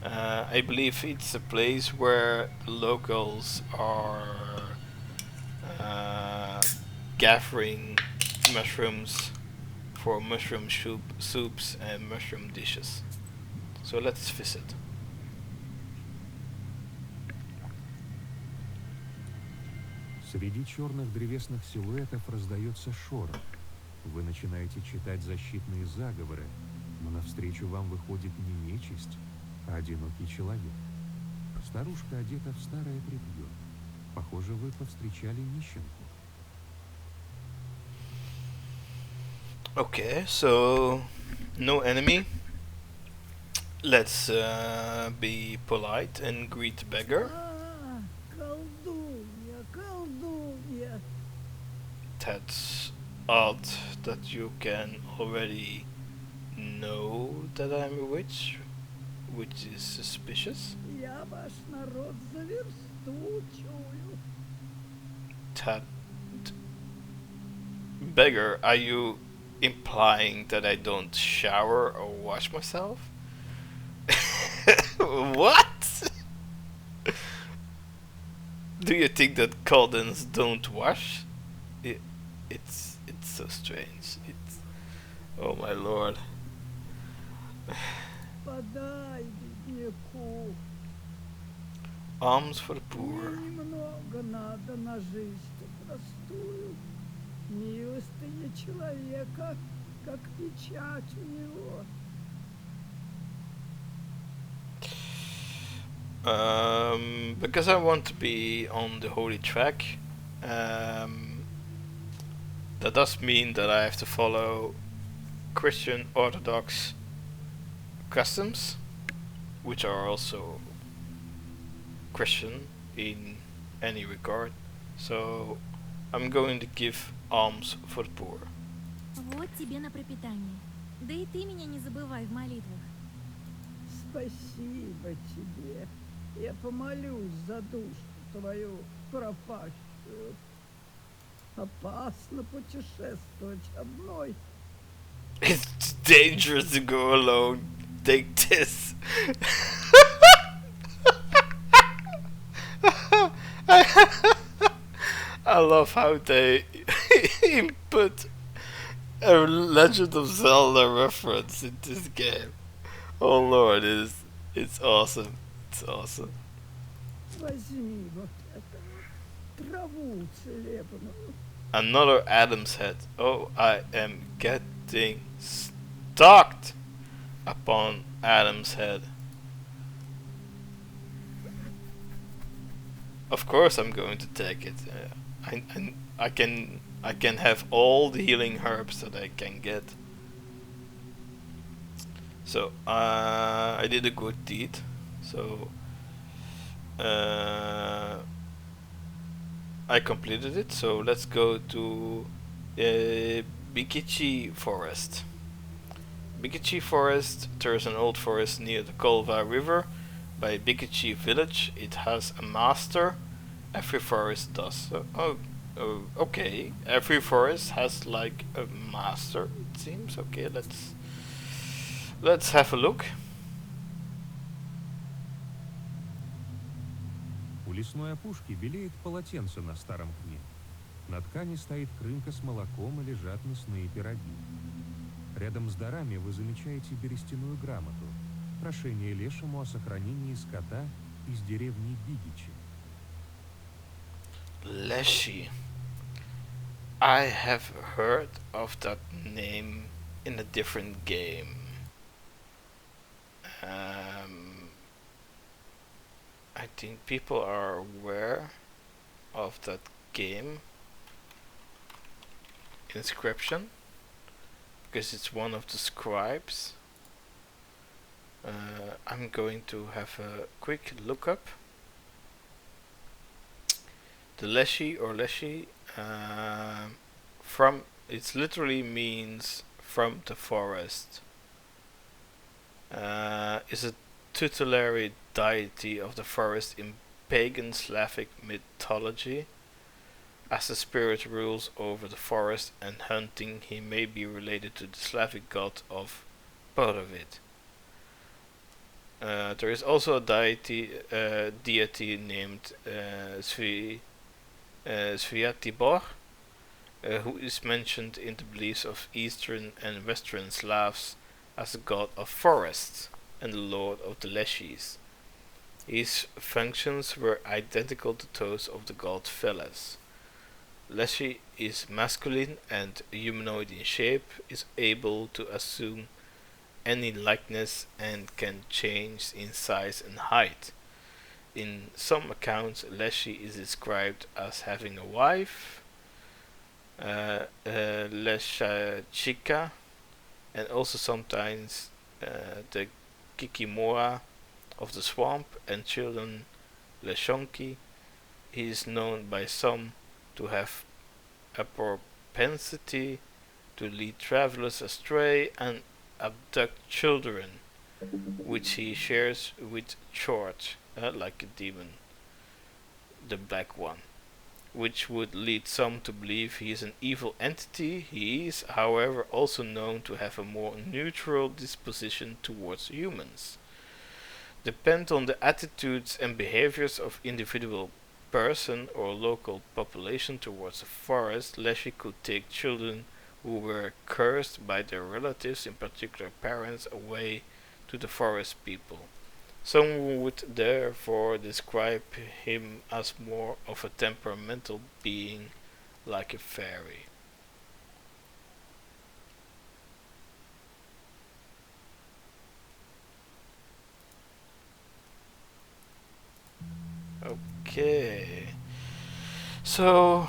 I believe it's a place where locals are gathering mushrooms for mushroom soups and mushroom dishes. So let's visit. Среди черных древесных силуэтов раздается шорох. Вы начинаете читать защитные заговоры, но навстречу вам выходит не нечисть, а одинокий человек. Старушка одета в старое тряпье. Похоже, вы повстречали нищенку. Okay, so no enemy. Let's be polite and greet the beggar. Колдунья, колдунья. That's odd that you can already know that I'm a witch, which is suspicious. Я ваш народ за версту чую. That beggar, are you implying that I don't shower or wash myself? What? Do you think that Caldens don't wash? It's so strange. It's, oh my lord. Подай бедняку. Alms for the poor. Мне немного надо на жизнь простую. Милостыня человека, как печать у него. Because I want to be on the holy track, that does mean that I have to follow Christian Orthodox customs, which are also Christian in any regard. So I'm going to give alms for the poor. Вот тебе на пропитание. Да и ты меня не забывай в молитвах. Спасибо тебе. Я помолюсь за душу твою пропащую. Опасно путешествовать одной. It's dangerous to go alone. Take this. I love how they input a Legend of Zelda reference in this game. Oh lord, it's awesome. It's awesome. Возьми вот это, траву целебную. Another Adam's head. Oh, I am getting stalked upon Adam's head. Of course, I'm going to take it. I can have all the healing herbs that I can get. So I did a good deed. So I completed it. So let's go to Bikichi Forest. Bikichi Forest, there is an old forest near the Kolva River. By Bikichi village, it has a master. Every forest does. Okay. Every forest has like a master. It seems okay. Let's have a look. У лесной опушки белеет полотенце на старом пне. На ткани стоит крынка с молоком и лежат мясные пироги. Рядом с дарами вы замечаете берестяную грамоту. Прошение лешему о сохранении скота из деревни Бигичи. Leshy. I have heard of that name in a different game. I think people are aware of that game inscription because it's one of the scribes. I'm going to have a quick look up. The Leshy or Leshy from it literally means from the forest. Is a tutelary deity of the forest in pagan Slavic mythology. As the spirit rules over the forest and hunting, he may be related to the Slavic god of Borovit. There is also a deity named Sviatibor, who is mentioned in the beliefs of Eastern and Western Slavs as the god of forests and the lord of the Leshies. His functions were identical to those of the god Veles. Leshy is masculine and humanoid in shape, is able to assume any likeness and can change in size and height. In some accounts, Leshy is described as having a wife, Leshachika, and also sometimes the Kikimora of the swamp and children Leshonki. He is known by some to have a propensity to lead travelers astray and abduct children, which he shares with George, like a demon, the black one, which would lead some to believe he is an evil entity. He is, however, also known to have a more neutral disposition towards humans. Depend on the attitudes and behaviors of individual person or local population towards the forest. Leshy could take children who were cursed by their relatives, in particular parents, away to the forest people. Some would therefore describe him as more of a temperamental being, like a fairy. Okay, so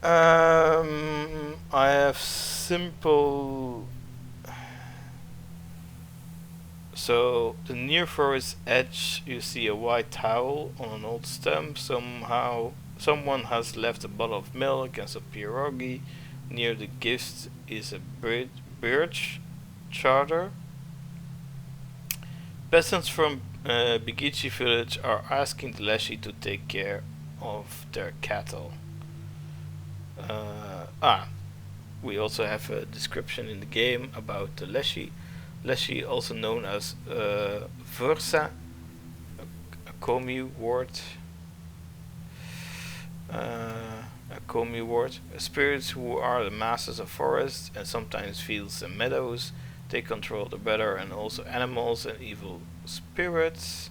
I have simple. So the near forest edge, you see a white towel on an old stump. Someone has left a bottle of milk and some pierogi. Near the gift is a birch charter. Peasants from Bigichi village are asking the Leshy to take care of their cattle. We also have a description in the game about the Leshy. Leshy, also known as Versa, a commu-word. Spirits who are the masters of forests and sometimes fields and meadows. They control the weather and also animals and evil spirits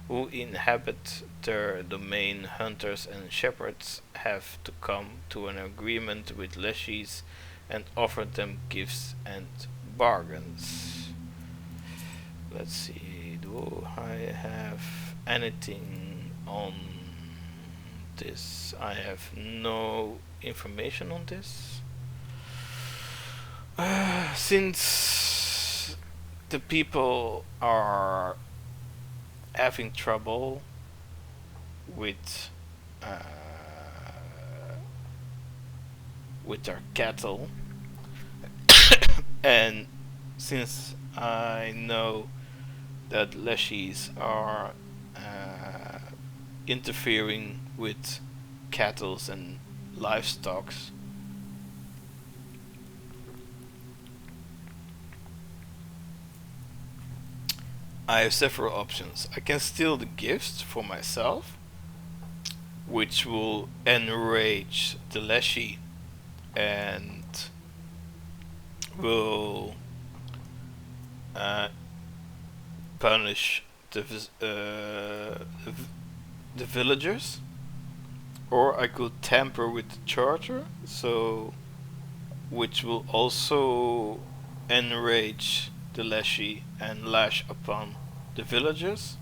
who inhabit their domain. Hunters and shepherds have to come to an agreement with Leshies and offer them gifts and bargains. Let's see, do I have anything on this? I have no information on this. Since the people are having trouble with their cattle, And since I know that leshies are interfering with cattle and livestock, I have several options. I can steal the gifts for myself, which will enrage the Leshy and will punish the villagers. Or I could tamper with the charter, so which will also enrage the Leshy and lash upon the villagers.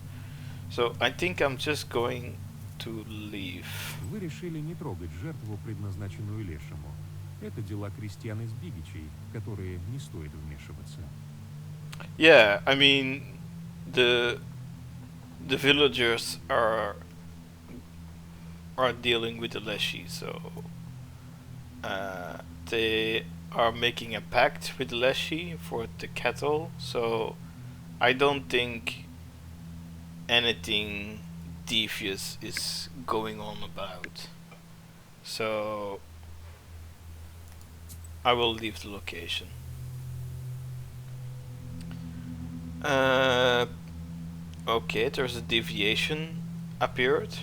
So I think I'm just going to leave. Вы решили не трогать жертву, предназначенную лешему. Это дела крестьян из Бигичей, в которые не стоит вмешиваться. Yeah, I mean the villagers are dealing with the Leshy, so they are making a pact with the Leshy for the cattle, so I don't think anything devious is going on about. So I will leave the location. Okay, there's a deviation appeared,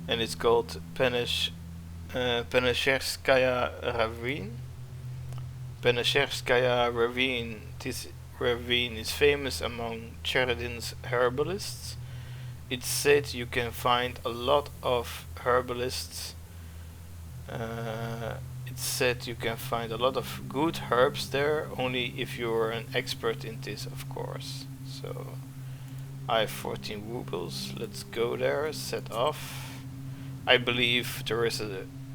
and it's called Penasherskaya Ravine. Penasherskaya Ravine. This ravine is famous among Cheredin's herbalists. It's said you can find a lot of herbalists. It's said you can find a lot of good herbs there, only if you're an expert in this, of course. So I have 14 rubles. Let's go there. Set off. I believe there is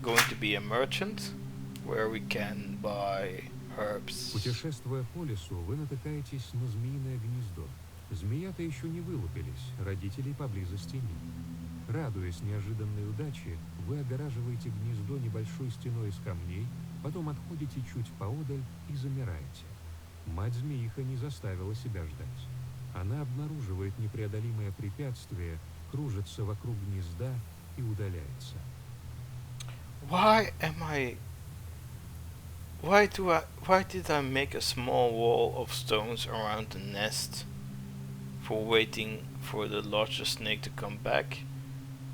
going to be a merchant where we can buy herbs. Путешествуя по лесу, вы натыкаетесь на змеиное гнездо. Змеята еще не вылупились, родителей поблизости нет. Радуясь неожиданной удаче, вы огораживаете гнездо небольшой стеной из камней, потом отходите чуть поодаль и замираете. Мать-змеиха не заставила себя ждать. Она обнаруживает непреодолимое препятствие, кружится вокруг гнезда и удаляется. Why did I make a small wall of stones around the nest for waiting for the larger snake to come back?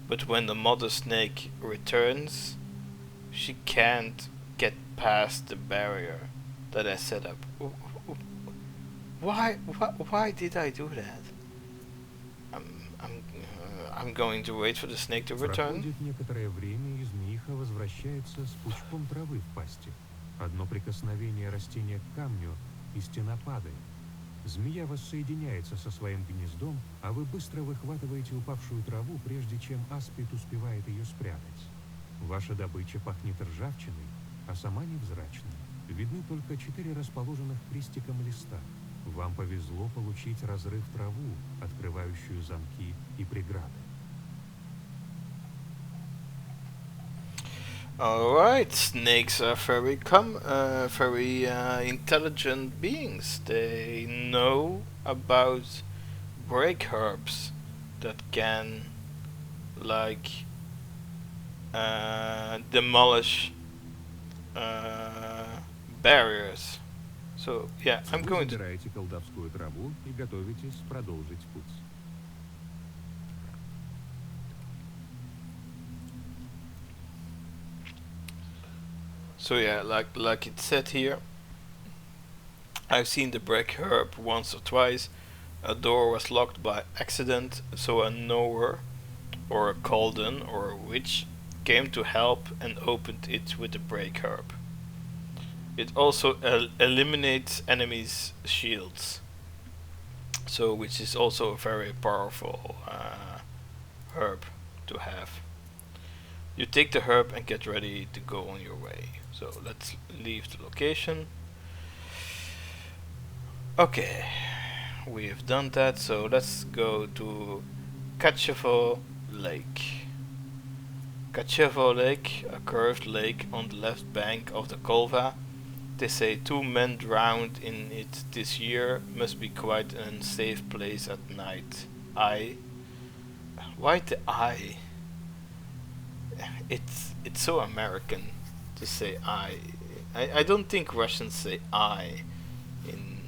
But when the mother snake returns, she can't get past the barrier that I set up. Why did I do that? I'm going to wait for the snake to return. Проходит некоторое время, и змеиха возвращается с пучком травы в пасти. Одно прикосновение растения к камню, и стена падает. Змея воссоединяется со своим гнездом, а вы быстро выхватываете упавшую траву, прежде чем аспид успевает ее спрятать. Ваша добыча пахнет ржавчиной, а сама невзрачная. Видны только 4 расположенных крестиком листа. Вам повезло получить разрыв траву, открывающую замки и преграды. Alright, snakes are very intelligent beings. They know about break herbs that can, like, demolish barriers. So, yeah, I'm going to... Вы собираете колдовскую траву и готовитесь продолжить путь. So yeah, like it said here, I've seen the break herb once or twice. A door was locked by accident, so a knower, or a Calden, or a witch came to help and opened it with the break herb. It also eliminates enemies' shields, so which is also a very powerful herb to have. You take the herb and get ready to go on your way. So let's leave the location. Okay, we have done that, so let's go to Kachevo Lake. Kachevo Lake, a curved lake on the left bank of the Kolva, They say 2 men drowned in it this year. Must be quite an unsafe place at night. I. Why the I? It's so American to say I. I don't think Russians say I in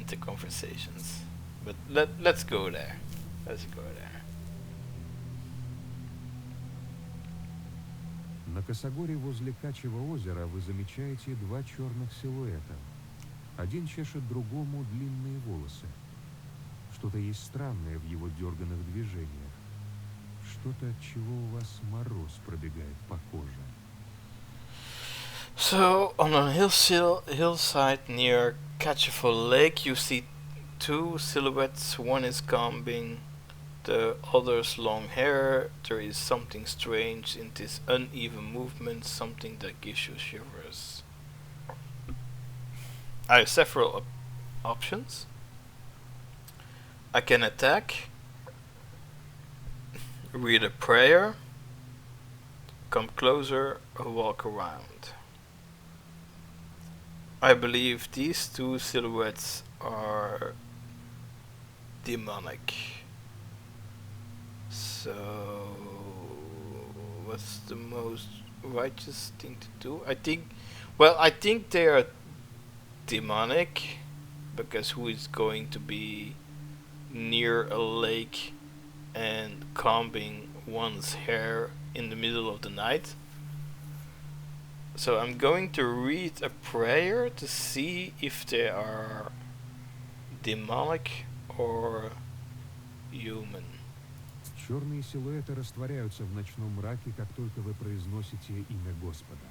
the conversations. But let's go there. Let's go there. На косогоре возле Качьего озера вы замечаете два черных силуэта. Один чешет другому длинные волосы. Что-то есть странное в его дерганных движениях. Что-то, от чего у вас мороз пробегает по коже. So, on a hillside near Catchful Lake, you see two silhouettes. One is combing, the other's long hair. There is something strange in this uneven movement, something that gives you shivers. I have several options. I can attack, read a prayer, come closer, or walk around. I believe these two silhouettes are demonic. So, what's the most righteous thing to do? I think they are demonic, because who is going to be near a lake and combing one's hair in the middle of the night? So I'm going to read a prayer to see if they are demonic or human. Черные силуэты растворяются в ночном мраке, как только вы произносите имя Господа.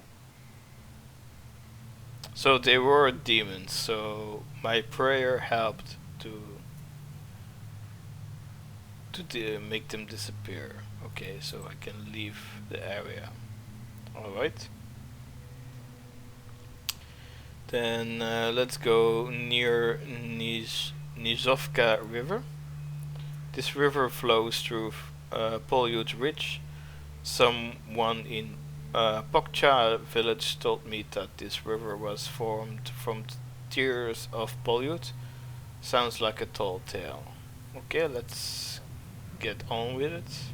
So they were demons, so my prayer helped to make them disappear. Okay, so I can leave the area. Alright. Then let's go near Nizovka River. This river flows through Polyut Ridge. Someone in Pokcha village told me that this river was formed from tears of Polyut. Sounds like a tall tale. Okay, let's get on with it.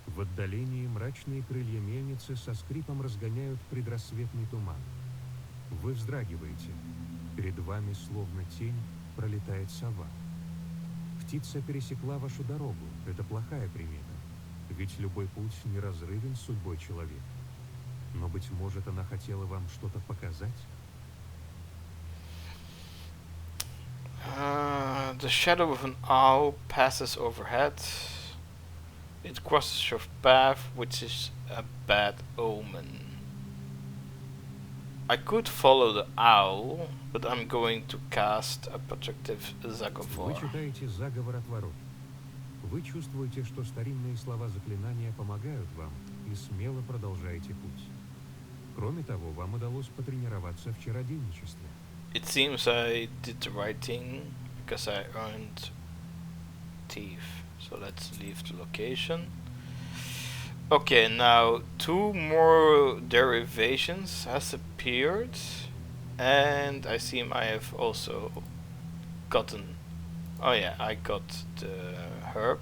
В отдалении мрачные крылья мельницы со скрипом разгоняют предрассветный туман. Вы вздрагиваете. Перед вами, словно тень, пролетает сова. Птица пересекла вашу дорогу. Это плохая примета. Ведь любой путь неразрывен с судьбой человека. Но, быть может, она хотела вам что-то показать? The shadow of an owl passes overhead. It crosses your path, which is a bad omen. I could follow the owl, but I'm going to cast a protective Вы zagovor. читаете заговор от ворот. Вы чувствуете, что старинные слова заклинания помогают вам, и смело продолжаете путь. Кроме того, вам удалось потренироваться в чародейничестве. It seems I did the right thing, because I earned thief. So let's leave the location. Okay, now 2 more derivations has appeared, and I seem I have also gotten. Oh yeah, I got the herb.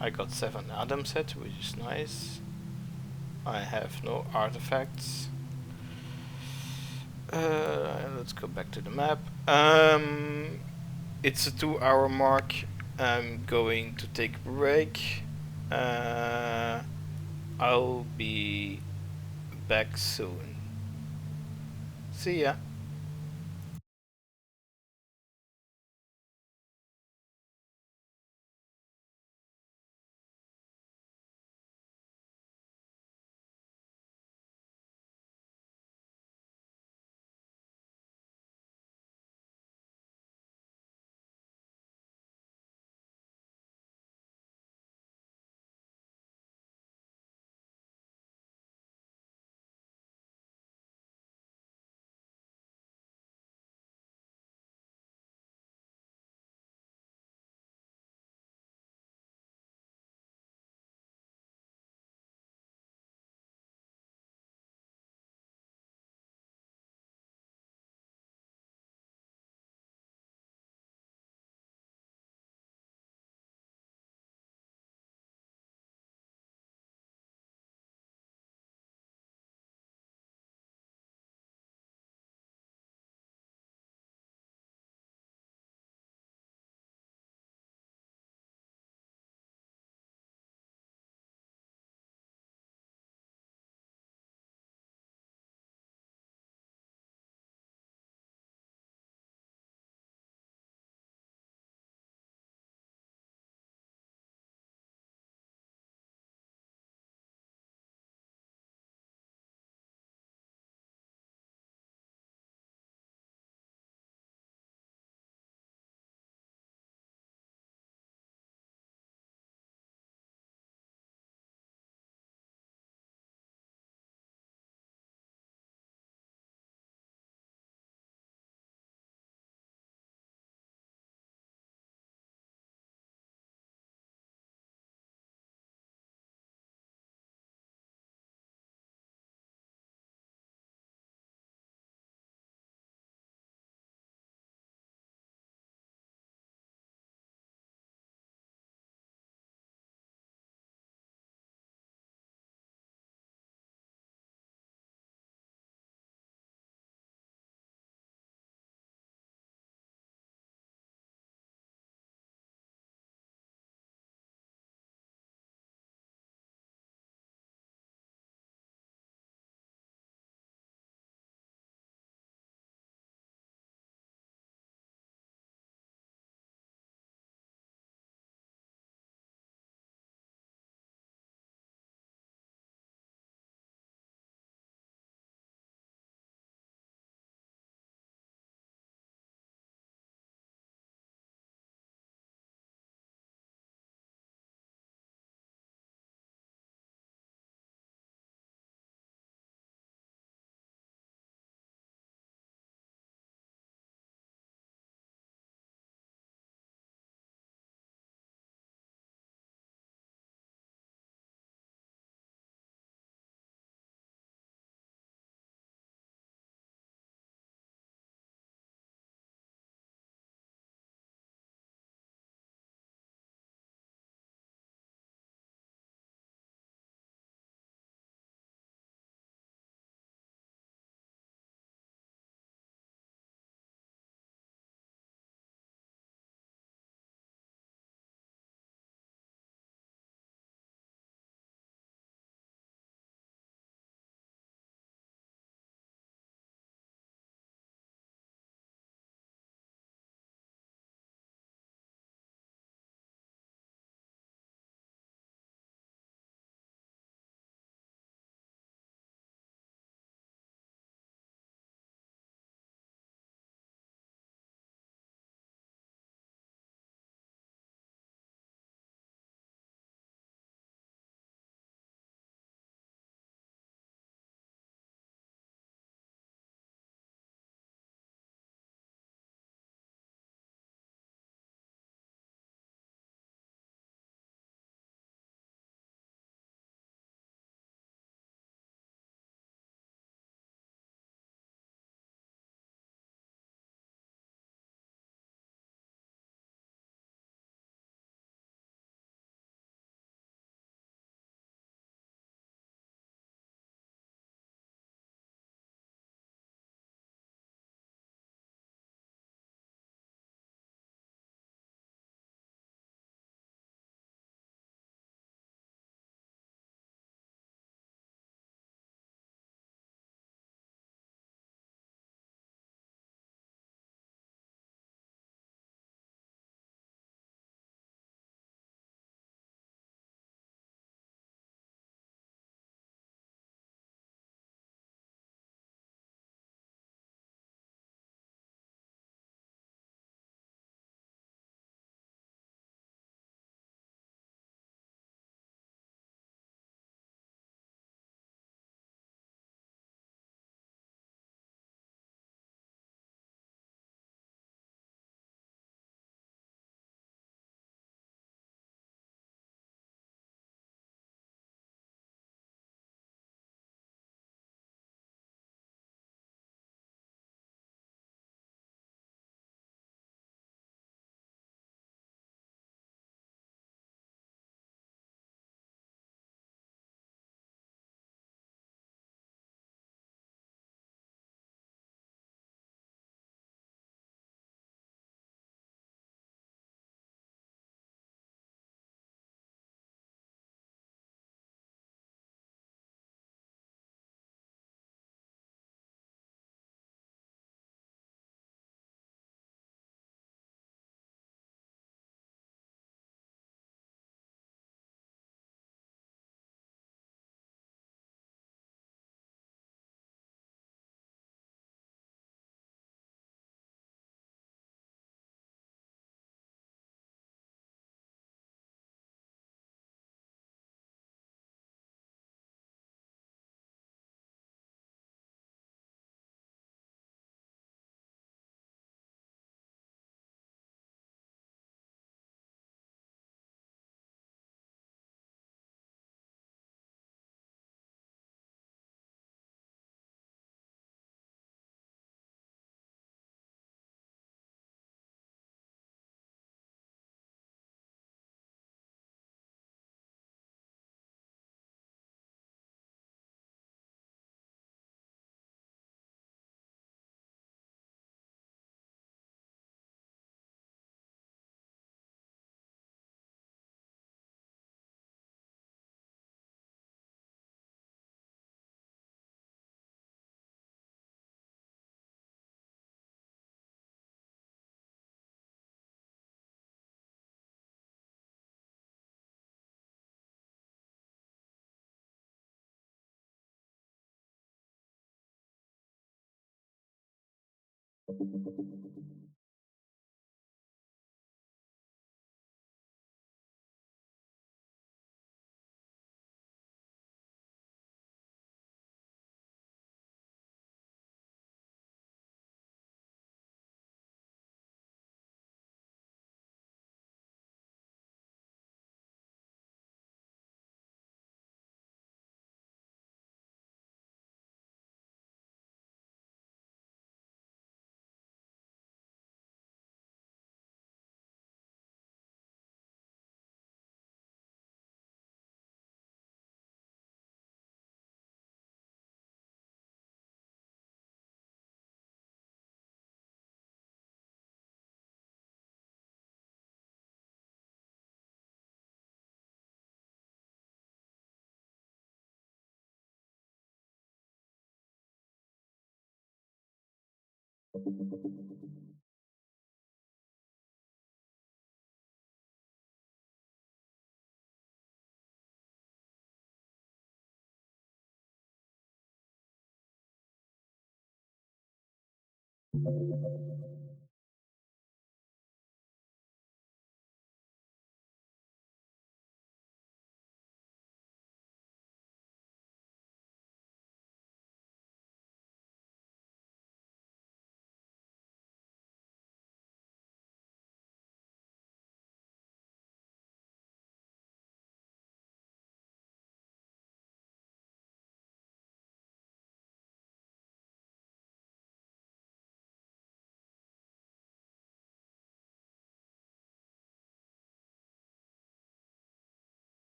I got 7 Adam sets, which is nice. I have no artifacts. Let's go back to the map. It's a 2-hour mark. I'm going to take a break. I'll be back soon. See ya.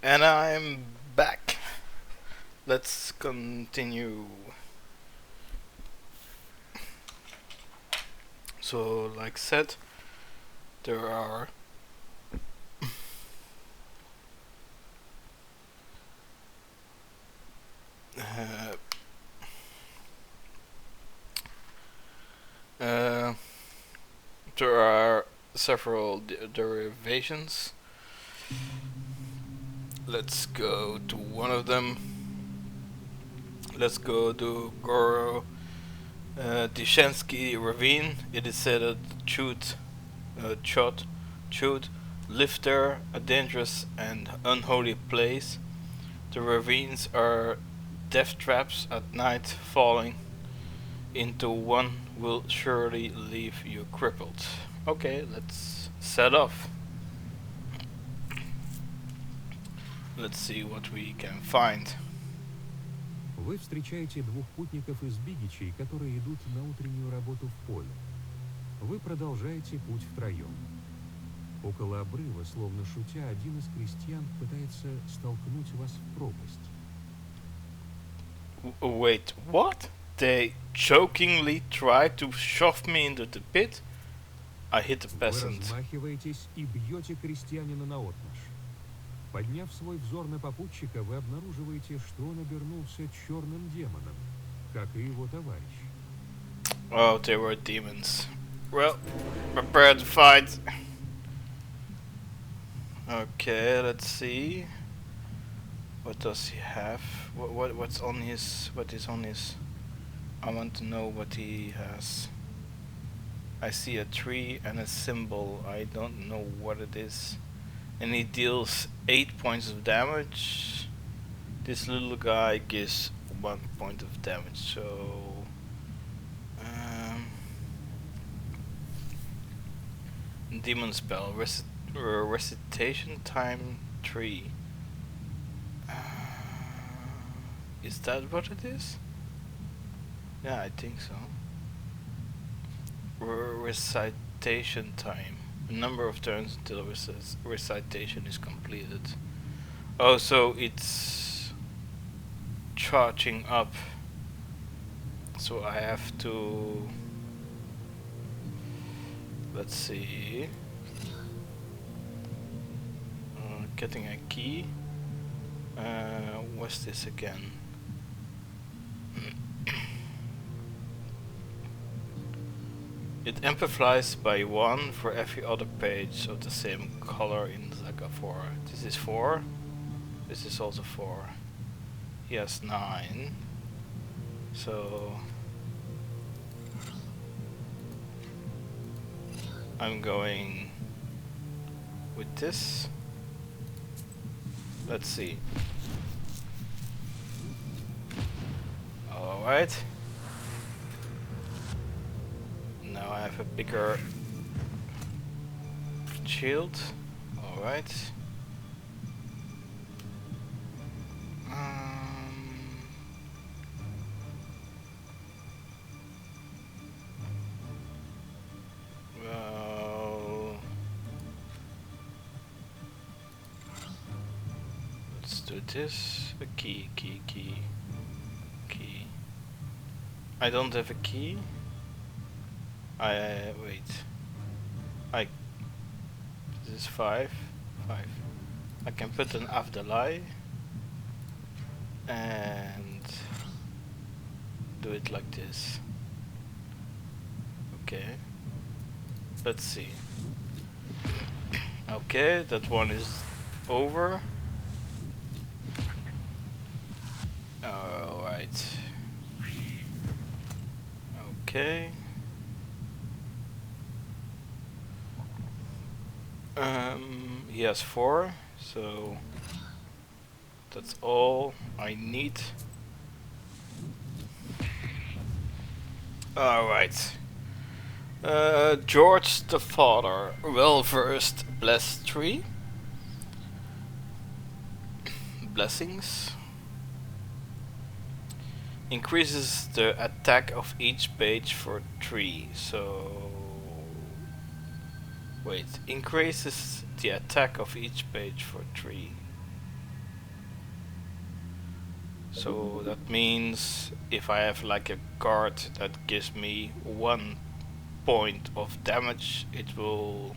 And I'm back. Let's continue. So, like said, there are uh, uh, there are several derivations. Let's go to one of them. Let's go to Goro Dishensky Ravine. It is said that Chod lived there, a dangerous and unholy place. The ravines are death traps at night. Falling into one will surely leave you crippled. Okay, let's set off. Let's see what we can find. Вы встречаете двух путников из Бигичей, которые идут на утреннюю работу в поле. Вы продолжаете путь втроем. Около обрыва, словно шутя, один из крестьян пытается столкнуть вас в пропасть. Wait, what? They jokingly tried to shove me into the pit? I hit the Вы peasant. размахиваетесь и бьете крестьянина наотмашь. Подняв свой взор на попутчика, вы обнаруживаете, что он обернулся черным демоном, как и его товарищ. Oh, they were demons. Well, prepare to fight. Okay, let's see. What does he have? What's on his? What is on his? I want to know what he has. I see a tree and a symbol. I don't know what it is. And he deals 8 points of damage. This little guy gives 1 point of damage, so demon spell recitation time 3. Is that what it is? Yeah, I think so. Recitation time. A number of turns until recitation is completed. Oh, so it's charging up. So I have to... Let's see. Getting a key. What's this again? It amplifies by 1 for every other page of the same color in Saga 4. This is 4. This is also 4. He has 9. So I'm going with this. Let's see. Alright. Now I have a bigger shield. Alright. Well, let's do this. A key. I don't have a key. Wait. This is 5. I can put an afterlife and do it like this. Okay. Let's see. Okay, that one is over. Alright. Okay. He has 4, so that's all I need. Alright. George the Father, well versed, blessed 3. Blessings. Increases the attack of each page for 3, so... Wait, increases the attack of each page for 3. So that means if I have like a card that gives me 1 point of damage, it will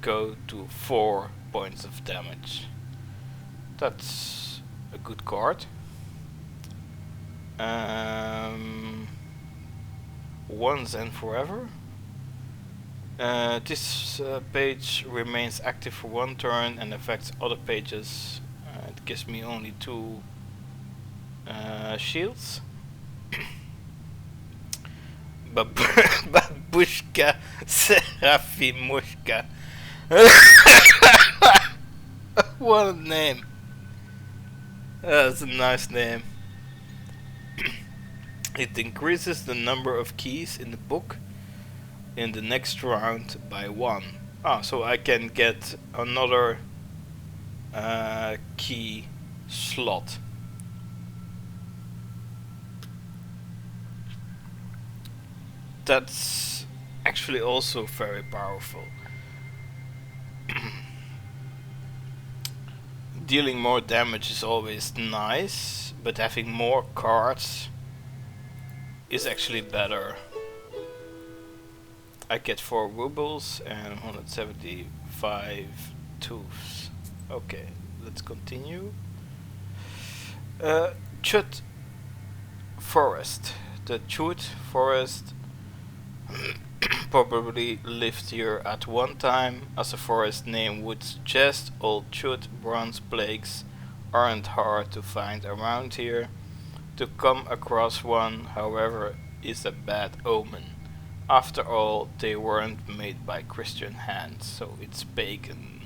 go to 4 points of damage. That's a good card. Once and forever. This page remains active for 1 turn and affects other pages. It gives me only 2 shields. Babushka Serafimushka. What a name. That's a nice name. It increases the number of keys in the book in the next round by 1. Ah, so I can get another key slot. That's actually also very powerful. Dealing more damage is always nice, but having more cards is actually better. I get 4 rubles and 175 tooths. Okay, let's continue. Chut Forest. The Chut Forest probably lived here at one time. As the forest name would suggest, old Chut bronze plaques aren't hard to find around here. To come across one, however, is a bad omen. After all, they weren't made by Christian hands, so it's pagan.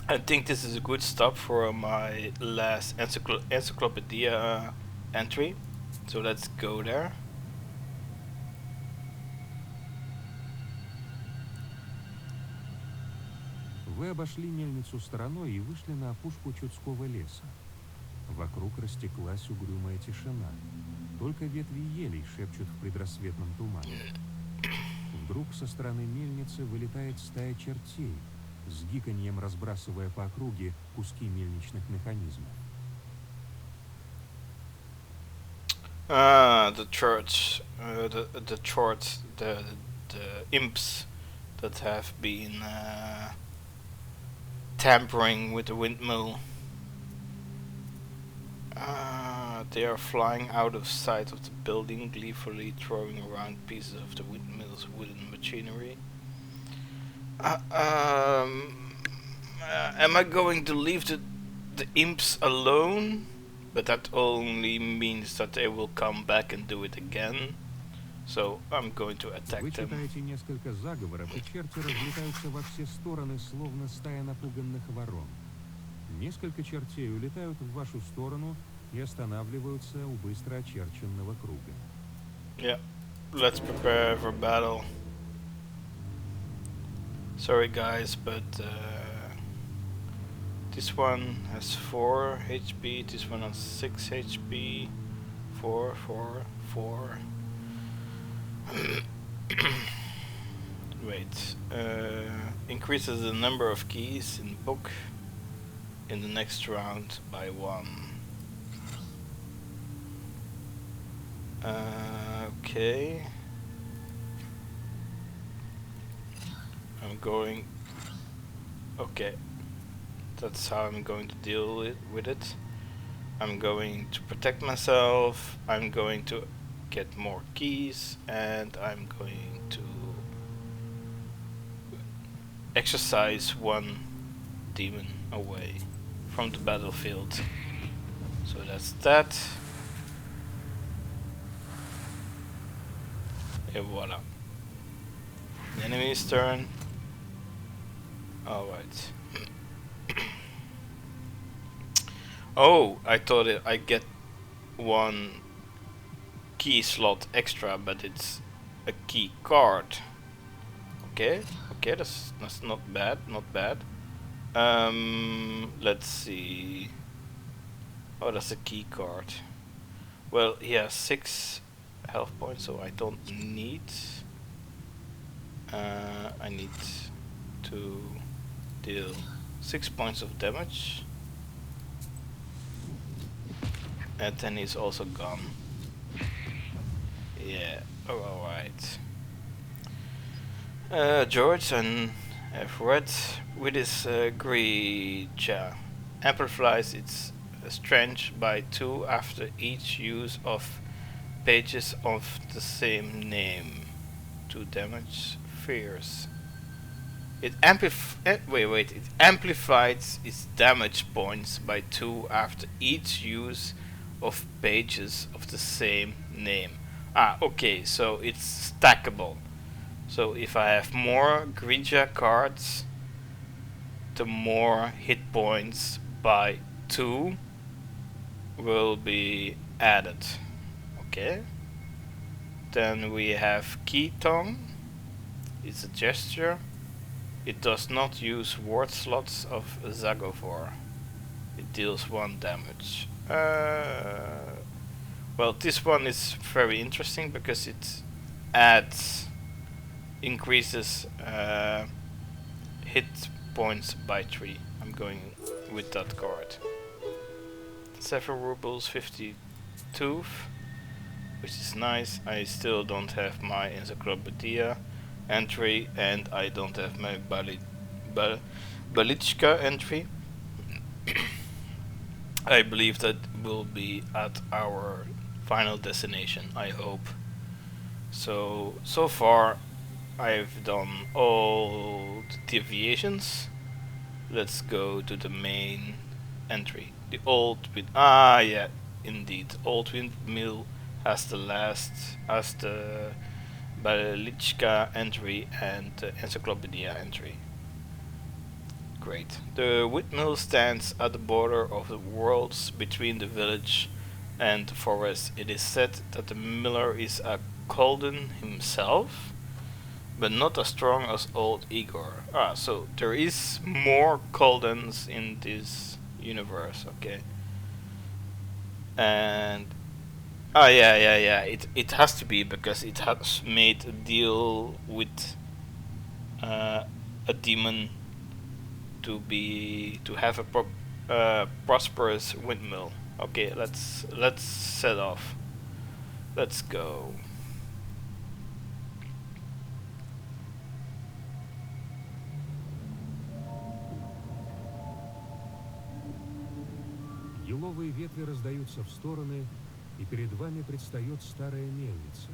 I think this is a good stop for my last encyclopedia entry. So let's go there. Вы обошли мельницу стороной и вышли на опушку Чудского леса. Вокруг растеклась угрюмая тишина. Только ветви елей шепчут в предрассветном тумане. Вдруг со стороны мельницы вылетает стая чертей, с гиканьем разбрасывая по округе куски мельничных механизмов. The church, the imps that have been tampering with the windmill. They are flying out of sight of the building, gleefully throwing around pieces of the windmill's wooden machinery. Am I going to leave the imps alone? But that only means that they will come back and do it again. So I'm going to attack Вы them. читаете несколько заговоров, и черти разлетаются во все стороны, словно стая напуганных ворон. Несколько чертей улетают в вашу сторону и останавливаются у быстро очерченного круга. Yeah, let's prepare for battle. Sorry guys, but this one has 4 HP, this one has 6 HP. 4, 4, 4. Wait. Increases the number of keys in book in the next round by 1. Okay. I'm going. Okay. That's how I'm going to deal with it. I'm going to protect myself. I'm going to get more keys, and I'm going to exorcise one demon away from the battlefield. So that's that. Et voila. The enemy's turn. Alright. Oh, I thought I get one key slot extra, but it's a key card. Okay, okay, that's not bad, not bad. Let's see. Oh, that's a key card. Well, he has 6 health points, so I don't need. I need to deal 6 points of damage. And then he's also gone. Yeah, oh, alright. George and I've read with his grimoire amplifies its strength by 2 after each use of pages of the same name. 2 damage, fierce. It amplifies its damage points by 2 after each use of pages of the same name. Ah, okay, so it's stackable. So if I have more grimoire cards, the more hit points by 2 will be added. Okay. Then we have Key Tongue. It's a gesture. It does not use word slots of Zagovor. It deals 1 damage. Well, this one is very interesting because it increases hit points by 3. I'm going with that card. 7 rubles, 52, which is nice. I still don't have my encyclopedia entry, and I don't have my Balitchka entry. I believe that will be at our final destination, I hope. So far I've done all the deviations. Let's go to the main entry. The old wind. Ah, yeah, indeed. Old windmill has the Balitchka entry and the encyclopedia entry. great. The windmill stands at the border of the worlds between the village and the forest. It is said that the miller is a Colden himself, but not as strong as old Igor. Ah, so there is more Coldens in this universe, okay. And yeah. It has to be because it has made a deal with a demon to have a prosperous windmill. Okay, let's set off. Let's go. Еловые ветви раздаются в стороны, и перед вами предстает старая мельница.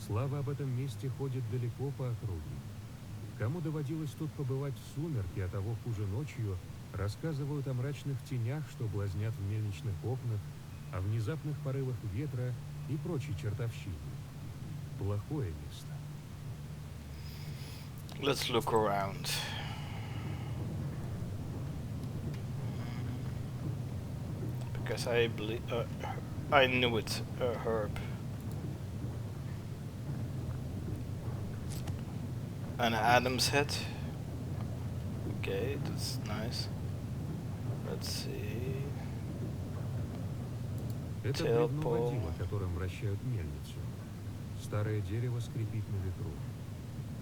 Слава об этом месте ходит далеко по округе. Кому доводилось тут побывать в сумерки, а того хуже ночью, рассказывают о мрачных тенях, что блазнят в мельничных окнах, о внезапных порывах ветра и прочей чертовщине. Плохое место. Let's look around. Because I believe I knew it, herb. An Adam's head. Okay, that's nice. Let's see. Это бревно-водило, которым вращают мельницу. Старое дерево скрипит на ветру.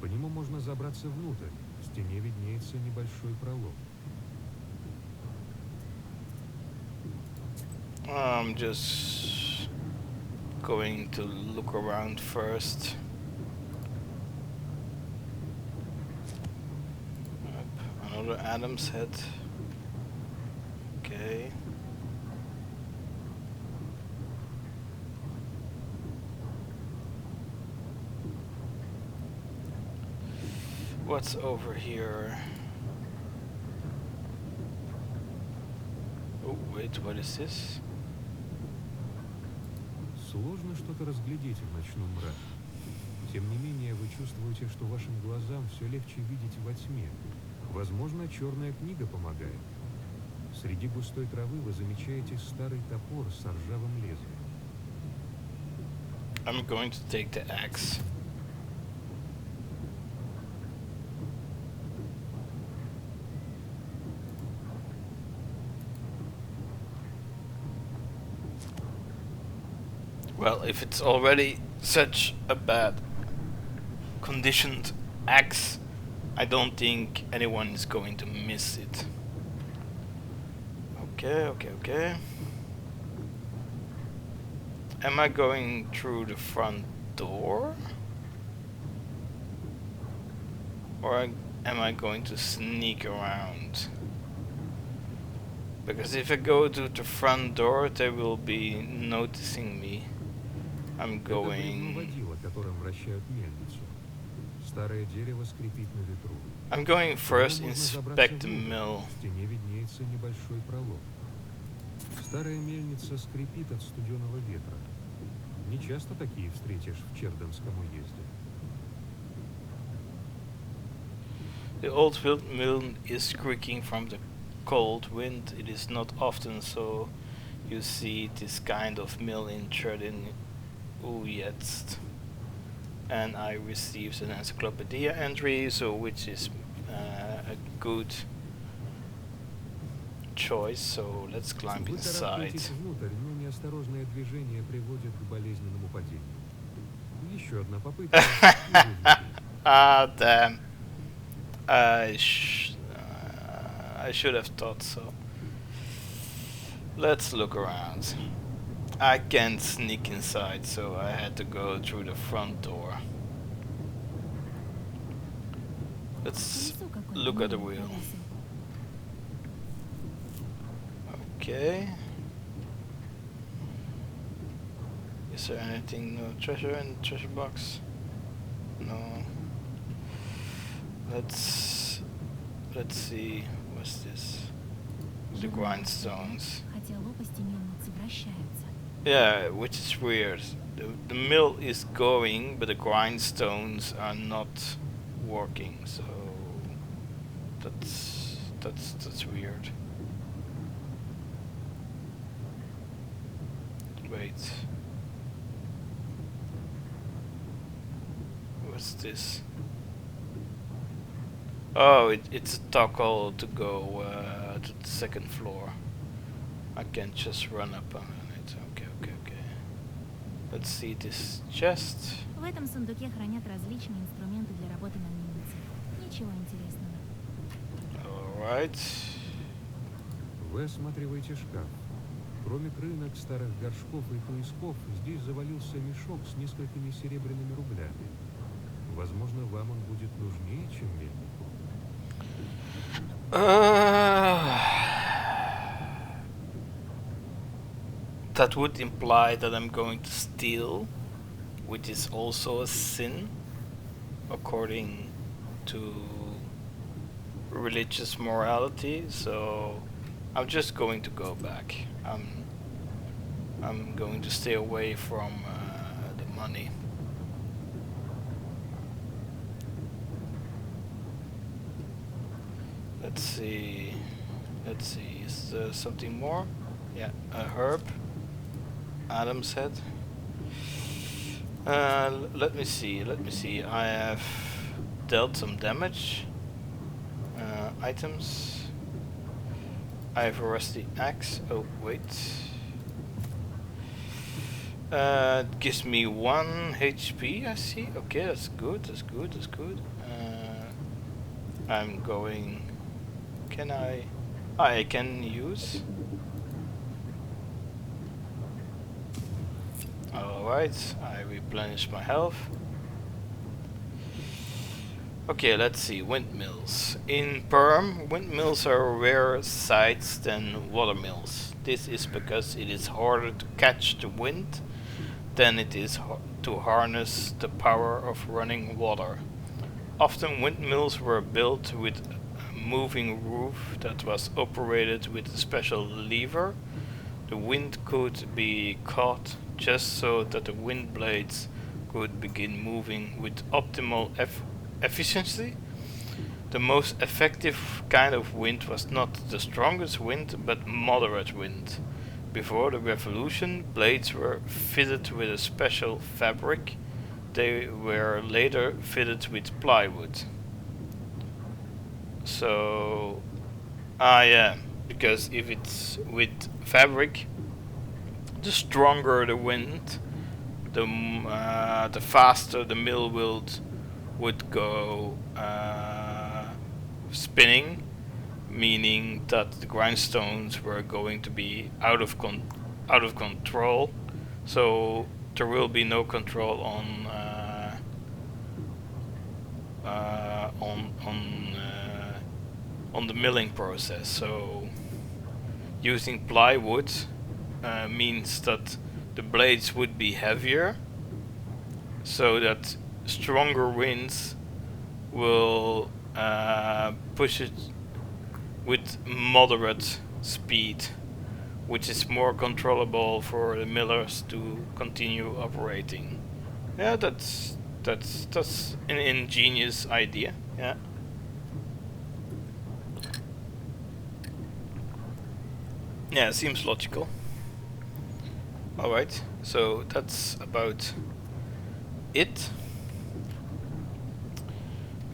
По нему можно забраться внутрь. В стене виднеется небольшой пролом. I'm just going to look around first. Another Adam's head. Okay. What's over here? Oh wait, what is this? Сложно что-то разглядеть в ночном мраке. Тем не менее, вы чувствуете, что вашим глазам все легче видеть во тьме. Возможно, черная книга помогает. Среди густой травы вы замечаете старый топор с ржавым лезвием. I'm going to take the axe. Well, if it's already such a bad conditioned axe, I don't think anyone is going to miss it. Okay. Am I going through the front door? Or am I going to sneak around? Because if I go to the front door, they will be noticing me. I'm going first inspect the mill. Старая мельница скрипит от студеного ветра. Не часто такие встретишь в Черденском уезде. The old mill is creaking from the cold wind. It is not often so you see this kind of mill in Черден Ujetst. And I received an encyclopedia entry, so which is a good choice. So let's climb inside. Внутрь, но неосторожное движение приводит к болезненному падению. Еще одна попытка. Ah, damn. I should have thought so. Let's look around. I can't sneak inside, so I had to go through the front door. Let's look at the wheel. Okay. Is there anything, no treasure in the treasure box? No. Let's see, what's this? The grindstones. Yeah, which is weird. The mill is going, but the grindstones are not working, so that's That's weird. Wait. What's this? Oh, it's a toggle to go to the second floor. I can just run up on it. Okay. Let's see this chest. В этом сундуке хранят различные инструменты для работы на мельнице. Ничего интересного. Alright. Вы осматриваете шкаф. Кроме крынок, старых горшков и поясков, здесь завалился мешок с несколькими серебряными рублями. Возможно, вам он будет нужнее, чем мельнику. That would imply that I'm going to steal, which is also a sin, according to religious morality. So I'm just going to go back. I'm going to stay away from the money. Let's see. Is there something more? Yeah, a herb. Adam's head. Let me see. I have dealt some damage. Items. I have a rusty axe. Oh wait. It gives me 1 HP. I see. Okay, that's good. I'm going. Can I? I can use. Alright, I replenish my health. Okay, let's see. Windmills. In Perm, windmills are rarer sights than watermills. This is because it is harder to catch the wind than it is to harness the power of running water. Often windmills were built with a moving roof that was operated with a special lever. The wind could be caught just so that the wind blades could begin moving with optimal efficiency. The most effective kind of wind was not the strongest wind, but moderate wind. Before the revolution, blades were fitted with a special fabric. They were later fitted with plywood. So, yeah, because if it's with fabric, the stronger the wind, the faster the mill would go spinning, meaning that the grindstones were going to be out of control. So there will be no control on the milling process. So using plywood means that the blades would be heavier, so that stronger winds will push it with moderate speed, which is more controllable for the millers to continue operating. Yeah, that's an ingenious idea. Yeah. Yeah, seems logical. Alright, so that's about it.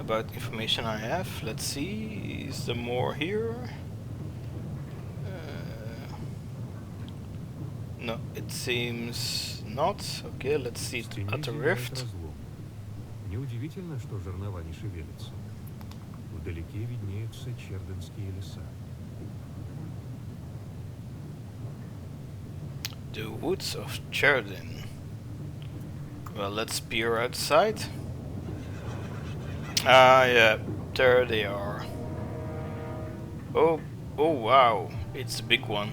About information I have. Let's see, is there more here? No, it seems not. Okay, let's see В стене at the зияет rift. разлом. Неудивительно, что жернова не шевелятся. Вдалеке виднеются черденские леса. The woods of Cherdin. Well, let's peer outside. Ah, yeah, there they are. Oh wow, it's a big one.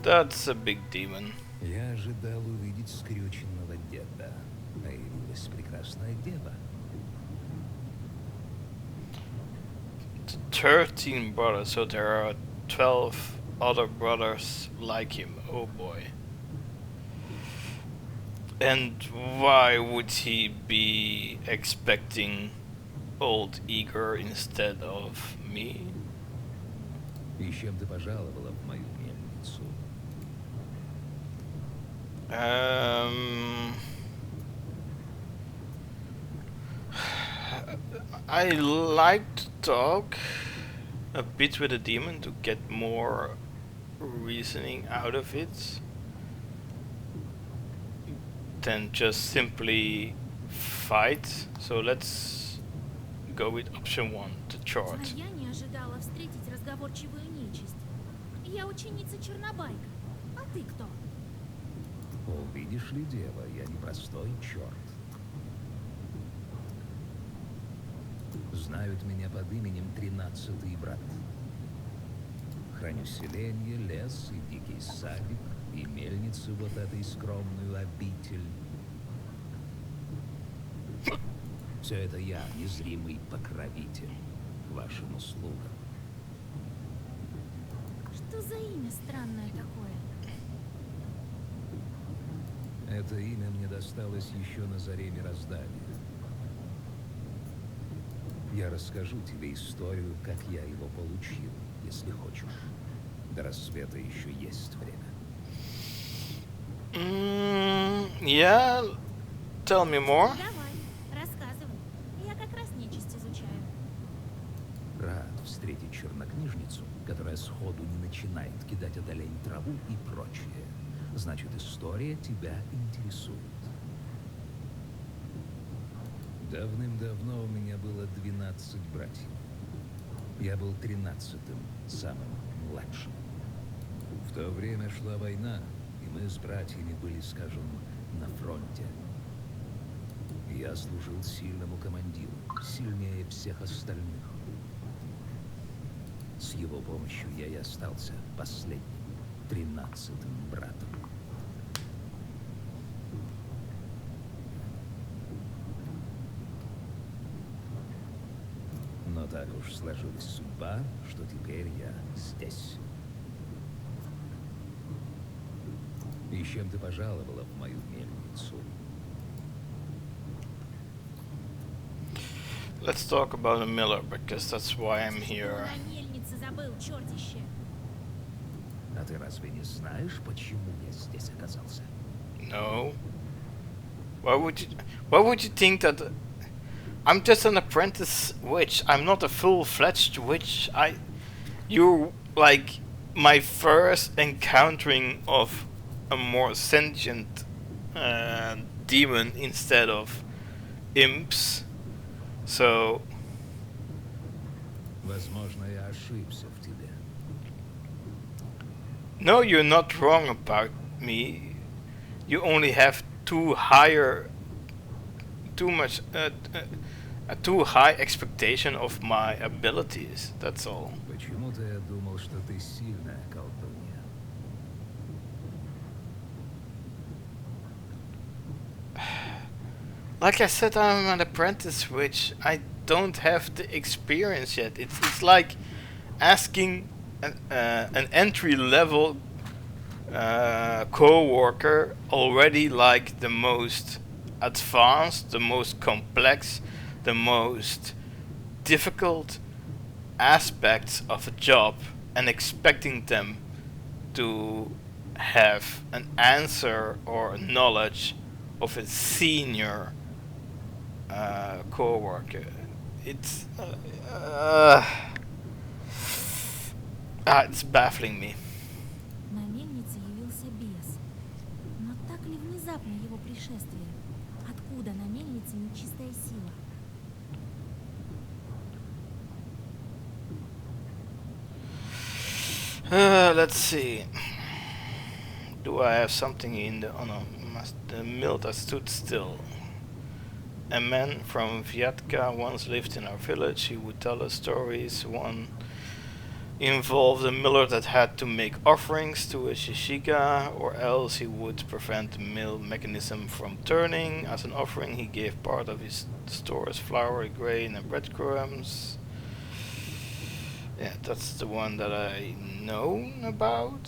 That's a big demon. Я ожидал увидеть скрюченного деда. Появилась прекрасная дева. 13 brothers, so there are 12 other brothers like him. Oh boy. And why would he be expecting old Igor instead of me. И с чем ты пожаловала в мою мельницу? I like to talk a bit with a demon to get more reasoning out of it than just simply fight. So let's go with option 1, the chart. А я не ожидала встретить разговорчивую нечисть. Я ученица Чернобайка. А ты кто? О, видишь ли, дева, я не простой черт. Знают меня под именем 13-й брат. Храню селенье, лес и дикий садик, и мельницу вот этой скромную обитель. Все это я, незримый покровитель, к вашим услугам. Что за имя странное такое? Это имя мне досталось еще на заре мироздания. Я расскажу тебе историю, как я его получил, если хочешь. До рассвета еще есть время. Yeah, tell me more. Давай, рассказывай. Я как раз нечисть изучаю. Рад встретить чернокнижницу, которая сходу не начинает кидать одолень траву и прочее. Значит, история тебя интересует. Давным-давно у меня было 12 братьев. Я был 13-м, самым младшим. В то время шла война, и мы с братьями были, скажем, на фронте. Я служил сильному командиру, сильнее всех остальных. С его помощью я и остался последним, 13-м братом. Но так уж сложилась судьба, что теперь я здесь. И с чем ты пожаловала в мою мельницу? Let's talk about a miller, because that's why I'm here. На мельнице забыл, чертище. А ты разве не знаешь, почему я здесь оказался? No. Why would you think that I'm just an apprentice witch? I'm not a full-fledged witch. You're like my first encountering of a more sentient demon instead of imps. So Возможно, я ошибся в тебе. no, you're not wrong about me. You only have too much a too high expectation of my abilities. That's all. Почему-то я думал, что ты сильная колдунья. Like I said, I'm an apprentice, which I don't have the experience yet. It's like asking an entry level co-worker already like the most advanced, the most complex, the most difficult aspects of a job, and expecting them to have an answer or knowledge of a senior co-worker. It's it's baffling me. На мельнице явился бес. Но так ли внезапно его пришествие? Откуда на мельнице нечистая сила? Let's see. Do I have something in the... Oh no, the mill that stood still. A man from Vyatka once lived in our village. He would tell us stories. One involved a miller that had to make offerings to a shishiga, or else he would prevent the mill mechanism from turning. As an offering, he gave part of his store's flour, grain, and breadcrumbs. Yeah, that's the one that I know about.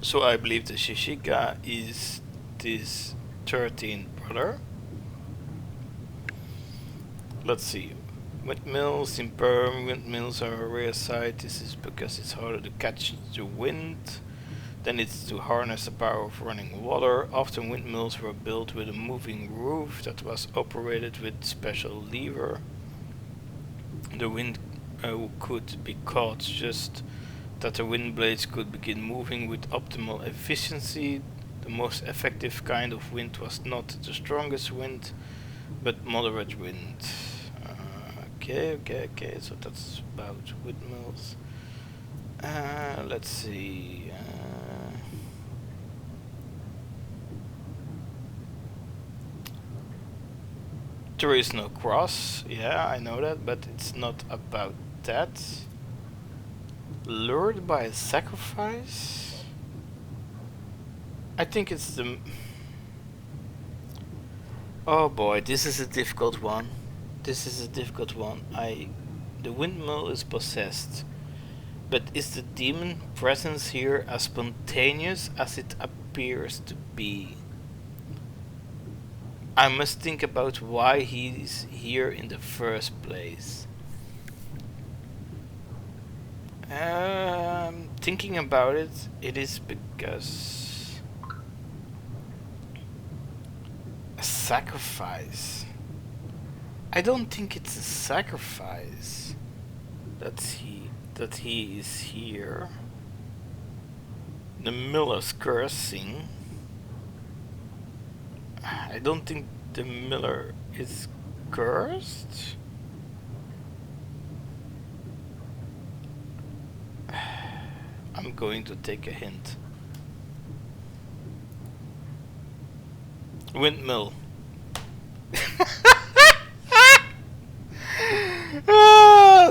So I believe the Shishika is this 13 brother. Let's see. Windmills in Perm. Windmills are a rare sight. This is because it's harder to catch the wind than it's to harness the power of running water. Often windmills were built with a moving roof that was operated with special lever. The wind could be caught just that the wind blades could begin moving with optimal efficiency. The most effective kind of wind was not the strongest wind, but moderate wind. Okay, so that's about windmills. Let's see. There is no cross. Yeah, I know that, but it's not about that. Lured by a sacrifice? I think it's the... Oh boy, this is a difficult one. This is a difficult one. The windmill is possessed. But is the demon presence here as spontaneous as it appears to be? I must think about why he's here in the first place. Thinking about it, it is because a sacrifice. I don't think it's a sacrifice that he is here. The miller's cursing. I don't think the miller is cursed. I'm going to take a hint. Windmill.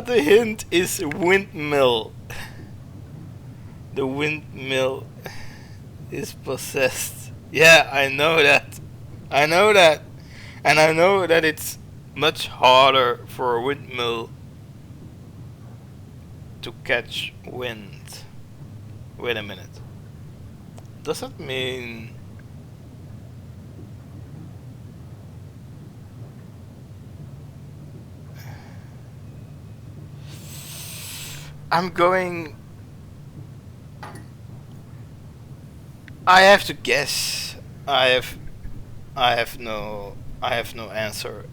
The hint is windmill. The windmill is possessed. Yeah, I know that. I know that. And I know that it's much harder for a windmill to catch wind. Wait a minute. Does that mean... I'm going... I have to guess. I have no answer.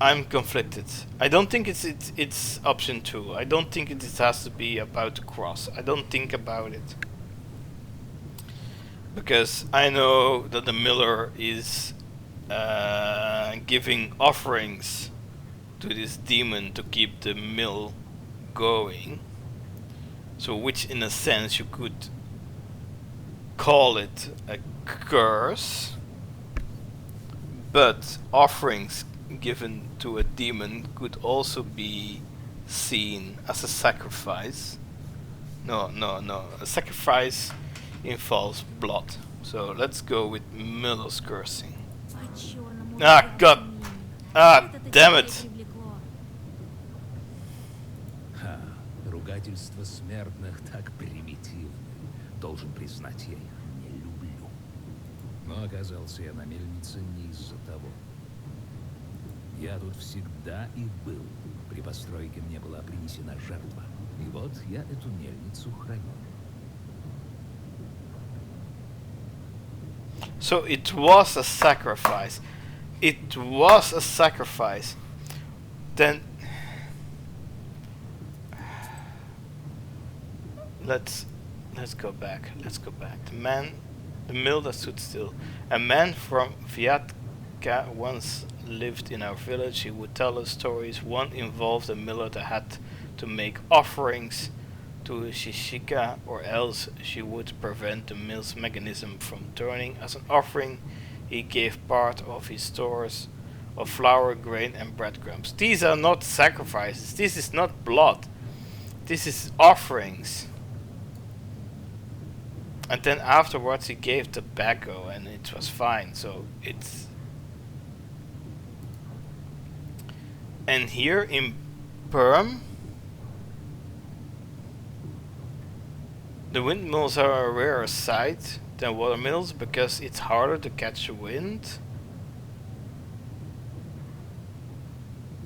I'm conflicted. I don't think it's option 2. I don't think it has to be about the cross. I don't think about it. Because I know that the miller is giving offerings to this demon to keep the mill going. So which in a sense you could call it a curse. But offerings given to a demon could also be seen as a sacrifice. No. A sacrifice involves blood. So let's go with miller's cursing. Ah, God! Ah, damn it! Ха, ругательства смертных так примитивны. Должен признать, я их не люблю. Но оказался я на мельнице не из-за того. Я тут всегда и был. При постройке мне была принесена жертва. И вот я эту мельницу храню. So it was a sacrifice. It was a sacrifice. Then let's go back. Let's go back. The mill that stood still. A man from Viatka once lived in our village. He would tell us stories. One involved a miller that had to make offerings to Shishika, or else she would prevent the mill's mechanism from turning. As an offering, he gave part of his stores of flour, grain, and breadcrumbs. These are not sacrifices. This is not blood. This is offerings. And then afterwards he gave tobacco and it was fine. So it's... And here in Perm, The windmills are a rarer sight than watermills because it's harder to catch wind.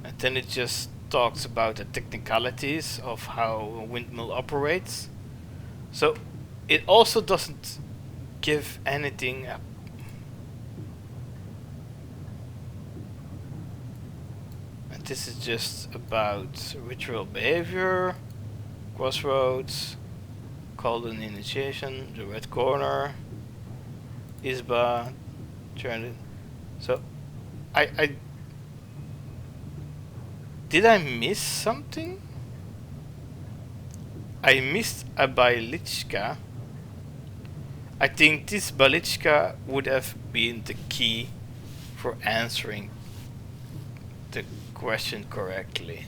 And then it just talks about the technicalities of how a windmill operates. So it also doesn't give anything up. And this is just about ritual behavior, crossroads, called an initiation, the red corner, Isba, turned. So I did I miss something? I missed a Bailichka. I think this Bailichka would have been the key for answering the question correctly.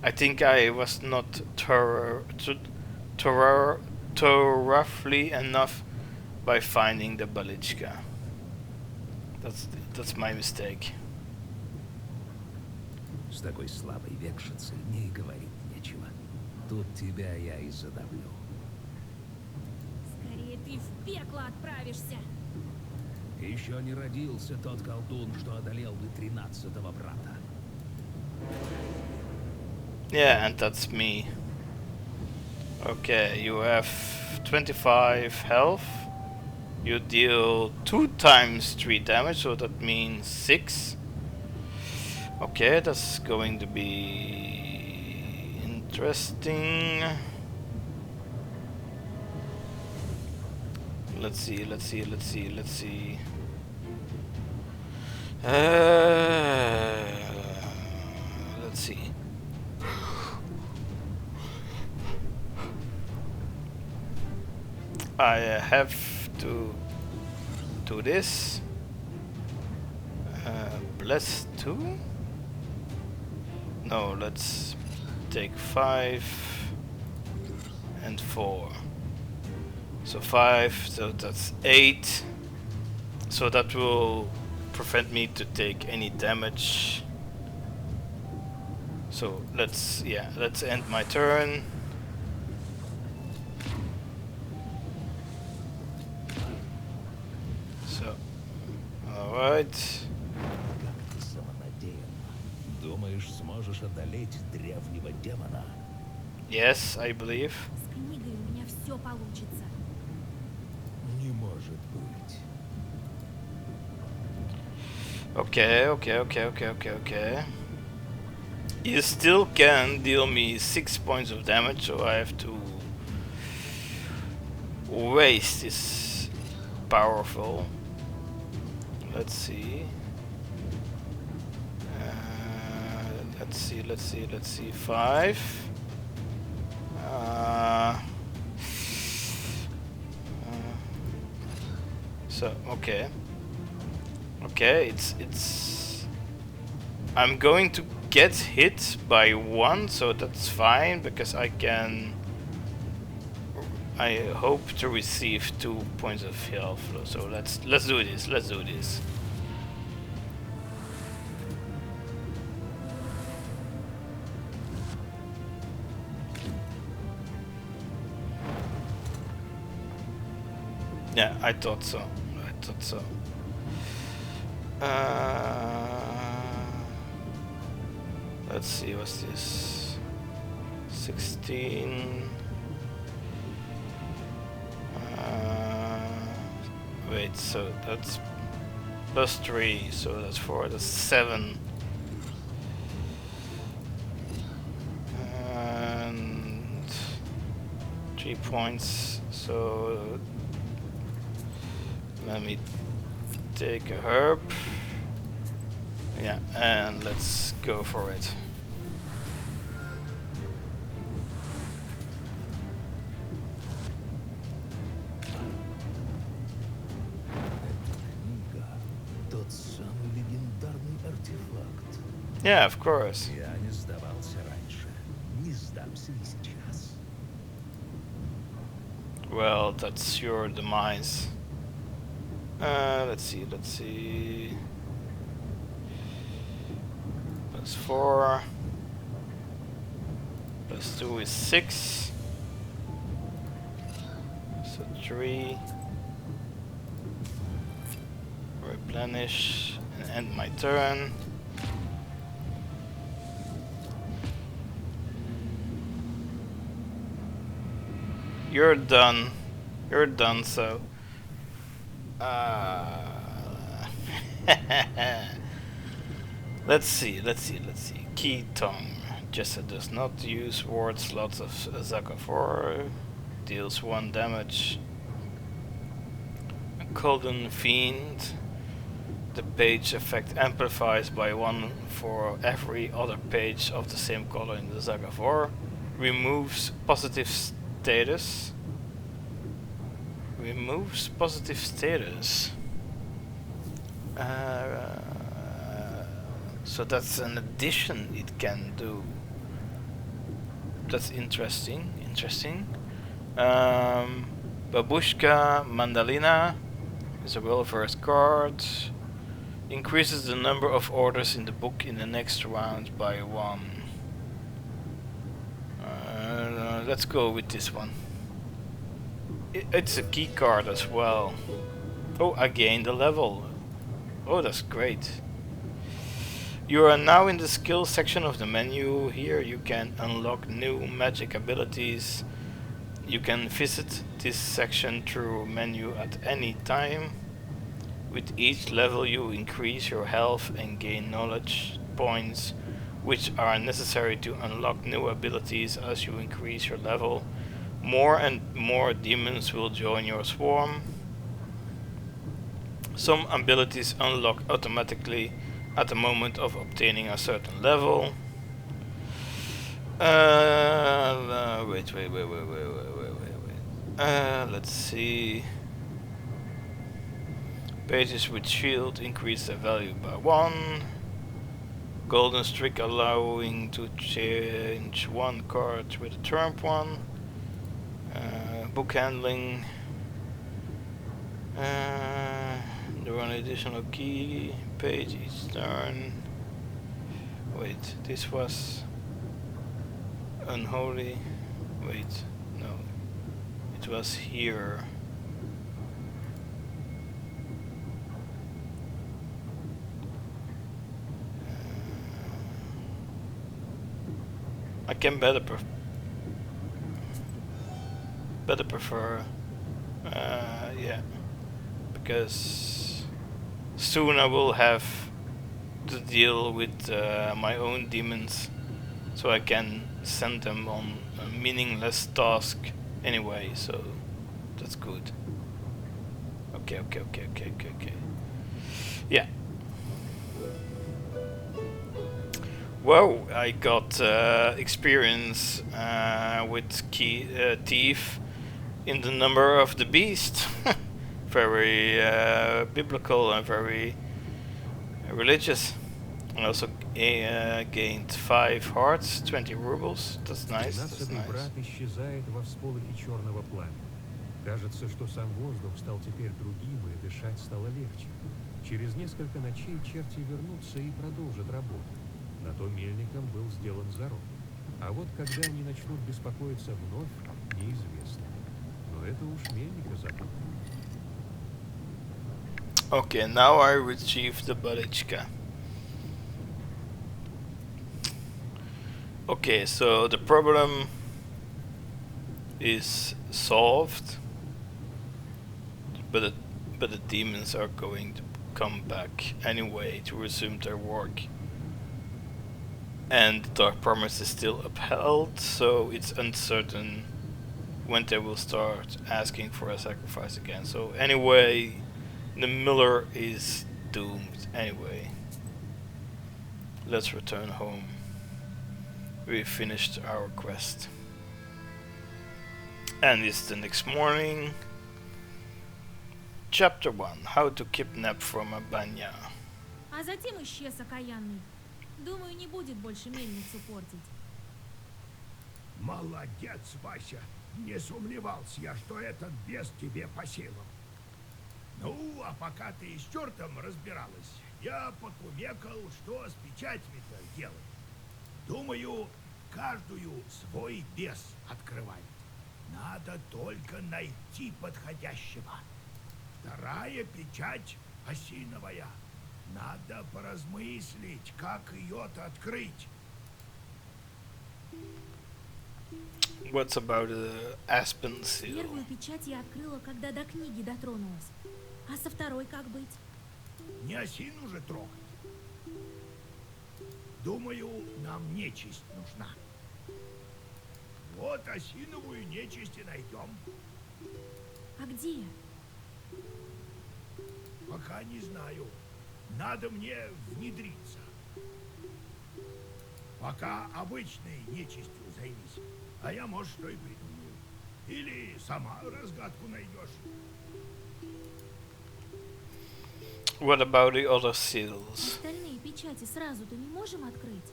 I think I was not thoroughly enough by finding the Bailichka. That's my mistake. С такой слабой векшицей мне и говорить нечего. Тут тебя я и задавлю. Скорее ты в пекло отправишься. Еще не родился тот колдун, что одолел бы 13-го брата. Yeah, and that's me. Okay, you have 25 health. You deal 2 times 3 damage, so that means 6. Okay, that's going to be interesting. Let's see. Let's see. I have to do this. Bless 2? No, let's take 5 and 4. So 5, so that's 8. So that will prevent me to take any damage. So let's end my turn. So, alright. Думаешь, сможешь одолеть древнего демона? Yes, I believe. С книгой у меня все получится. Не может быть. Okay. You still can deal me 6 points of damage, so I have to waste this powerful. Let's see. Let's see. 5. So okay, it's. I'm going to get hit by 1, so that's fine because I hope to receive 2 points of health. So let's do this. Yeah, I thought so. Let's see, what's this? 16. Wait, so that's plus 3, so that's 4, that's 7. And 3 points, so let me take a herb. Yeah, and let's go for it. Книга. Тот самый легендарный артефакт. Yeah, of course. Я не сдавался раньше. Не сдамся и сейчас. Well, that's your demise. Let's see. Plus 4. plus 2 is 6. So 3. Replenish and end my turn. You're done. You're done, so... let's see. Key tongue. Jessa does not use ward slots of Zaka 4. Deals 1 damage. Golden Fiend. The page effect amplifies by 1 for every other page of the same color in the Zaga 4. Removes positive status. Removes positive status. So that's an addition it can do. That's interesting. Babushka Mandalina is a well-versed card. Increases the number of orders in the book in the next round by 1. Let's go with this one. It's a key card as well. Oh, I gained a level. Oh, that's great. You are now in the skills section of the menu. Here you can unlock new magic abilities. You can visit this section through menu at any time. With each level you increase your health and gain knowledge points, which are necessary to unlock new abilities. As you increase your level, more and more demons will join your swarm. Some abilities unlock automatically at the moment of obtaining a certain level. Wait. Let's see. Pages with shield increase their value by 1. Golden streak allowing to change 1 card with a trump 1. Book handling. Do an additional key page each turn. Wait, this was unholy. Wait, no. It was here. I can better prefer, yeah, because soon I will have to deal with my own demons, so I can send them on a meaningless task anyway. So that's good. Okay. Yeah. Whoa, I got experience with thief in the number of the beast. Very biblical and very religious. I also gained 5 hearts, 20 rubles. That's nice. Тринадцатый брат исчезает во всполохе черного пламени. Кажется, что сам воздух стал теперь другим, и дышать стало легче. Через несколько ночей черти вернутся и продолжат работу. На то мельником был сделан зарок. А вот когда они начнут беспокоиться вновь, неизвестно. Но это уж мельника забота. Okay, now I retrieve the Balichka. Okay, so the problem is solved, but the demons are going to come back anyway to resume their work. And the dark promise is still upheld, so it's uncertain when they will start asking for a sacrifice again. So anyway, the miller is doomed anyway. Let's return home. We finished our quest. And it's the next morning. Chapter 1. How to kidnap from a banya. А затем исчез окаянный. Думаю, не будет больше мельницу портить. Молодец, Вася. Не сомневался я, что этот бес тебе по силам. Ну, а пока ты с чертом разбиралась, я покумекал, что с печатями-то делать. Думаю, Каждую свой бес открывает. Надо только найти подходящего. Вторая печать осиновая. Надо поразмыслить, как ее-то открыть. What's about the aspen seal? Первую печать я открыла, когда до книги дотронулась. А со второй как быть? Не осину же трогать. Думаю, нам нечисть нужна. Вот осиновую нечисть и найдем. А где? Пока не знаю. Надо мне внедриться. Пока обычной нечистью займись. А я, может, что и придумаю. Или сама разгадку найдешь. What about the other seals? Остальные печати сразу-то не можем открыть?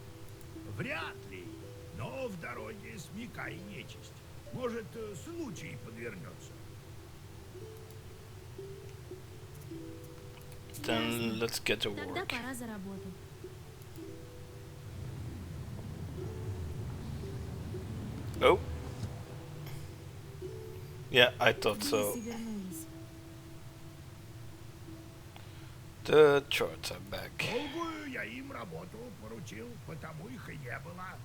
Вряд ли. Но в дороге смекай нечисть. Может, случай подвернется. Then let's get to Тогда work. пора за работу. Oh. Yeah, I thought so. Бесы вернулись. The charts are back. Долгую я им работу поручил, потому их и не было.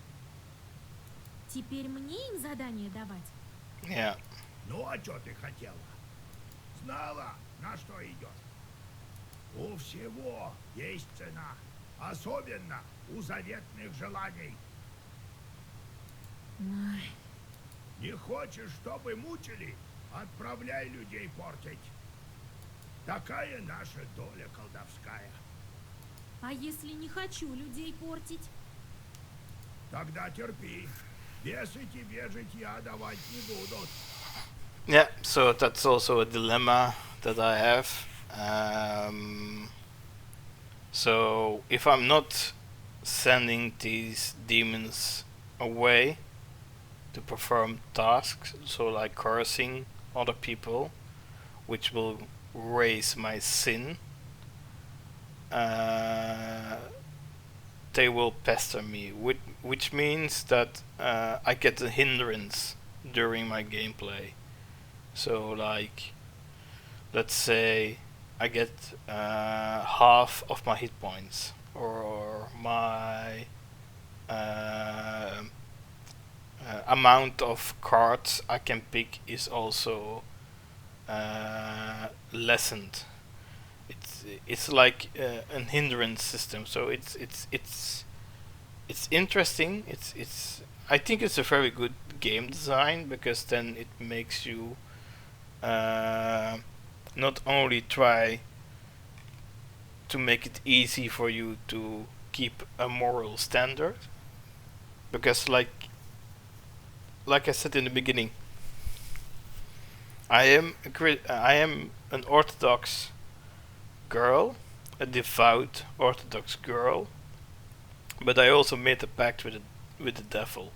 Теперь мне им задание давать? Yeah. Ну, а что ты хотела? Знала, на что идешь. У всего есть цена. Особенно у заветных желаний. Ой, Не хочешь, чтобы мучили? Отправляй людей портить. Такая наша доля колдовская. а если не хочу людей портить? Тогда терпи. Бесы тебе житья давать не будут. Yeah, so that's also a dilemma that I have. So if I'm not sending these demons away to perform tasks, so like cursing other people, which will raise my sin, they will pester me, which means that I get a hindrance during my gameplay. So like, let's say I get half of my hit points, or my amount of cards I can pick is also lessened. It's like an hindrance system. So it's interesting. It's I think it's a very good game design, because then it makes you not only try to make it easy for you to keep a moral standard, because like I said in the beginning, I am an Orthodox girl, a devout Orthodox girl, but I also made a pact with the devil.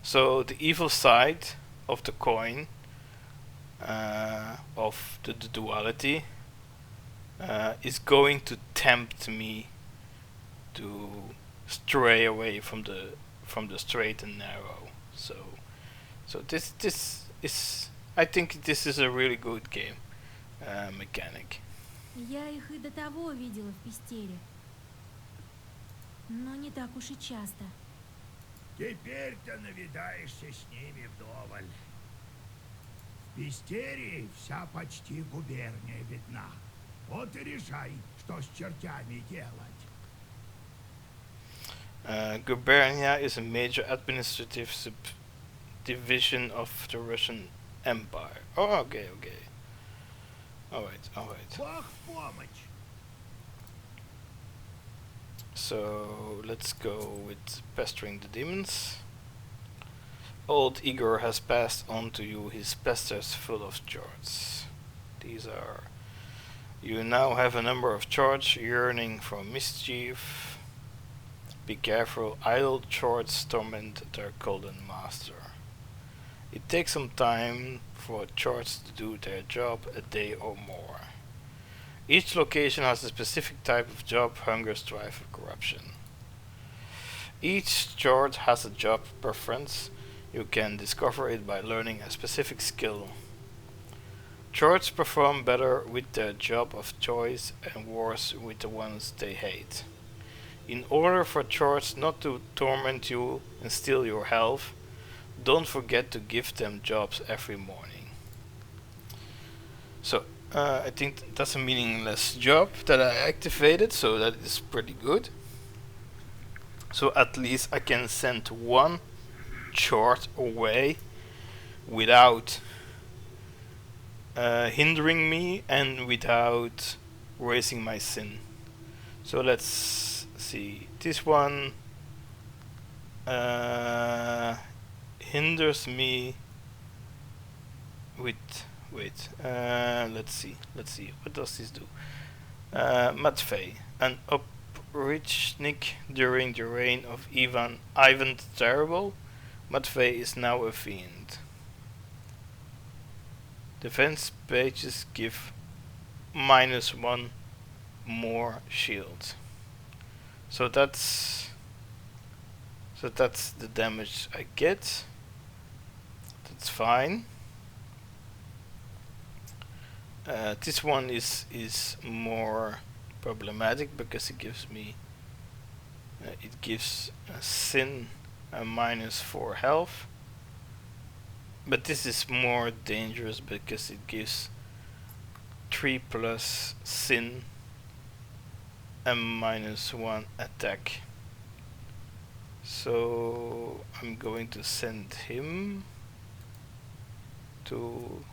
So the evil side of the coin, of the duality, is going to tempt me to stray away from the straight and narrow. So this is, I think this is a really good game mechanic. Я их и до того видела в Пестере. Но не так уж и часто. Теперь-то навидаешься с ними вдоволь. В Пестере вся почти губерния видна. Вот и решай, что с чертями делать. Gubernia is a major administrative subdivision of the Russian Empire. Oh, okay. Alright. Бог в помощь! So let's go with pestering the demons. Old Igor has passed on to you his pesters full of charts. These are... You now have a number of charts yearning for mischief. Be careful, idle charts torment their golden master. It takes some time for charts to do their job, a day or more. Each location has a specific type of job: hunger, strife, or corruption. Each chart has a job preference. You can discover it by learning a specific skill. Charts perform better with their job of choice and worse with the ones they hate. In order for charts not to torment you and steal your health, don't forget to give them jobs every morning. So, I think that's a meaningless job that I activated, so that is pretty good. So at least I can send one chart away without hindering me and without raising my sin. So let's see. This one hinders me with let's see what does this do. Matvey, an oprichnik during the reign of Ivan the Terrible. Matvey is now a fiend. Defense pages give -1 more shield. So that's the damage I get. That's fine. This one is more problematic because it gives me sin a -4 health. But this is more dangerous because it gives 3 plus sin and -1 attack. So I'm going to send him to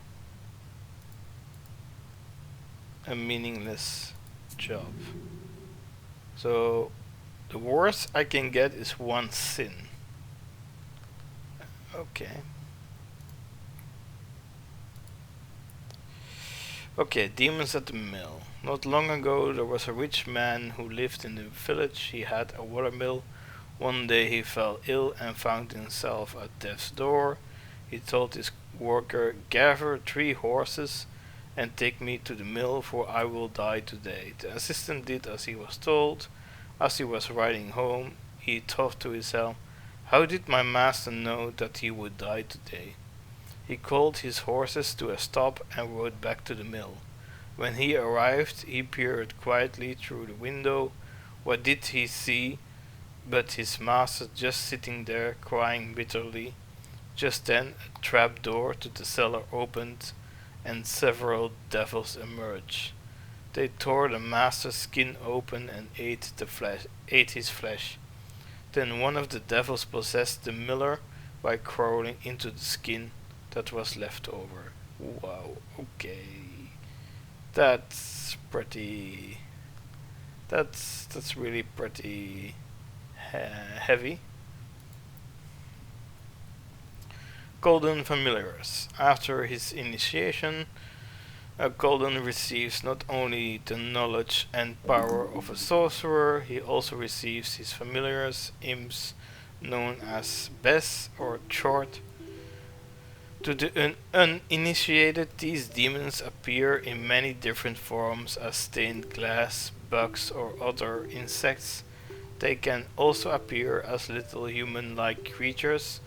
a meaningless job. So the worst I can get is 1 sin. Okay. Okay, demons at the mill. Not long ago there was a rich man who lived in the village. He had a watermill. One day he fell ill and found himself at death's door. He told his worker, "Gather 3 horses and take me to the mill, for I will die today." The assistant did as he was told. As he was riding home, he thought to himself, "How did my master know that he would die today?" He called his horses to a stop and rode back to the mill. When he arrived, he peered quietly through the window. What did he see but his master just sitting there, crying bitterly? Just then a trap door to the cellar opened, and several devils emerged. They tore the master's skin open and ate his flesh. Then one of the devils possessed the miller by crawling into the skin that was left over. Wow, okay. That's pretty... That's really pretty heavy. Golden Familiars. After his initiation, a Golden receives not only the knowledge and power of a sorcerer, he also receives his familiars, imps, known as Bes or Chort. To the uninitiated, these demons appear in many different forms as stained glass, bugs, or other insects. They can also appear as little human-like creatures,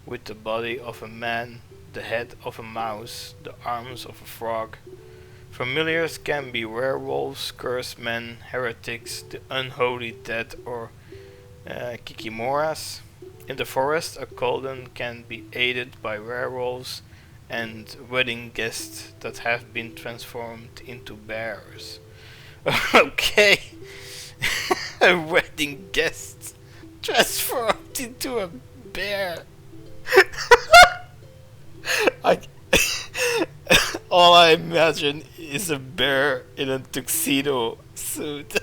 with the body of a man, the head of a mouse, the arms of a frog. Familiars can be werewolves, cursed men, heretics, the unholy dead, or kikimoras. In the forest, a Golden can be aided by werewolves and wedding guests that have been transformed into bears. Okay, a wedding guest transformed into a bear. I all I imagine is a bear in a tuxedo suit.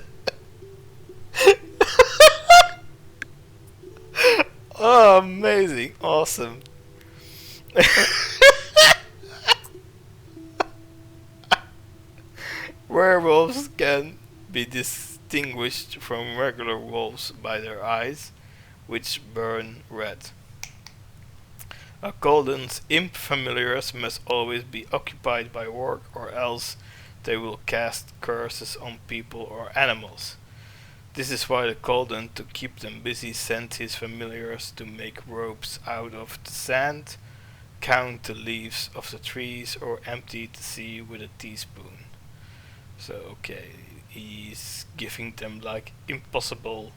Oh, amazing, awesome. Werewolves can be distinguished from regular wolves by their eyes, which burn red. A Golden's imp familiars must always be occupied by work, or else they will cast curses on people or animals. This is why the Colden, to keep them busy, sent his familiars to make ropes out of the sand, count the leaves of the trees, or empty the sea with a teaspoon. So okay, he's giving them like impossible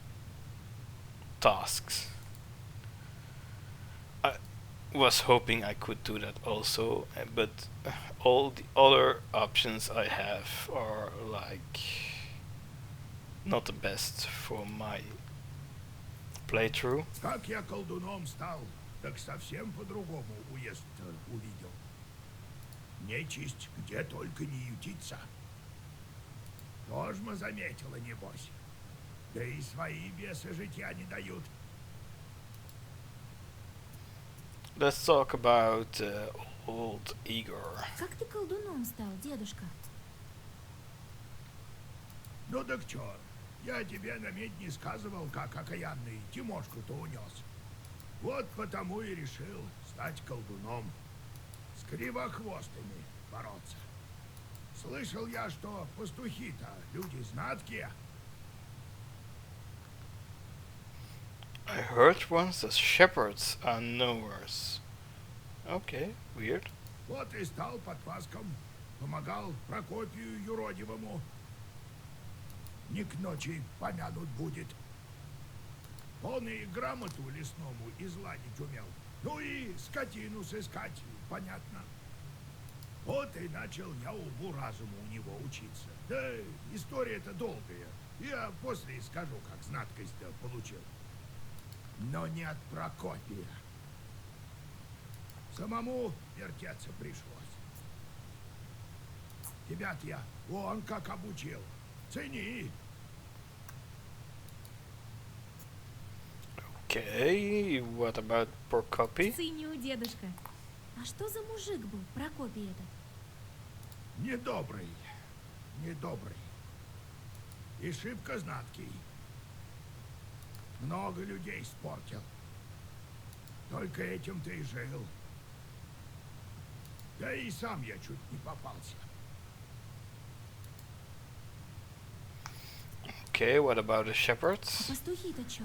tasks. I was hoping I could do that also, but all the other options I have are like not the best for my playthrough. Как я колдуном стал, так совсем по-другому уезд увидел. Нечисть где только не ютится. Тожма заметила, небось. Да и свои бесы житья не дают. Let's talk about old Igor. Как ты колдуном стал, дедушка? Ну так чё, я тебе на медне сказывал, как окаянный Тимошку-то унес. Вот потому и решил стать колдуном. С кривохвостыми бороться. Слышал я, что пастухи-то люди знаткие. I heard once that shepherds are knowers. Okay, weird. Вот и стал подпаском. Помогал Прокопию юродивому. Не к ночи помянут будет. Он и грамоту лесному изладить умел. Ну и скотину сыскать, понятно. Вот и начал я уму-разуму у него учиться. Да история-то долгая. Я после скажу, как знаткость-то получил. Но не от Прокопия. Самому вертеться пришлось. Тебя-то я вон как обучил. Цени. Okay, what about Prokopy? Ценю, дедушка. А что за мужик был, Прокопий этот? Недобрый. Недобрый. И шибко знаткий. Много людей испортил. Только этим ты и жил. Да и сам я чуть не попался. Okay, what about the А shepherds? пастухи-то чё?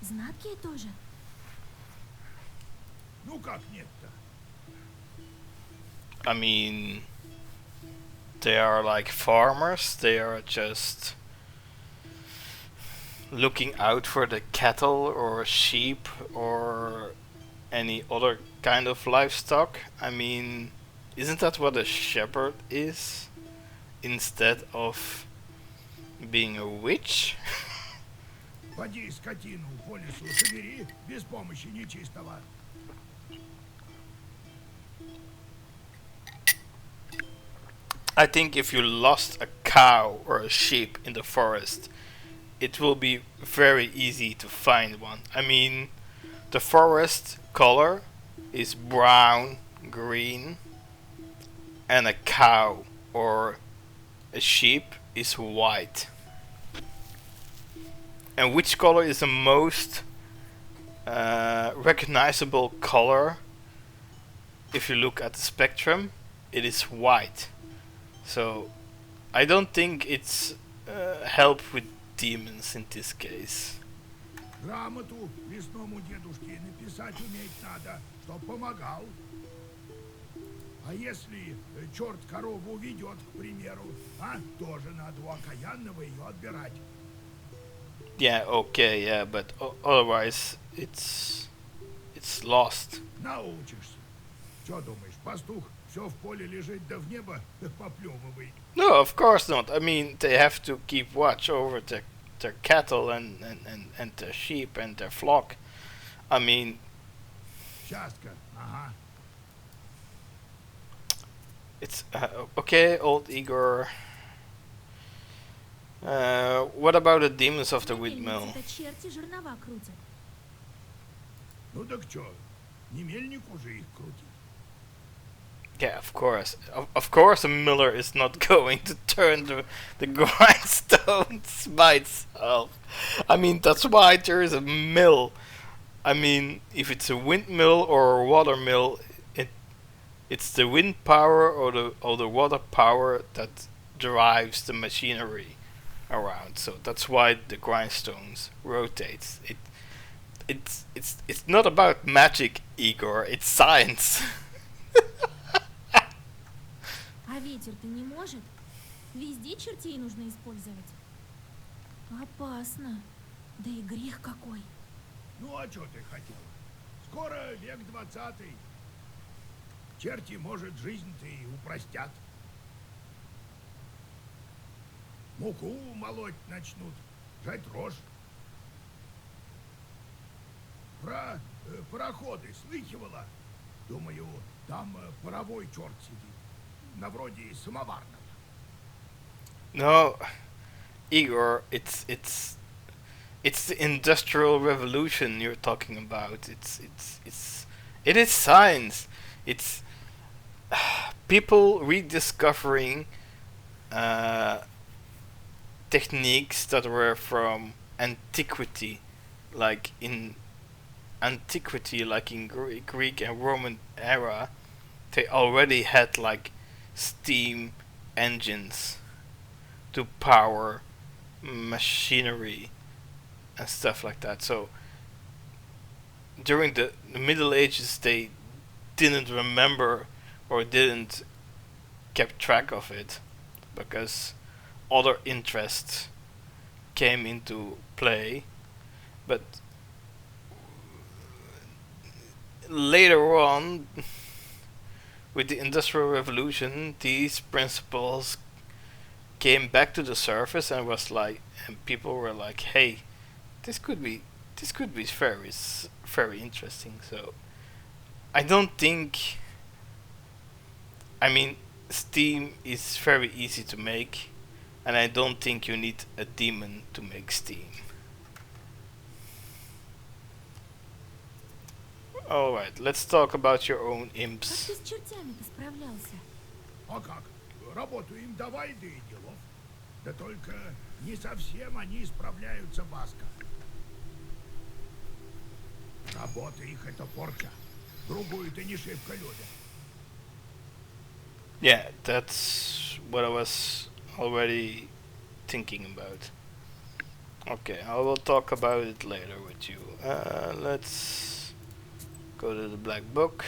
Знаткие тоже? Ну как нет-то? I mean, they are like farmers, they are just looking out for the cattle or sheep or any other kind of livestock. I mean, isn't that what a shepherd is? Instead of being a witch? Поди скотину по лесу собери без помощи нечистого. I think if you lost a cow or a sheep in the forest, it will be very easy to find one. I mean, the forest color is brown, green, and a cow or a sheep is white. And which color is the most recognizable color? If you look at the spectrum, it is white. So I don't think it's help with demons in this case. Грамоту лесному дедушке написать уметь надо, чтоб помогал. А если черт корову ведет, к примеру, тоже надо у окаянного ее отбирать. Yeah, okay, yeah, but otherwise it's lost. Научишься. Что думаешь, пастух все в поле лежит да в небо поплевывает? No, of course not. I mean, they have to keep watch over their cattle and their sheep and their flock. I mean, Счастка, ага. it's okay, old Igor. What about the demons of the На windmill? мельнице-то черти жернова крутят. Ну так что, не мельнику же их крутить. Yeah, of course. Of course, a miller is not going to turn the grindstones by itself. I mean, that's why there is a mill. I mean, if it's a windmill or a water mill, it's the wind power or the water power that drives the machinery. around. So that's why the grindstones rotates. It's not about magic, Igor. It's science. А ветер-то не может? Везде чертей нужно использовать. Опасно. Да и грех какой. Ну, а что ты хотел? Скоро век 20-й. Черти, может, жизнь-то и упростят. Муку молоть начнут, жать рожь. Про пароходы слыхивала? Думаю, там паровой черт сидит. На вроде самоварного. No, Igor, it's the Industrial Revolution you're talking about. It is science. It's people rediscovering techniques that were from antiquity, like in Greek and Roman era. They already had like steam engines to power machinery and stuff like that. So during the Middle Ages, they didn't remember or didn't kept track of it because other interests came into play. But later on, with the Industrial Revolution, these principles came back to the surface and was like, and people were like, "Hey, this could be very interesting." So I don't think. I mean, steam is very easy to make, and I don't think you need a demon to make steam. Alright, let's talk about your own Как imps. ты с чертями-то справлялся? А как? Работу им давай, да и делов. Да только не совсем они справляются, Баска. Работа их — это порча. Другую-то не шибко любят. Yeah, that's what I was already thinking about. Okay, I will talk about it later with you. Let's go to the black book.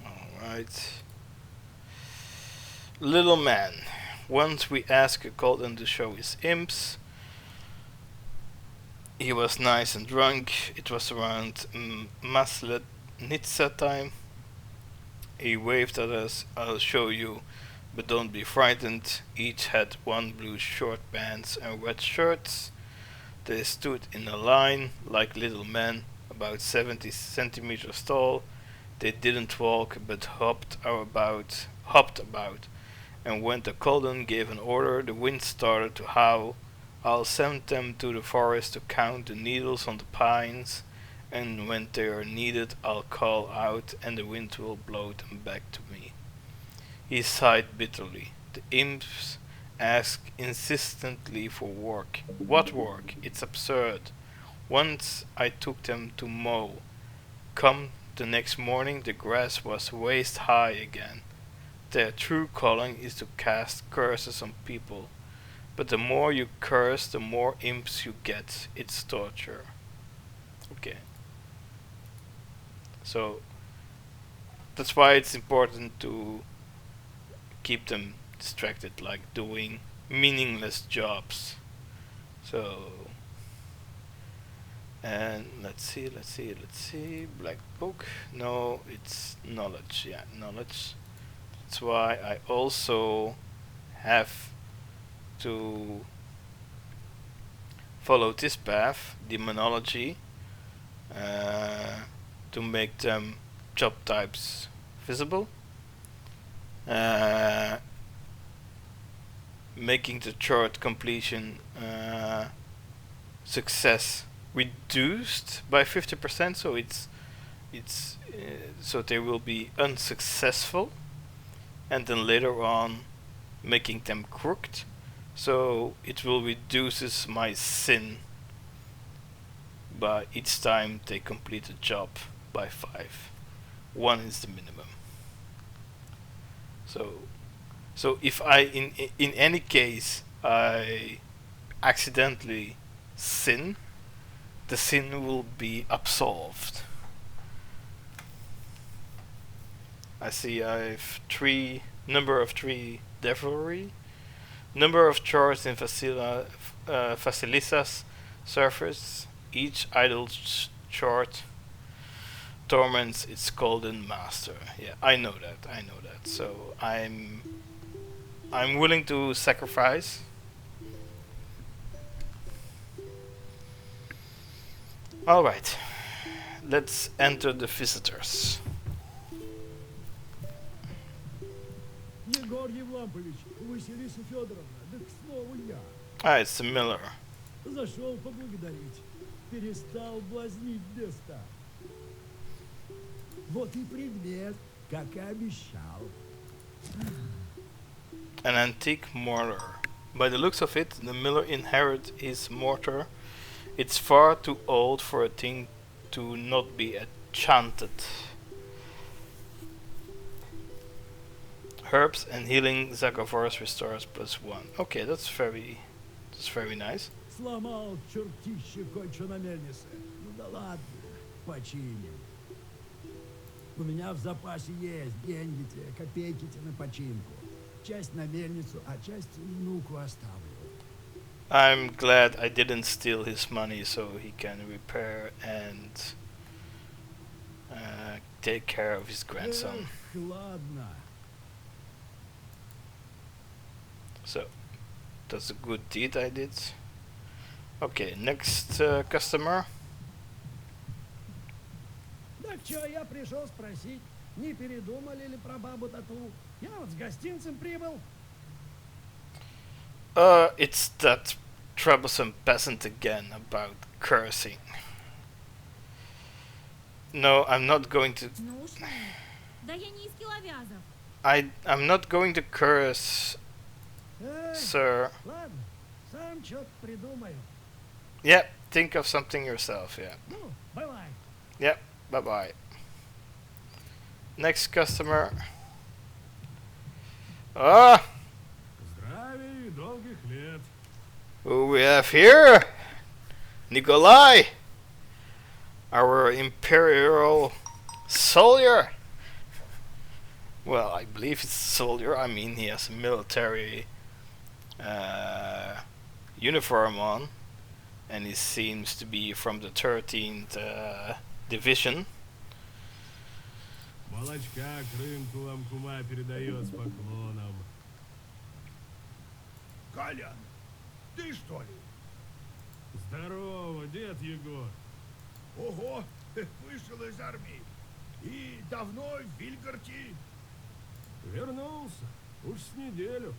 Alright. Little man. Once we asked a golden to show his imps. He was nice and drunk. It was around Maslenitsa time. He waved at us. "I'll show you, but don't be frightened." Each had one blue short pants and red shirts. They stood in a line like little men, about 70 centimeters tall. They didn't walk, but hopped about, and when the Colden gave an order, the wind started to howl. "I'll send them to the forest to count the needles on the pines, and when they are needed, I'll call out, and the wind will blow them back to me." He sighed bitterly. The imps asked insistently for work. What work? It's absurd. Once I took them to mow. Come the next morning, the grass was waist high again. Their true calling is to cast curses on people. But the more you curse, the more imps you get. It's torture. Okay. So that's why it's important to keep them distracted, like doing meaningless jobs. So, and let's see. Black book. No, it's knowledge. Yeah, knowledge. That's why I also have to follow this path, demonology, to make them job types visible, making the chart completion success reduced by 50%, so it's so they will be unsuccessful, and then later on making them crooked. So it will reduces my sin by each time they complete a job by 5. 1 is the minimum. So so if I in any case I accidentally sin, the sin will be absolved. I see I've number of 3 devilry, number of charts in Facilisa's surface. Each idle chart torments its golden master. Yeah, I know that. I know that. So I'm willing to sacrifice. All right. Let's enter the visitors. Егор Евлампович, Василиса Федоровна, так снова я. Ah, it's the miller. Зашел поблагодарить. Перестал блазнить места. Вот и предмет, как и обещал. An antique mortar. By the looks of it, the miller inherited his mortar. It's far too old for a thing to not be enchanted. Herbs and healing Zagovars restores +1. Okay, that's very nice. Сломал чертище кое-что на мельнице. Ну да ладно, починим. У меня в запасе есть деньги-те, копейки-те на починку. Часть на мельницу, а часть внуку оставлю. I'm glad I didn't steal his money so he can repair and take care of his grandson. Эх, ладно. So, that's a good deed I did. Okay, next customer. Так чё, я пришел спросить, не передумали ли про бабу Тату? Я вот с гостинцем прибыл. It's that troublesome peasant again about cursing. No, I'm not going to. Ну уж нет. Да я не из киловязов. I'm not going to curse, Эй, sir. ладно, сам что-то придумаю. Yeah, think of something yourself. Yeah. Ну, бывай. Yeah. Bye bye. Next customer. Ah, Здравия и долгих лет. who we have here? Nikolai, our imperial soldier. Well, I believe it's a soldier. I mean, he has a military uniform on, and he seems to be from the 13th division. Молочка к рынку вам кума передает с поклоном. Колян, ты что ли? Здорово, дед Егор. Ого, вышел из армии. И давно в Вильгарте? Вернулся. Уж с неделю.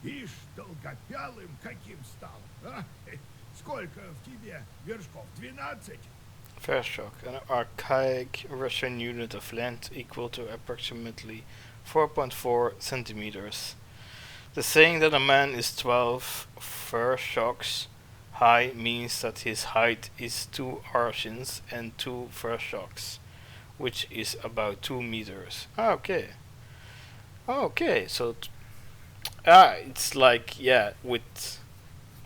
Ишь, долгопялым каким стал, а? Сколько в тебе вершков? 12? Fair shock, an archaic Russian unit of land equal to approximately 4.4 centimeters. The saying that a man is 12 fur shocks high means that his height is 2 arshins and 2 fur shocks, which is about 2 meters. Ah, okay. Okay, so it's like, yeah, with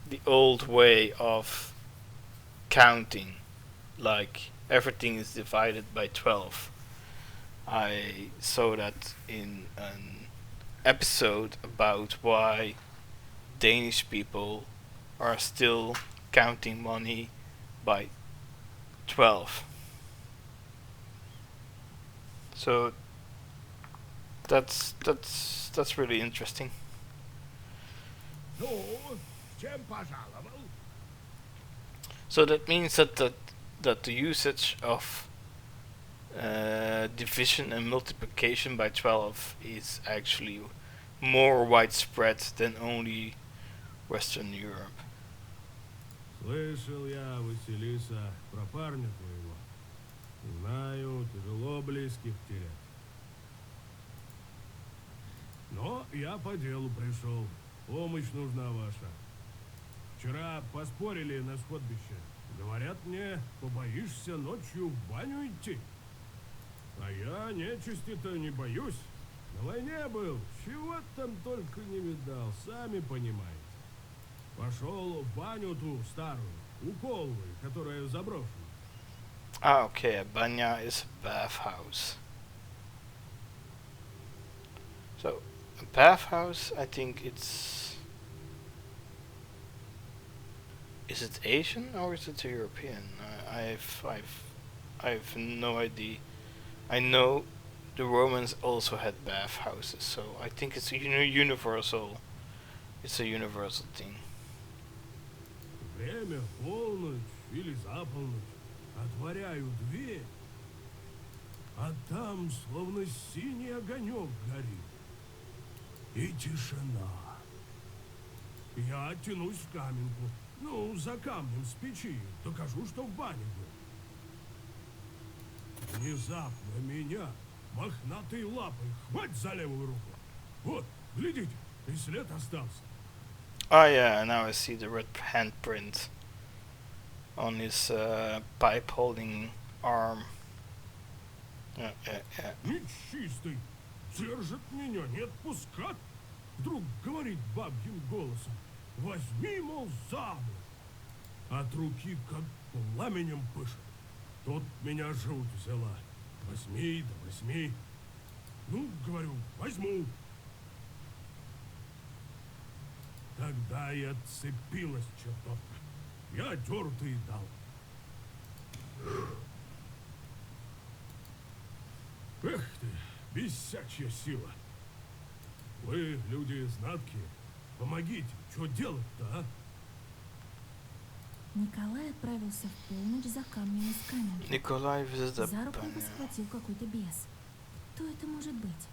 the old way of counting, like everything is divided by 12. I saw that in an episode about why Danish people are still counting money by 12. So that's really interesting. Ну, с чем пожаловал? So that means that the usage of division and multiplication by 12 is actually more widespread than only Western Europe. Слышал я, Василиса, про парня твоего. Знаю, тяжело близких терять. Но я по делу пришел. Помощь нужна ваша. Вчера поспорили на сходбище. Говорят мне, побоишься ночью в баню идти. А я нечисти-то не боюсь. На войне был, чего там только не видал, сами понимаете. Пошел в баню ту старую, у Колвы, которая заброшена. Ah, okay, a banya is a bathhouse. So, a bathhouse, I think it's... Is it Asian or is it European? I've no idea. I know the Romans also had bathhouses, so I think it's universal. It's a universal thing. Время, полночь или за полночь, отворяю дверь, а там словно синий огонек горит. И тишина. Я тянусь в каменку, ну, за камнем с печи, докажу, что в бане был. Внезапно меня мохнатой лапой хвать за левую руку. Вот, глядите, и след остался. Oh yeah, now I see the red handprint on his pipe holding arm. Yeah. Нечистый, держит меня, не отпускат. Вдруг говорит бабьим голосом: возьми, мол, замуж. От руки как пламенем пышет. Тут меня жуть взяла. Возьми, да возьми. Ну, говорю, возьму. Тогда и отцепилась чертовка. Я дёртый дал. Эх ты, бесячья сила. Вы, люди знаткие, помогите, что делать-то, а? Николай отправился в полночь за камнем из каменки. Nikolai visits a За руку его banya. схватил какой-то бес. Кто это может быть?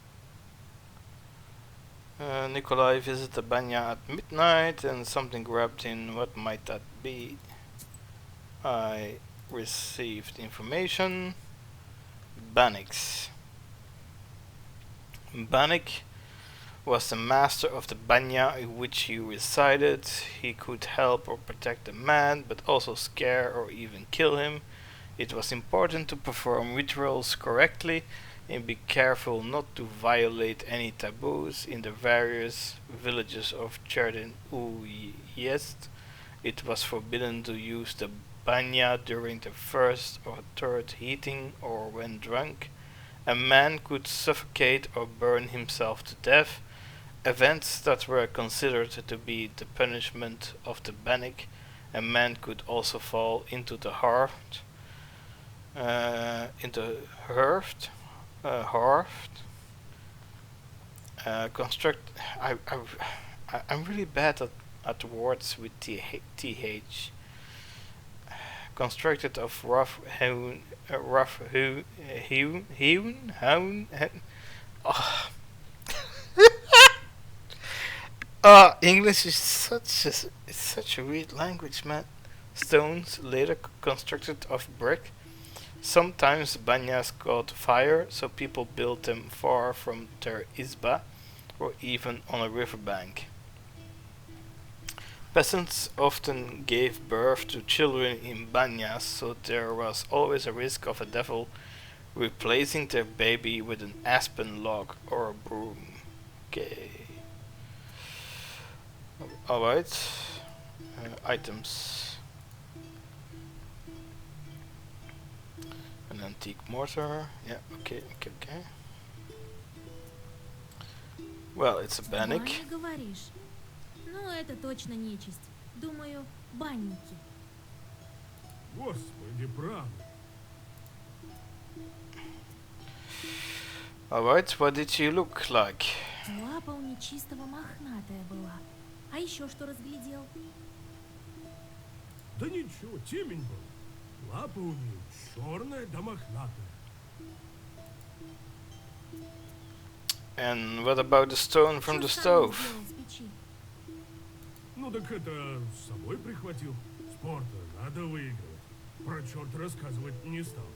Nikolai visits the banya at midnight and something grabbed him. What might that be? I received information. Banix. Banik was the master of the banya in which he resided. He could help or protect a man, but also scare or even kill him. It was important to perform rituals correctly and be careful not to violate any taboos. In the various villages of Cherdin Uyezd, it was forbidden to use the banya during the first or third heating or when drunk. A man could suffocate or burn himself to death. Events that were considered to be the punishment of the bannick. A man could also fall into the hearth. Construct. I'm really bad at words with th. Constructed of rough hewn. English is such a weird language, man. Stones later constructed of brick. Sometimes banyas caught fire, so people built them far from their isba, or even on a riverbank. Peasants often gave birth to children in banyas, so there was always a risk of a devil replacing their baby with an aspen log or a broom. Okay. Alright. Items. An antique mortar. Yeah, okay. Well, it's a bannick. Баня, говоришь? Ну, это точно нечисть. Думаю, банники. Господи, правда. Alright, what did she look like? Лапа у нечистого мохнатая была. А еще что разглядел? Да ничего, темень был. Лапа у нее черная да мохнатая. And what about the stone from Что the сам stove? сделал с печи? Ну так это с собой прихватил. Спорта надо выигрывать. Про черта рассказывать не стал.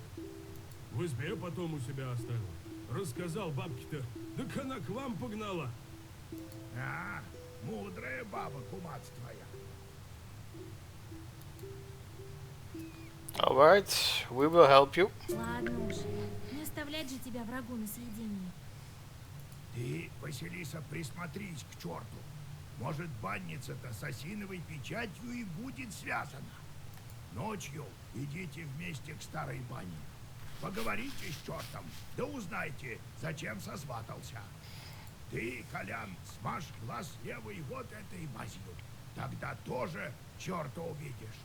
В избе потом у себя оставил. Рассказал бабке-то, так она к вам погнала. А, мудрая баба, кумац твоя. Alright, we will help you. Ладно уж, не оставлять же тебя врагу на съедение. Ты, Василиса, присмотрись к черту. Может, банница-то с осиновой печатью и будет связана. Ночью идите вместе к старой бане. Поговорите с чертом, да узнайте, зачем сосватался. Ты, Колян, смажь глаз левый вот этой мазью. Тогда тоже черта увидишь.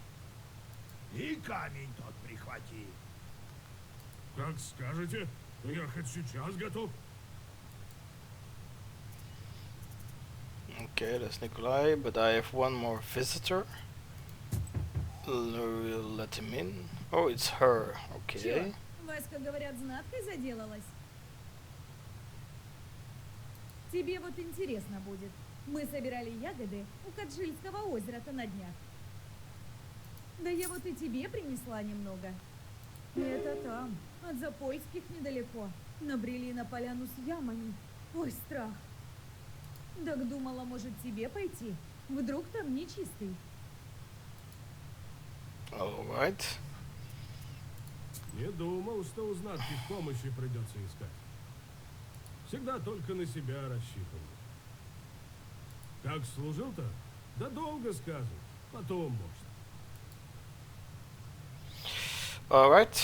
И камень тот прихвати. Как скажете, я хоть сейчас готов. Okay, that's Nikolai, but I have one more visitor. We'll let him in. Oh, it's her. Okay. Чё, Васька, говорят, знаткой заделалась? Тебе вот интересно будет. Мы собирали ягоды у Каджильского озера-то на днях. Да я вот и тебе принесла немного. Это там, от Запольских недалеко. Набрели на поляну с ямами. Ой, страх. Так думала, может, тебе пойти? Вдруг там нечистый. Alright. Не думал, что у знатки помощи придется искать. Всегда только на себя рассчитывал. Как служил-то? Да долго сказывать. Потом, может. Alright.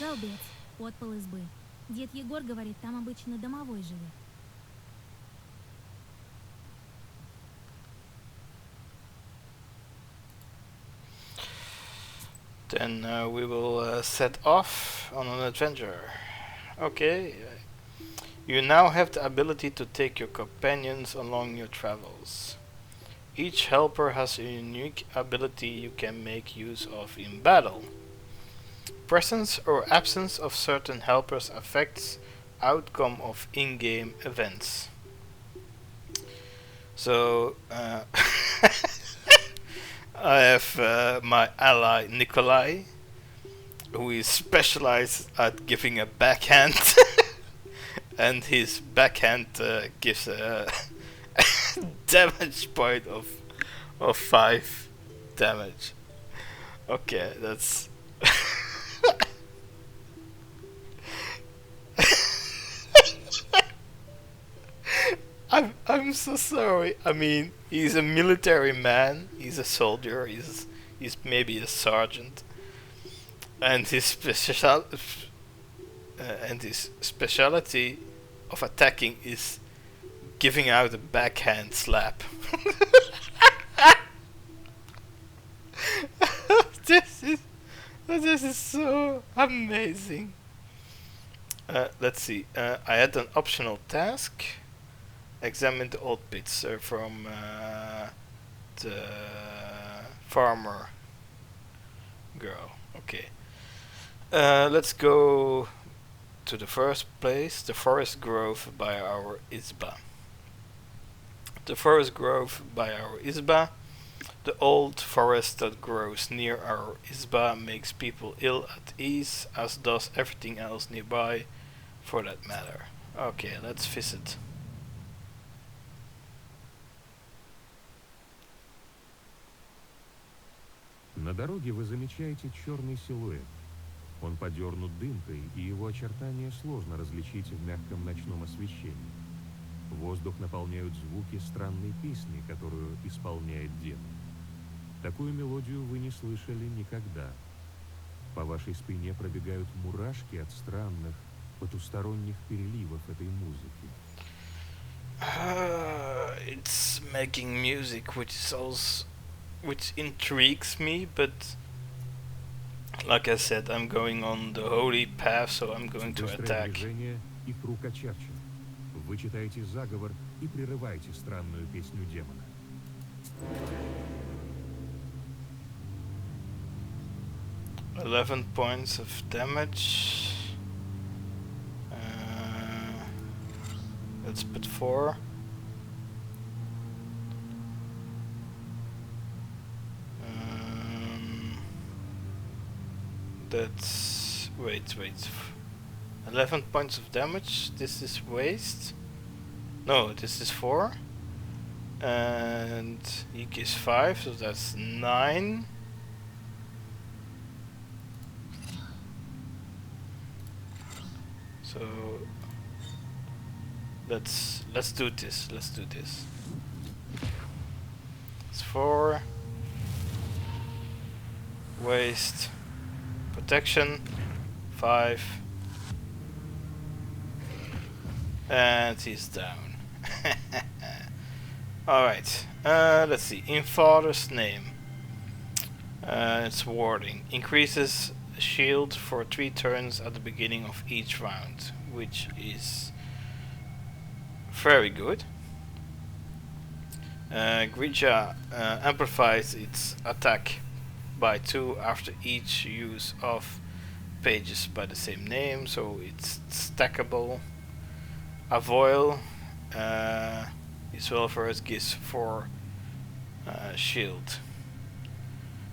Долбец, подпол избы. Дед Егор говорит, там обычно домовой живет. Then we will set off on an adventure. Okay. You now have the ability to take your companions along your travels. Each helper has a unique ability you can make use of in battle. Presence or absence of certain helpers affects outcome of in-game events. So I have my ally Nikolai, who is specialized at giving a backhand, and his backhand gives a damage point of 5 damage. Okay, that's I'm so sorry. I mean, he's a military man. He's a soldier. He's maybe a sergeant, and his specialty of attacking is giving out a backhand slap. This is so amazing. Let's see. I had an optional task. Examine the old pits from the farmer girl. Okay. Let's go to the first place, the forest grove by our Isba. The forest grove by our Isba. The old forest that grows near our Isba makes people ill at ease, as does everything else nearby, for that matter. Okay, let's visit. На дороге вы замечаете черный силуэт. Он подернут дымкой, и его очертания сложно различить в мягком ночном освещении. Воздух наполняют звуки странной песни, которую исполняет демон. Такую мелодию вы не слышали никогда. По вашей спине пробегают мурашки от странных, потусторонних переливов этой музыки. It's making music which intrigues me, but like I said, I'm going on the holy path, so I'm going to Быстрое attack. движение и круг очерчен. Вы читаете заговор и прерываете странную песню демона. $11 points of damage. Let's put 4. That's wait. 11 points of damage. This is waste. No, this is 4. And he gives 5, so that's 9. So Let's do this. Let's do this. It's 4. Waste. Protection. 5. And he's down. Alright. Let's see. In Father's name. It's warding. Increases shield for 3 turns at the beginning of each round, which is very good. Grija amplifies its attack by 2 after each use of pages by the same name, so it's stackable. Avoil is well for it, gives 4 shield.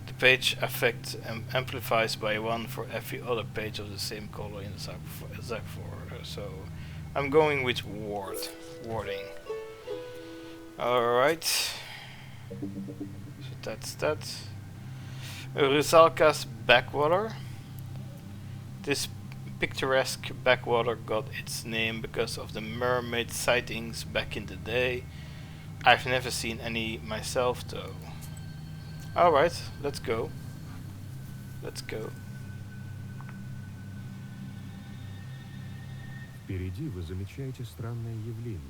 The page effect amplifies by 1 for every other page of the same color in the Zag 4. So I'm going with warding. Alright. So that's that. Rusalka's backwater. This picturesque backwater got its name because of the mermaid sightings back in the day. I've never seen any myself though. Alright, let's go. Let's go. Впереди вы замечаете странное явление.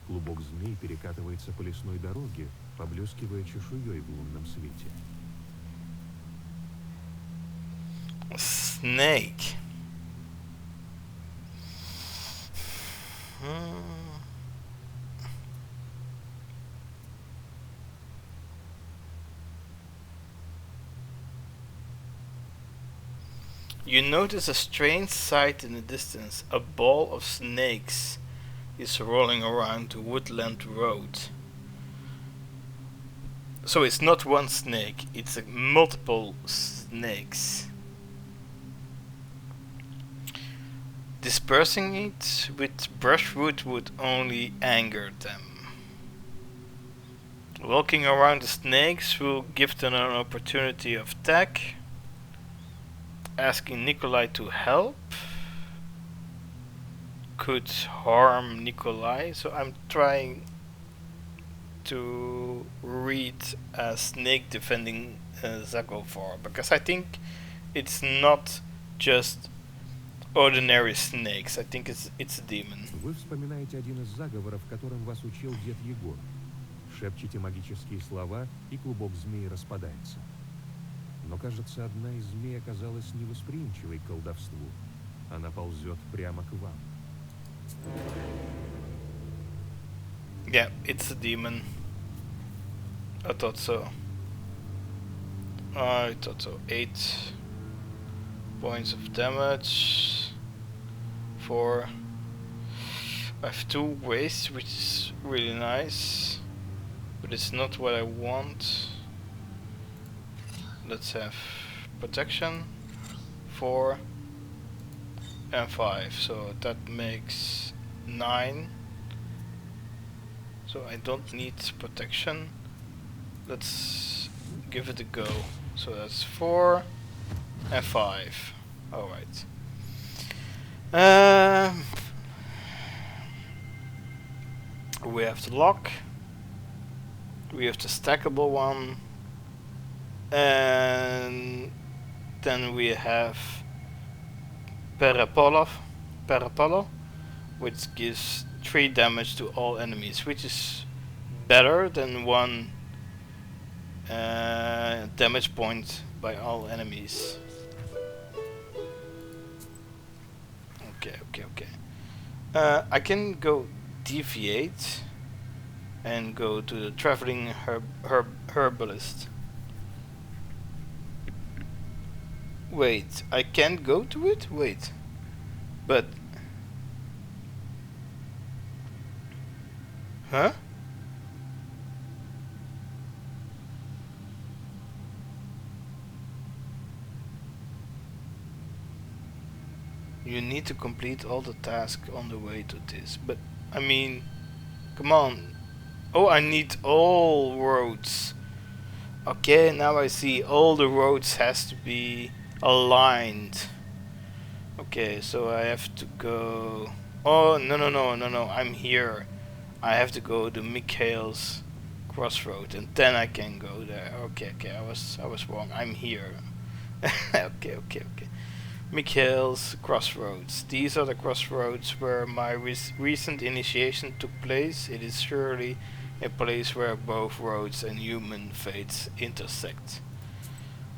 Клубок змей перекатывается по лесной дороге, поблескивая чешуей в лунном свете. Snake. You notice a strange sight in the distance. A ball of snakes is rolling around the woodland road. So it's not one snake, it's multiple snakes. Dispersing it with brushwood would only anger them. Walking around the snakes will give them an opportunity of attack. Asking Nikolai to help could harm Nikolai, so I'm trying to read a snake defending Zagovar, because I think it's not just ordinary snakes. I think it's a demon. Вы вспоминаете один из заговоров, которым вас учил дед Егор. Шепчете магические слова, и клубок змей распадается. Но, кажется, одна из змей оказалась невосприимчивой к колдовству. Она ползет прямо к вам. Yeah, it's a demon. I thought so. 8 points of damage. 4. I have 2 waste, which is really nice. But it's not what I want. Let's have protection. 4 and 5. So that makes 9. So I don't need protection. Let's give it a go. So that's 4 and 5. Alright. We have the lock. We have the stackable one. And then we have Perapolo, which gives 3 damage to all enemies, which is better than 1 damage point by all enemies. Okay. I can go deviate and go to the traveling herbalist. Wait, I can't go to it? Wait. But... Huh? You need to complete all the tasks on the way to this. But, I mean... Come on. Oh, I need all roads. Okay, now I see all the roads has to be aligned. Okay, so I have to go... Oh, no, I'm here. I have to go to Mikhail's crossroad and then I can go there. Okay, I was wrong. I'm here. Okay. Mikhail's crossroads. These are the crossroads where my recent initiation took place. It is surely a place where both roads and human fates intersect.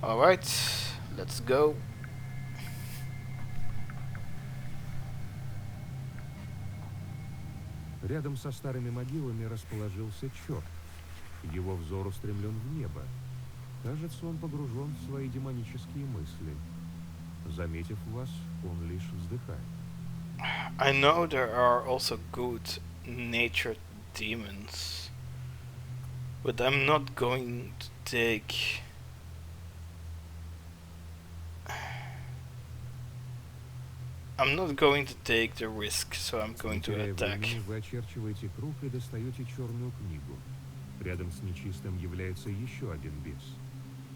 Alright, let's go. Рядом со старыми могилами расположился черт. Его взор устремлен в небо. Кажется, он погружен в свои демонические мысли. Заметив вас, он лишь вздыхает. I know there are also good natured demons, but I'm not going to take the risk, so I'm going to attack. Вы очерчиваете круг и достаете черную книгу. Рядом с нечистым является еще один бес.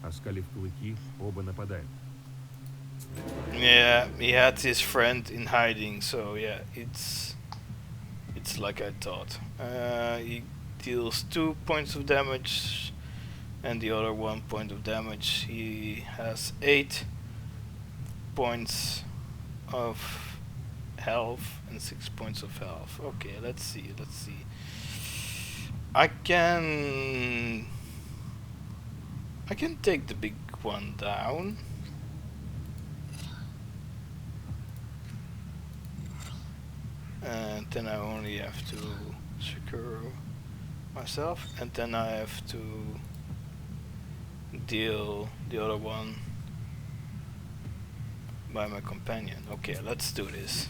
Оскалив клыки, оба нападают. Yeah, he had his friend in hiding, so yeah, it's like I thought. He deals 2 points of damage and the other 1 point of damage. He has 8 points of health and 6 points of health. Okay, let's see. I can take the big one down. And then I only have to secure myself, and then I have to deal the other one by my companion. Okay, let's do this.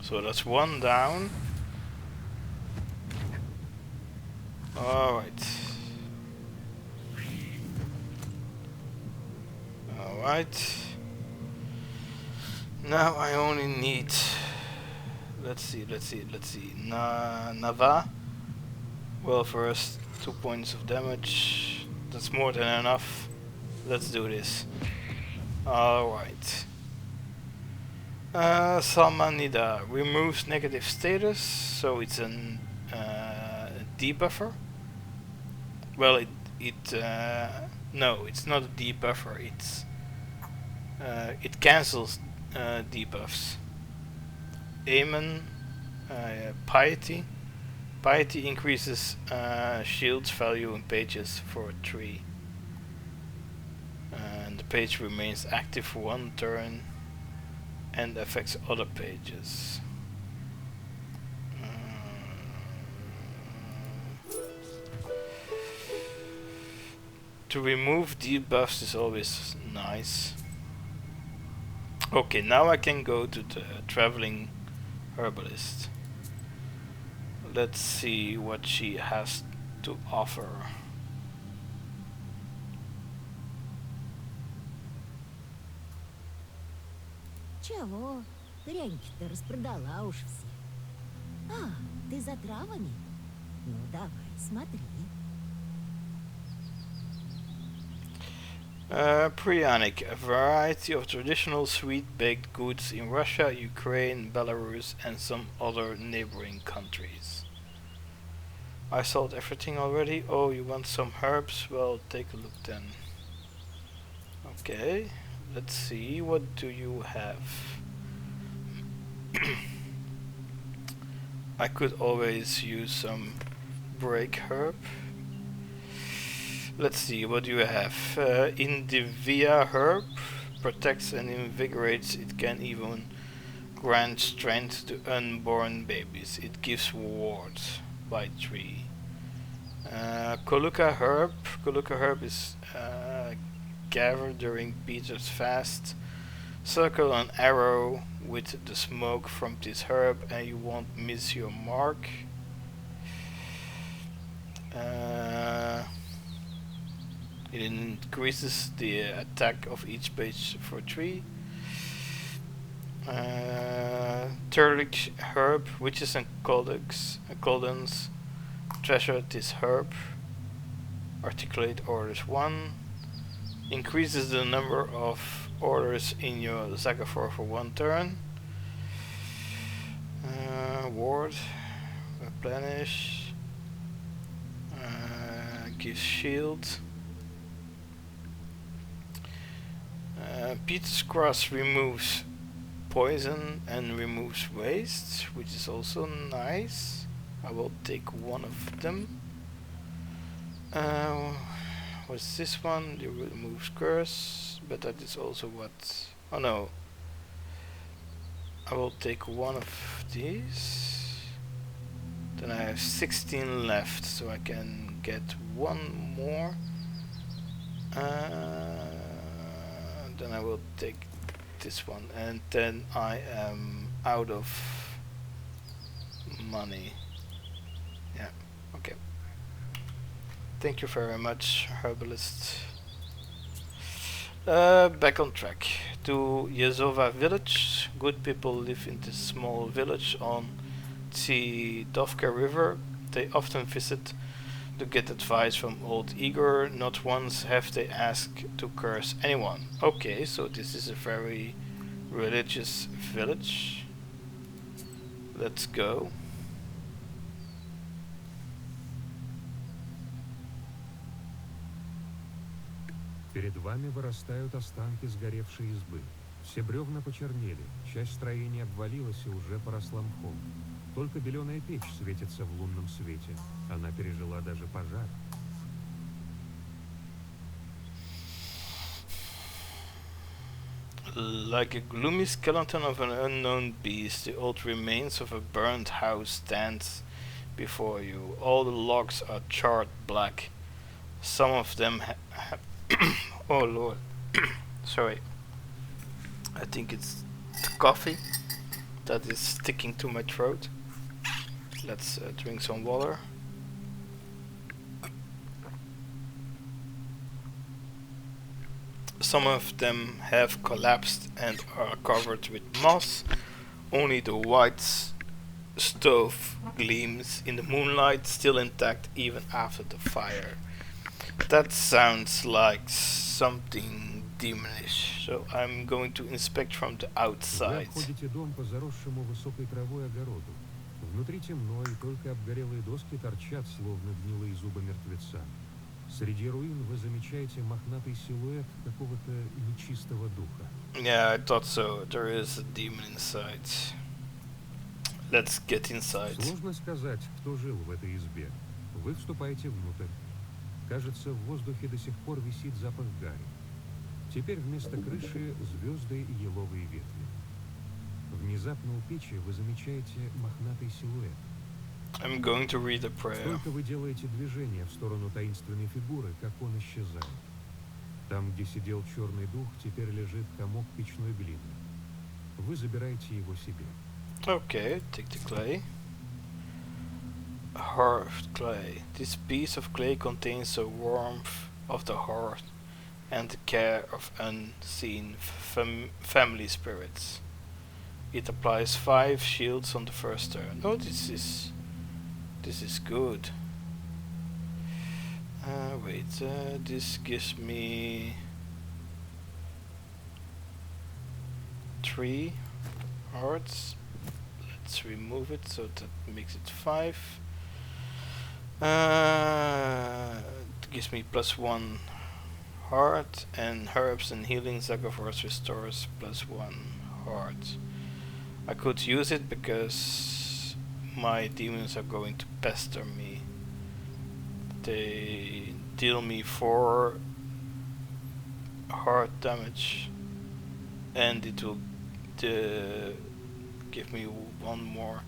So that's one down. Alright. Now I only need, let's see, Nava. Well, first 2 points of damage. That's more than enough. Let's do this. Alright. Salmanida removes negative status, so it's an debuffer. Well, no, it's not a debuffer. It cancels debuffs. Amen, piety. Piety increases shield's value in pages for 3. And the page remains active for 1 turn and affects other pages. To remove debuffs is always nice. Okay, now I can go to the traveling herbalist. Let's see what she has to offer. Чего? Дряньки-то распродала уж все. А, ты за травами? Ну, давай, смотри. Pryanik, a variety of traditional sweet baked goods in Russia, Ukraine, Belarus and some other neighboring countries. I sold everything already. Oh, you want some herbs? Well, take a look then. Okay, let's see, what do you have? I could always use some break herb. Let's see, what do you have? Indivia herb protects and invigorates. It can even grant strength to unborn babies. It gives wards by 3. Coluca herb. Coluca herb is gathered during Peter's fast. Circle an arrow with the smoke from this herb and you won't miss your mark. It increases the attack of each page for 3. Turlic herb, witches and Coldens treasure this herb. Articulate orders 1. Increases the number of orders in your Zagafor for 1 turn. Ward, replenish, gives shield. Peter's Cross removes poison and removes waste, which is also nice. I will take one of them. What's this one? It removes curse, but that is also what... Oh no. I will take one of these. Then I have 16 left, so I can get one more. Then I will take this one, and then I am out of money. Yeah, okay. Thank you very much, Herbalist. Back on track to Yazova village. Good people live in this small village on the Dovka River. They often visit to get advice from old Igor. Not once have they asked to curse anyone. Okay, so this is a very religious village. Let's go. Перед вами вырастают останки сгоревшей избы. Все бревна почернели, часть строения обвалилась и уже поросла мхом. Только беленая печь светится в лунном свете. Она пережила даже пожар. Like a gloomy skeleton of an unknown beast, the old remains of a burned house stands before you. All the logs are charred black. Some of them oh lord. Sorry. I think it's the coffee that is sticking to my throat. Let's drink some water. Some of them have collapsed and are covered with moss. Only the white stove gleams in the moonlight, still intact even after the fire. That sounds like something demonish, so I'm going to inspect from the Вы outside. обходите дом по заросшему высокой травой огороду. Внутри темно, и только обгорелые доски торчат, словно гнилые зубы мертвеца. Среди руин вы замечаете мохнатый силуэт какого-то нечистого духа. Yeah, I thought so. There is a demon inside. Let's get inside. Сложно сказать, кто жил в этой избе. Вы вступаете внутрь. Кажется, в воздухе до сих пор висит запах гари. Теперь вместо крыши звезды и еловые ветви. Внезапно у печи вы замечаете мохнатый силуэт. I'm going to read a prayer. Только вы делаете движение в сторону таинственной фигуры, как он исчезает. Там, где сидел черный дух, теперь лежит комок печной глины. Вы забираете его себе. Okay, take the clay. Hearth clay. This piece of clay contains the warmth of the hearth and the care of unseen family spirits. It applies 5 shields on the first turn. Oh, this is good. Wait, this gives me 3 hearts. Let's remove it, so that makes it 5. It gives me +1 heart, and herbs and healing Zagaforce restores +1 heart. I could use it because my demons are going to pester me. They deal me 4 heart damage, and it will give me one more,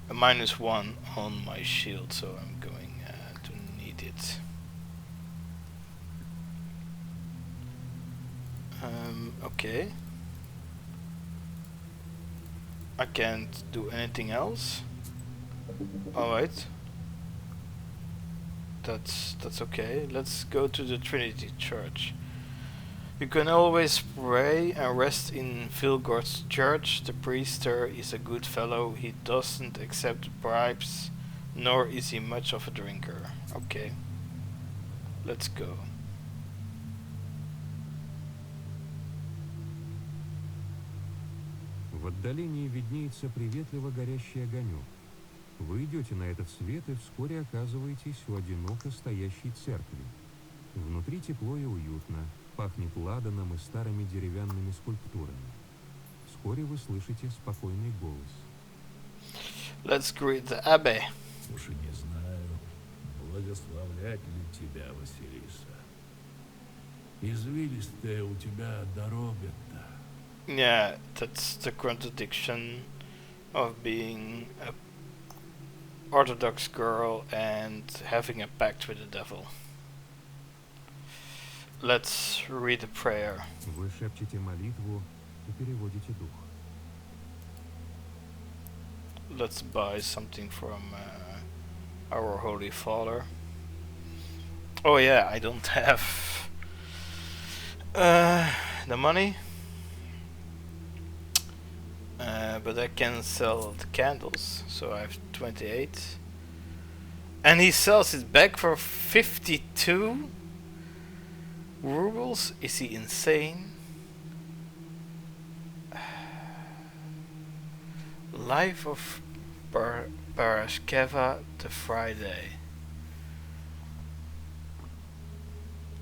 a -1 on my shield, so I'm going to need it. Okay. I can't do anything else. Alright. That's okay. Let's go to the Trinity Church. You can always pray and rest in Vilgord's church. The priest there is a good fellow. He doesn't accept bribes, nor is he much of a drinker. Okay. Let's go. В отдалении виднеется приветливо горящий огонек. Вы идете на этот свет и вскоре оказываетесь у одиноко стоящей церкви. Внутри тепло и уютно, пахнет ладаном и старыми деревянными скульптурами. Вскоре вы слышите спокойный голос. Let's greet the Abbey. Уж и не знаю, благословлять ли тебя, Василиса. Извилистая у тебя дорога-то. Yeah, that's the contradiction of being a Orthodox girl and having a pact with the devil. Let's read a prayer. Вы шепчете молитву и переводите дух. Let's buy something from our Holy Father. Oh yeah, I don't have the money, but I can sell the candles, so I have 28. And he sells it back for 52 rubles? Is he insane? Life of Parashkeva the Friday.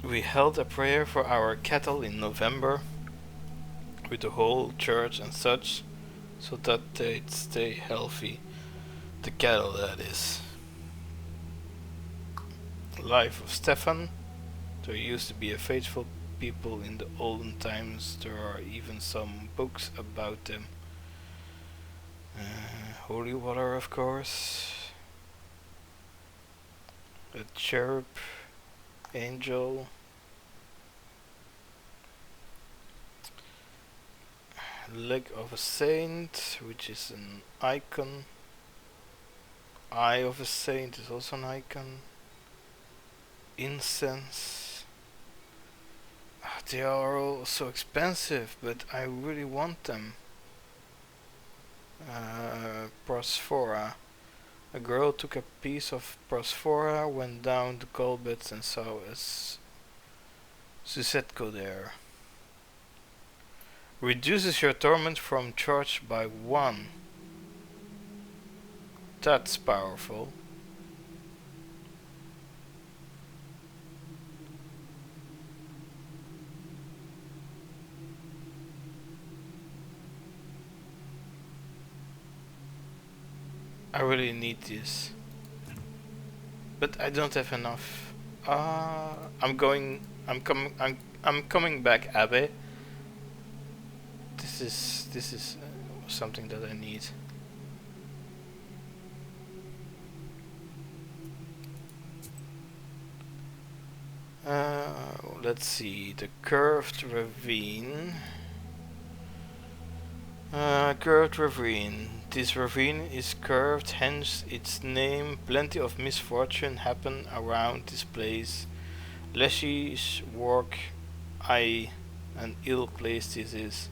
We held a prayer for our cattle in November with the whole church and such, so that they'd stay healthy. The cattle, that is. Life of Stefan. There used to be a faithful people in the olden times. There are even some books about them. Holy water, of course. A cherub, angel. Leg of a saint, which is an icon. Eye of a saint is also an icon. Incense. They are all so expensive, but I really want them. Prosphora. A girl took a piece of prosphora, went down the coal beds and saw a Susetko there. Reduces your torment from charge by 1. That's powerful. I really need this, but I don't have enough. I'm coming back, Abbe. This is something that I need. Let's see, the curved ravine. Curved ravine. This ravine is curved, hence its name. Plenty of misfortune happen around this place. Leshy's work, an ill place this is.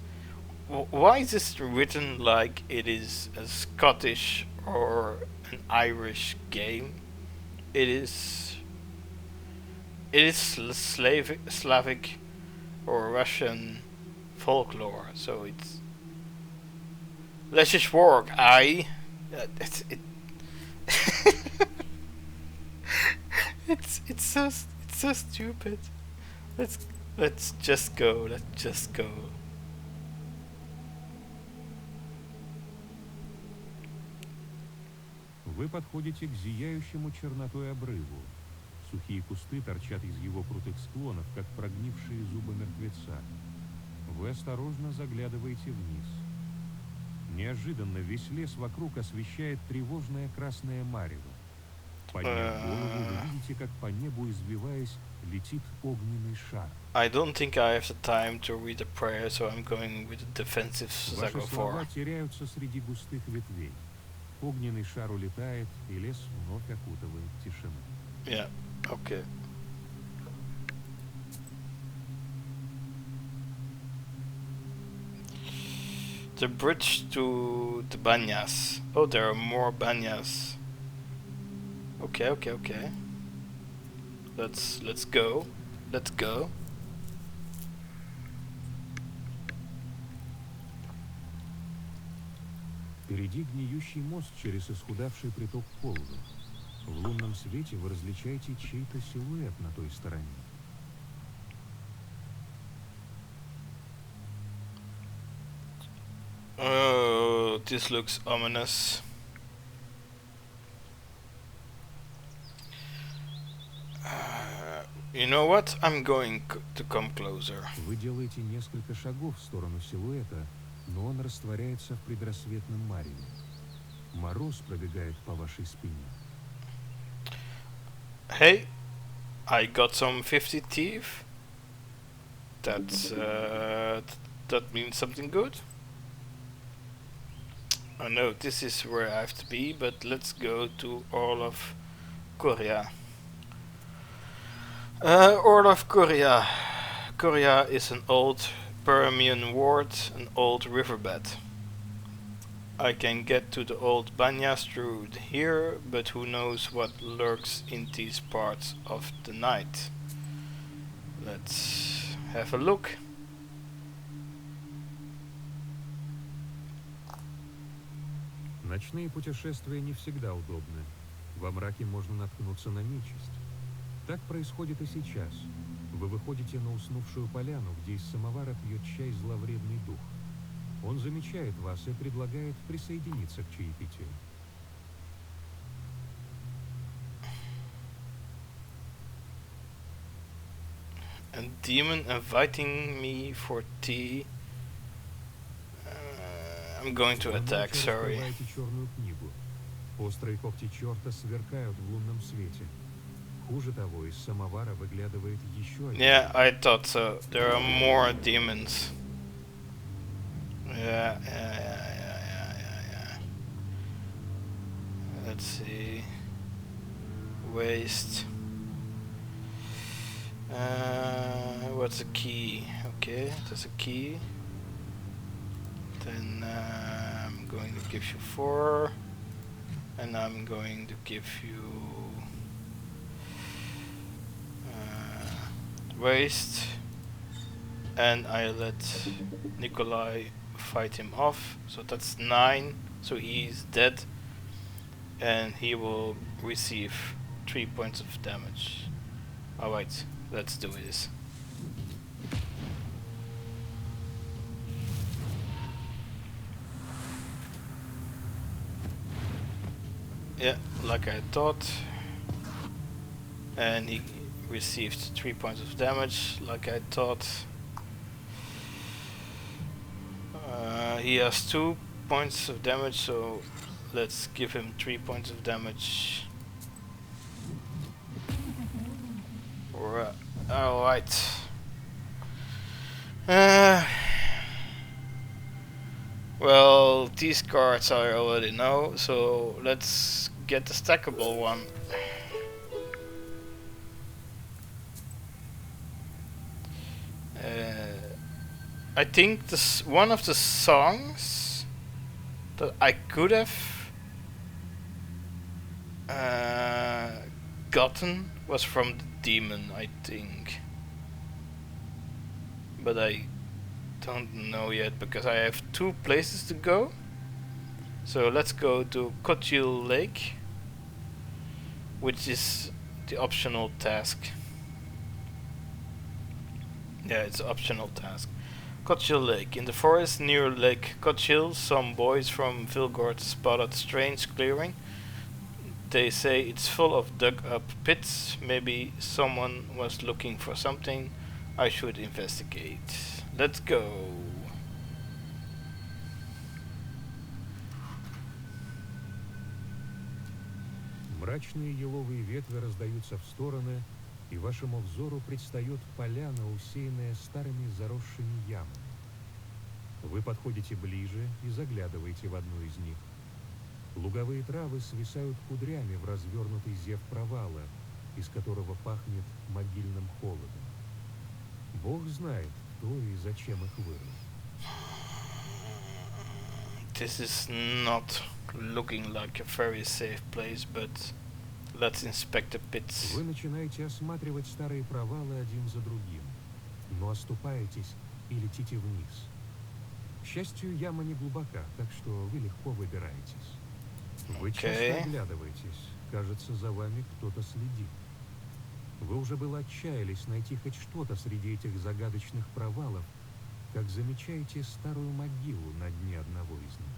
Why is this written like it is a Scottish or an Irish game? It is Slavic or Russian folklore, so it's Leshy's work. It's so stupid. Let's just go. Вы подходите к зияющему чернотой обрыву. Сухие кусты торчат из его крутых склонов, как прогнившие зубы мертвеца. Вы осторожно заглядываете вниз. Неожиданно весь лес вокруг освещает тревожное красное марево. Подняв голову, вы видите, как по небу, извиваясь, летит огненный шар. I don't think I have the time to read a prayer, so I'm going with the defensive Ваши слова Zagofor. теряются среди густых ветвей. Огненный шар улетает, и лес вновь окутывает тишина. Yeah, okay. The bridge to the banyas. Oh, there are more banyas. Okay. Let's go. Впереди гниющий мост через исхудавший приток Колвы. В лунном свете вы различаете чей-то силуэт на той стороне. Oh, this looks ominous. You know what? I'm going to come closer. Вы делаете несколько шагов в сторону силуэта, но он растворяется в предрассветном мареве. Мороз пробегает по вашей спине. Hey, I got some 50 teeth. That's that means something good. I know this is where I have to be, but let's go to Orl of Korea. Orl of Korea. Korea is an old Permian ward, an old riverbed. I can get to the old banyas through here, but who knows what lurks in these parts of the night. Let's have a look. Ночные путешествия не всегда удобны. Во мраке можно наткнуться на нечисть. Так происходит и сейчас. Вы выходите на уснувшую поляну, где из самовара пьет чай зловредный дух. Он замечает вас и предлагает присоединиться к чаепитию. A demon inviting me for tea. I'm going to attack, sorry. Вы раскрываете черную книгу. Острые когти черта сверкают в лунном свете. Хуже того, из самовара выглядывает еще один. Yeah, I thought so. There are more demons. Yeah. Let's see. Waste. What's a key? Okay, there's a key. Then I'm going to give you 4, and I'm going to give you waste, and I let Nikolai fight him off. So that's 9. So he's dead, and he will receive 3 points of damage. Alright, let's do this. Yeah, like I thought. And he received 3 points of damage, like I thought. He has 2 points of damage, so let's give him 3 points of damage. Alright. Well, these cards I already know, so let's get the stackable one. I think this one of the songs that I could have gotten was from the demon, I think, but I don't know yet because I have 2 places to go. So let's go to Kochil Lake, which is the optional task. Yeah, it's an optional task. Kochil Lake. In the forest near Lake Kochil, some boys from Vilgord spotted strange clearing. They say it's full of dug up pits. Maybe someone was looking for something. I should investigate. Let's go. Мрачные еловые ветви раздаются в стороны, и вашему взору предстает поляна, усеянная старыми заросшими ямами. Вы подходите ближе и заглядываете в одну из них. Луговые травы свисают кудрями в развернутый зев провала, из которого пахнет могильным холодом. Бог знает, кто и зачем их вырыл. This is not looking like a very safe place, but let's inspect the pits. Вы начинаете осматривать старые провалы один за другим, но оступаетесь и летите вниз. К счастью, яма не глубока, так что вы легко выбираетесь. Вы часто Okay. оглядываетесь. Кажется, за вами кто-то следит. Вы уже было отчаялись найти хоть что-то среди этих загадочных провалов, как замечаете старую могилу на дне одного из них.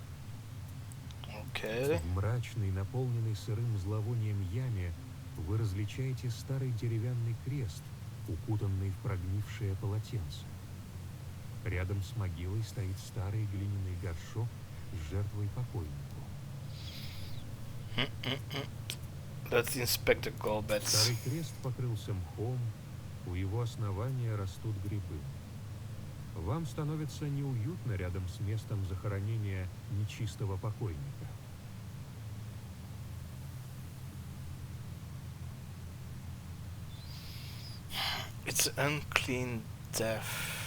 Okay. В мрачной, наполненной сырым зловонием яме вы различаете старый деревянный крест, укутанный в прогнившее полотенце. Рядом с могилой стоит старый глиняный горшок с жертвой покойнику. Let's inspect the goal beds. Старый крест покрылся мхом, у его основания растут грибы. Вам становится неуютно рядом с местом захоронения нечистого покойника. It's unclean death.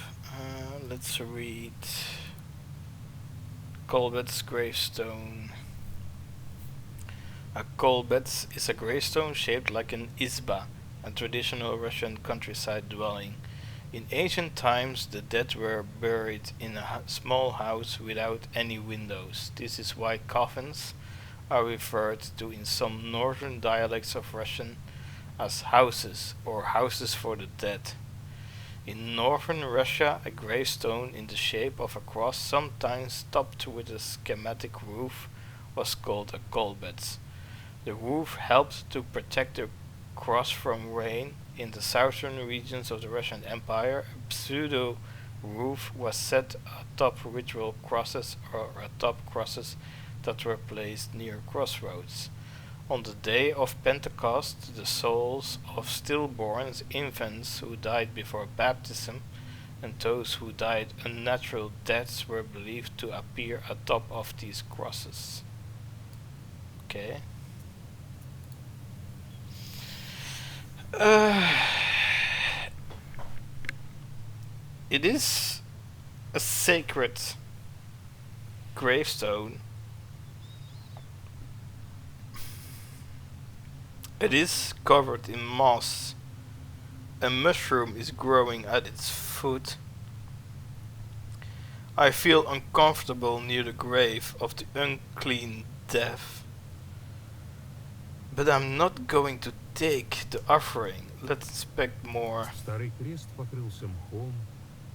Let's read Colbett's gravestone. A kolbet is a gravestone shaped like an izba, a traditional Russian countryside dwelling. In ancient times, the dead were buried in a small house without any windows. This is why coffins are referred to in some northern dialects of Russian as houses or houses for the dead. In northern Russia, a gravestone in the shape of a cross, sometimes topped with a schematic roof, was called a kolbet. The roof helped to protect the cross from rain. In the southern regions of the Russian Empire, a pseudo roof was set atop ritual crosses or atop crosses that were placed near crossroads. On the day of Pentecost, the souls of stillborn infants who died before baptism and those who died unnatural deaths were believed to appear atop of these crosses. Okay. It is a sacred gravestone. It is covered in moss. A mushroom is growing at its foot. I feel uncomfortable near the grave of the unclean death. But I'm not going to take the offering. Let's inspect more. Старый крест покрылся мхом,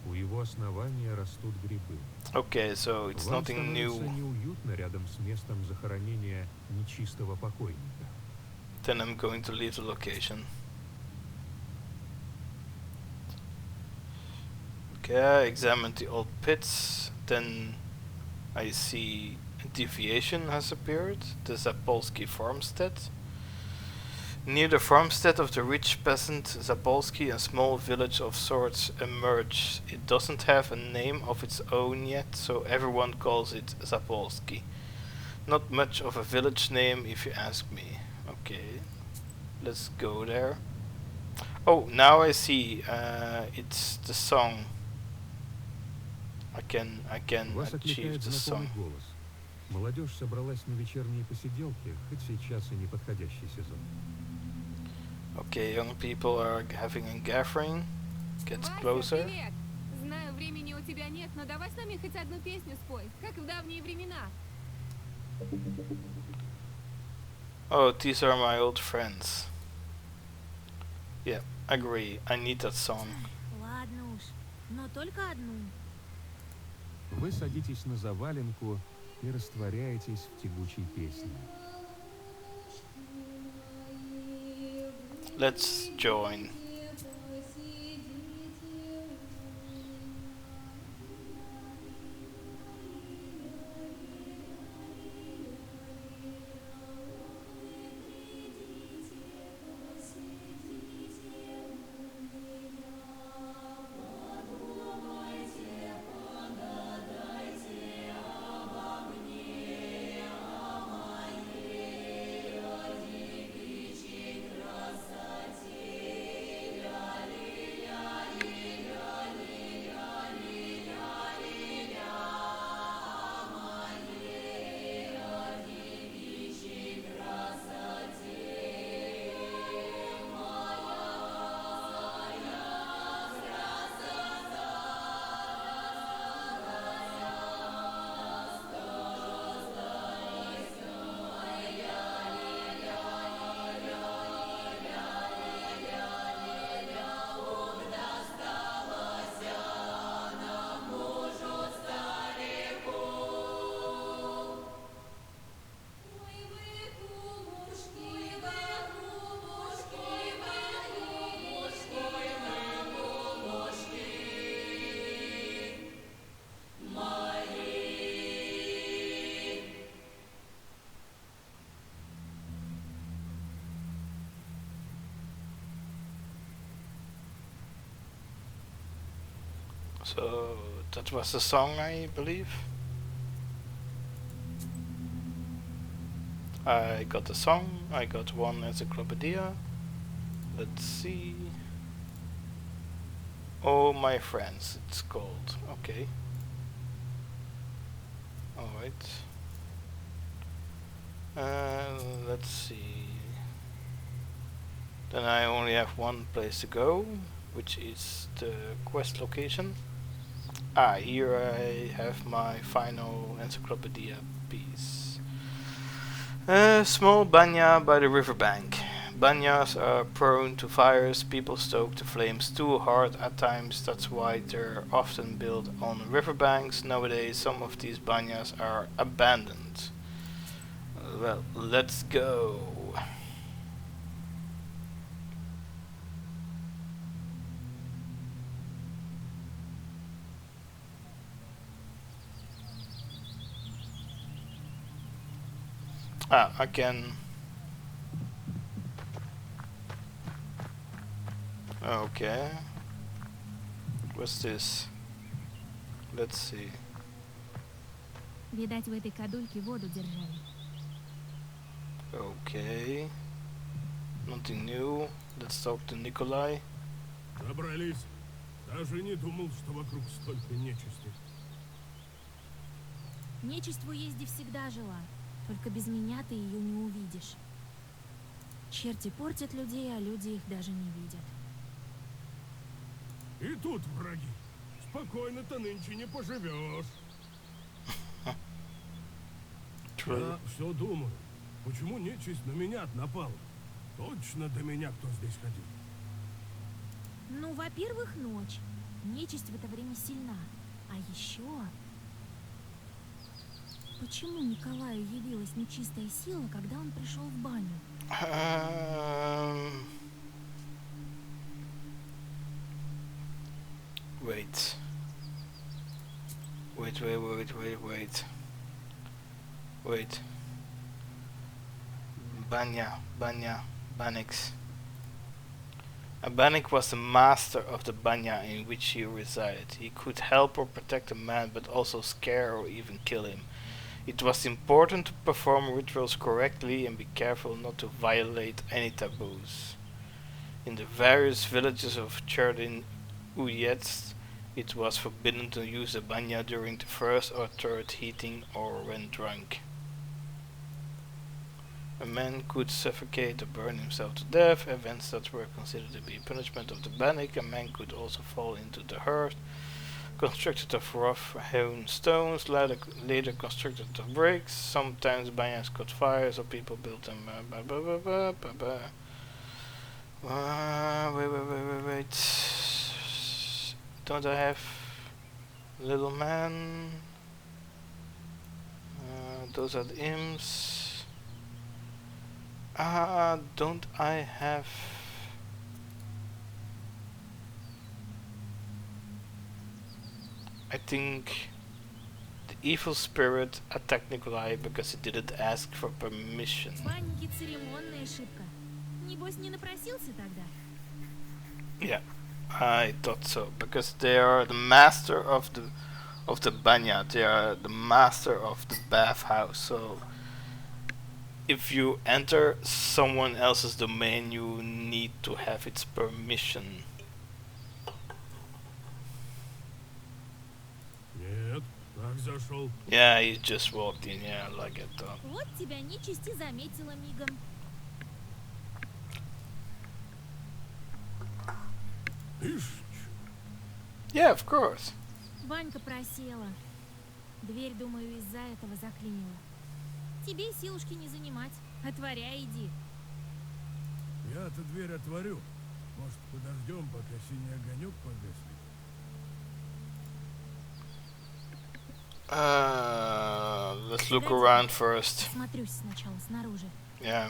у его основания растут грибы. Okay, so it's Вам nothing становится new. неуютно рядом с местом захоронения нечистого покойника. Then I'm going to leave the location. Okay, I examined the old pits. Then I see a deviation has appeared. The Zapolsky farmstead. Near the farmstead of the rich peasant Zapolsky, a small village of sorts emerged. It doesn't have a name of its own yet, so everyone calls it Zapolsky. Not much of a village name if you ask me. Okay, let's go there. Oh, now I see. It's the song. I can Вас achieve окликает the знакомый song. голос. Молодежь собралась на вечерние посиделки, хоть сейчас и не подходящий сезон. Okay, young people are having a gathering. Gets Вася, closer. привет! Знаю, времени у тебя нет, но давай с нами хоть одну песню спой, как в давние времена. Oh, these are my old friends. Yeah, agree. I need that song. Ладно уж, но только одну. Вы садитесь на заваленку и растворяетесь в тягучей песне. Let's join. So that was the song, I believe. I got the song, I got one encyclopedia. Let's see. Oh my friends, it's called. Okay. Alright. Let's see. Then I only have one place to go, which is the quest location. Ah, here I have my final encyclopedia piece. A small banya by the riverbank. Banyas are prone to fires. People stoke the flames too hard at times. That's why they're often built on riverbanks. Nowadays, some of these banyas are abandoned. Well, let's go. Ah, I can. Okay. What's this? Let's see. Видать, в этой кадульке воду держали. Okay. Nothing new. Let's talk to Nikolai. Добрались. Даже не думал, что вокруг столько нечисти. Нечисть в уезде всегда жила, только без меня ты ее не увидишь. Черти портят людей, а люди их даже не видят. И тут враги. Спокойно-то нынче не поживешь. Я все думаю, почему нечисть на меня напала? Точно до меня кто здесь ходил. Ну, во-первых, ночь. Нечисть в это время сильна. А еще... Почему Николаю явилась нечистая сила, когда он пришел в баню? Wait. Wait. Banix. Abanik was the master of the banya in which he resided. He could help or protect a man, but also scare or even kill him. It was important to perform rituals correctly and be careful not to violate any taboos. In the various villages of Cherdin Uyetsk, it was forbidden to use the banya during the first or third heating or when drunk. A man could suffocate or burn himself to death, events that were considered to be punishment of the bannick. A man could also fall into the hearth, constructed of rough hewn stones, later constructed of bricks. Sometimes banyas caught fire, so people built them. Wait. Don't I have little man? Those are the imps. Don't I have... I think the evil spirit attacked Nikolai because he didn't ask for permission. Банники церемонная ошибка. Небось, не напросился тогда? Yeah, I thought so, because they are the master of the banya. They are the master of the bathhouse. So if you enter someone else's domain, you need to have its permission. Нет, как зашел? Yeah, he just walked in. Yeah, I like it though. Вот тебя нечисть и заметила мигом. Ишь, Yeah, of course. Банька просела. Дверь, думаю, из-за этого заклинила. Тебе силушки не занимать. Отворяй, иди. я-то дверь отворю. Может, подождем, пока синий огонек погаснет? Let's look around first. Смотрюсь сначала снаружи. Yeah.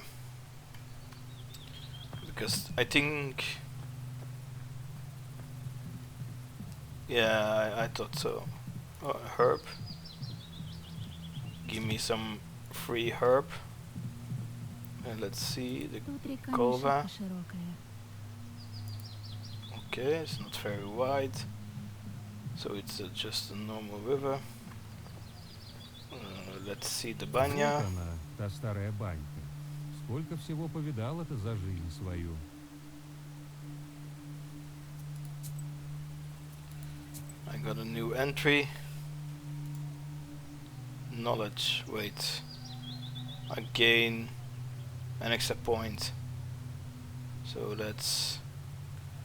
Because I think... Yeah, I thought so. Herb. Give me some free herb. And let's see the Тут река Kolva. не шибко широкая. Okay, it's not very wide. So it's just a normal river. Let's see the banya. Вот она, та старая банька. Сколько всего повидала-то за жизнь свою. I got a new entry. Knowledge. Wait. I gain an extra point. So that's...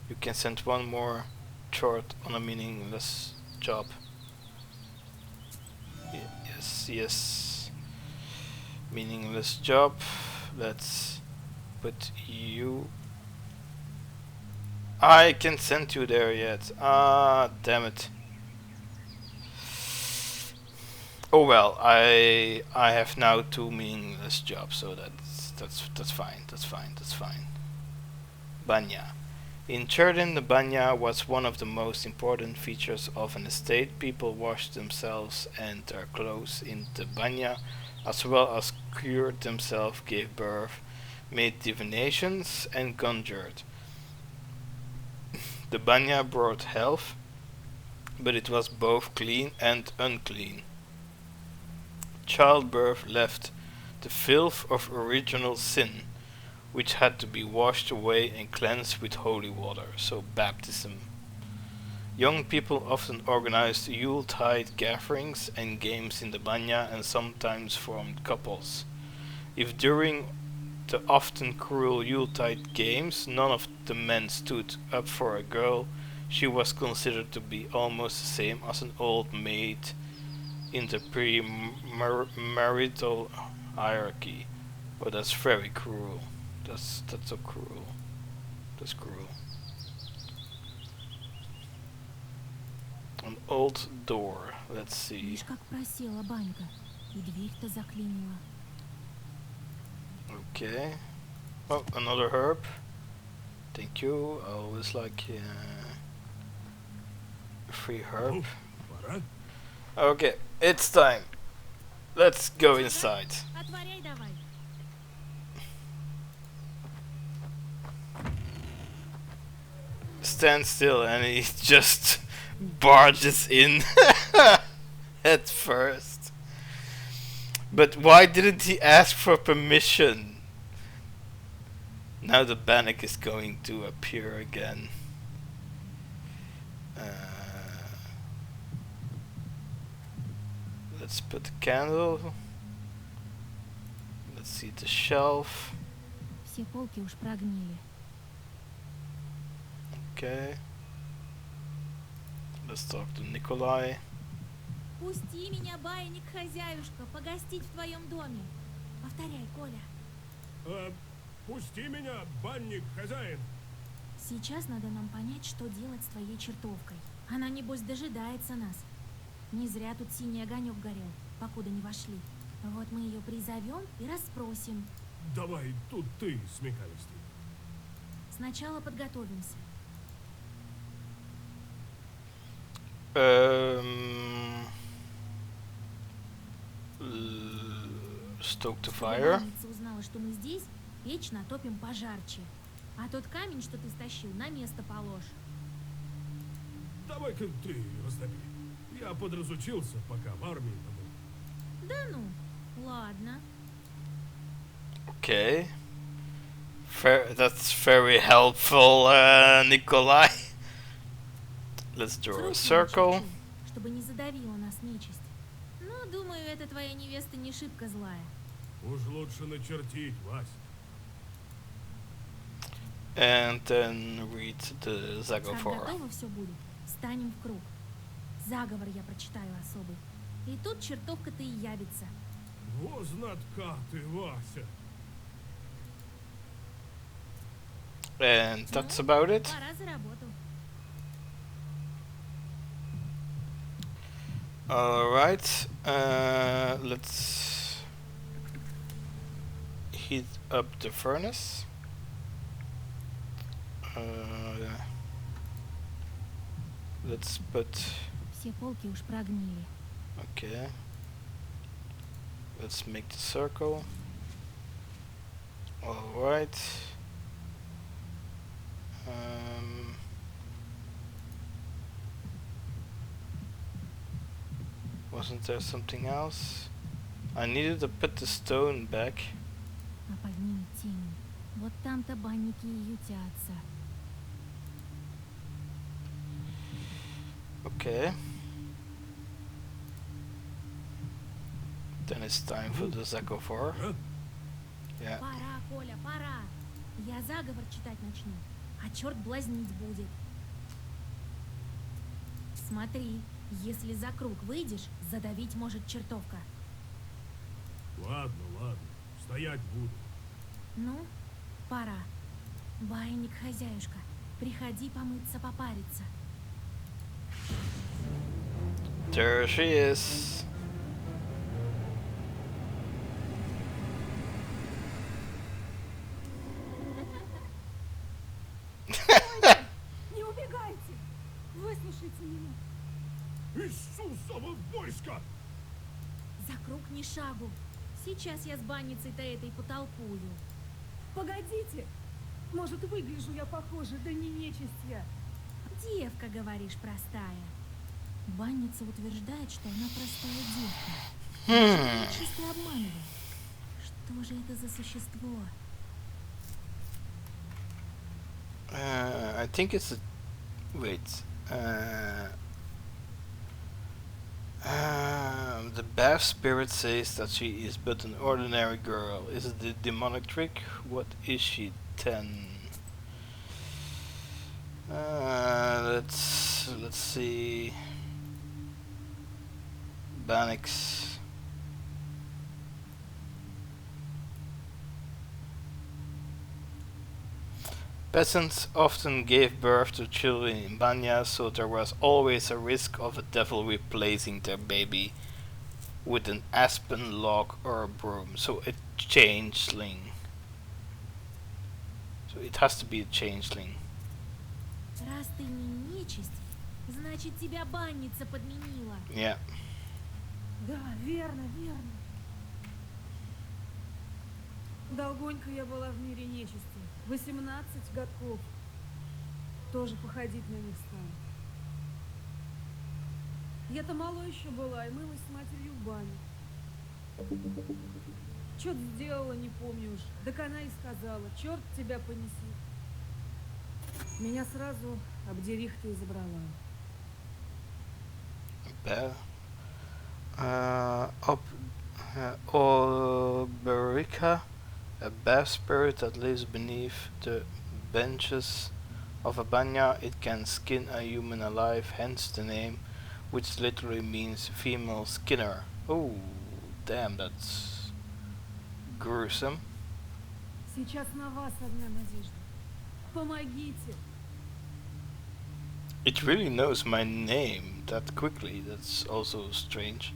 You can send one more chart on a meaningless job. Yes, yes. Meaningless job. Let's put you... I can send you there yet. Ah, damn it. Oh well, I have now 2 meaningless jobs, so that's fine. That's fine. Banya. In Cherdin, the banya was one of the most important features of an estate. People washed themselves and their clothes in the banya, as well as cured themselves, gave birth, made divinations, and conjured. The banya brought health, but it was both clean and unclean. Childbirth left the filth of original sin, which had to be washed away and cleansed with holy water, so baptism. Young people often organized Yuletide gatherings and games in the banya and sometimes formed couples. If during the often cruel Yuletide games none of the men stood up for a girl, she was considered to be almost the same as an old maid in the pre-marital hierarchy. Oh, that's very cruel. That's so cruel. That's cruel. An old door. Let's see. Видишь, как просела банька, и дверь-то заклинила. Okay. Oh, another herb. Thank you. I always like a free herb. Пора. Okay, it's time. Let's go inside. Отворяй давай. Stand still, and he just barges in at first. But why didn't he ask for permission? Now the bannock is going to appear again. Let's put the candle. Let's see the shelf. Все полки уж прогнили. Okay. Let's talk to Nikolai. Пусти меня, баинник, хозяюшка, погостить в твоем доме. Повторяй, Коля. Пусти меня, банник, хозяин. Сейчас надо нам понять, что делать с твоей чертовкой. Она, небось, дожидается нас. Не зря тут синий огонек горел, покуда не вошли. Вот мы ее призовем и расспросим. Давай тут ты, смекалистый. Сначала подготовимся. Stoke the Чтобы fire. мамица узнала, что мы здесь, печь натопим пожарче. А тот камень, что ты стащил, на место положь. Давай-ка ты растопи. Я подразучился, пока в армии был. Да ну, ладно. Okay. That's very helpful, Nikolai. Let's draw a Круг circle. начерчи, чтобы не задавила нас нечисть. Ну, думаю, эта твоя невеста не шибко злая. Уж лучше начертить, Вась. And then read the Как Zagophor. готово все будет, станем в круг. Заговор я прочитаю особый. И тут чертовка-то и явится. Во знатка ты, Вася. And that's Ну, about it. пора за работу. Alright. Let's heat up the furnace. Let's put... Все полки уж прогнили. Okay. Let's make the circle. Alright. Wasn't there something else? I needed to put the stone back. А под ними тени. Вот там-то банники и ютятся. Okay. Then it's time for the Zagovar. Yeah. Пора, Коля, пора. Я заговор читать начну, а черт блазнить будет. Смотри, если за круг выйдешь, задавить может чертовка. Ладно, ладно. Стоять буду. Ну, пора. Байник, хозяюшка, приходи помыться, попариться. There she is. Не убегайте! Выслушайте меня. Иисусово войско! За круг ни шагу. Сейчас я с банницей-то этой потолкую. Погодите! Может, выгляжу я похоже, да не нечисть я. Девка, говоришь, простая. Банница утверждает, что она простая девка. Чисто обманывает. Что же это за существо? I think it's a... Wait. The Bath spirit says that she is but an ordinary girl. Is it the demonic trick? What is she then? Let's see. Banix. Peasants often gave birth to children in Banya, so there was always a risk of a devil replacing their baby with an aspen log or a broom. So a changeling. So it has to be a changeling. Раз ты не нечисть, значит тебя банница подменила. Yeah. Да, верно, верно. Долгонько я была в мире нечисти. 18 годков. Тоже походить на них стала. Я-то мало еще была и мылась с матерью в бане. Чё-то сделала, не помню уж. Так она и сказала: черт тебя понеси. Меня сразу обдерихта и забрала. Oberica, a bath spirit that lives beneath the benches of a banya. It can skin a human alive, hence the name, which literally means female skinner. Oh, damn, that's gruesome. Сейчас на вас одна надежда. Помогите. It really knows my name that quickly. That's also strange.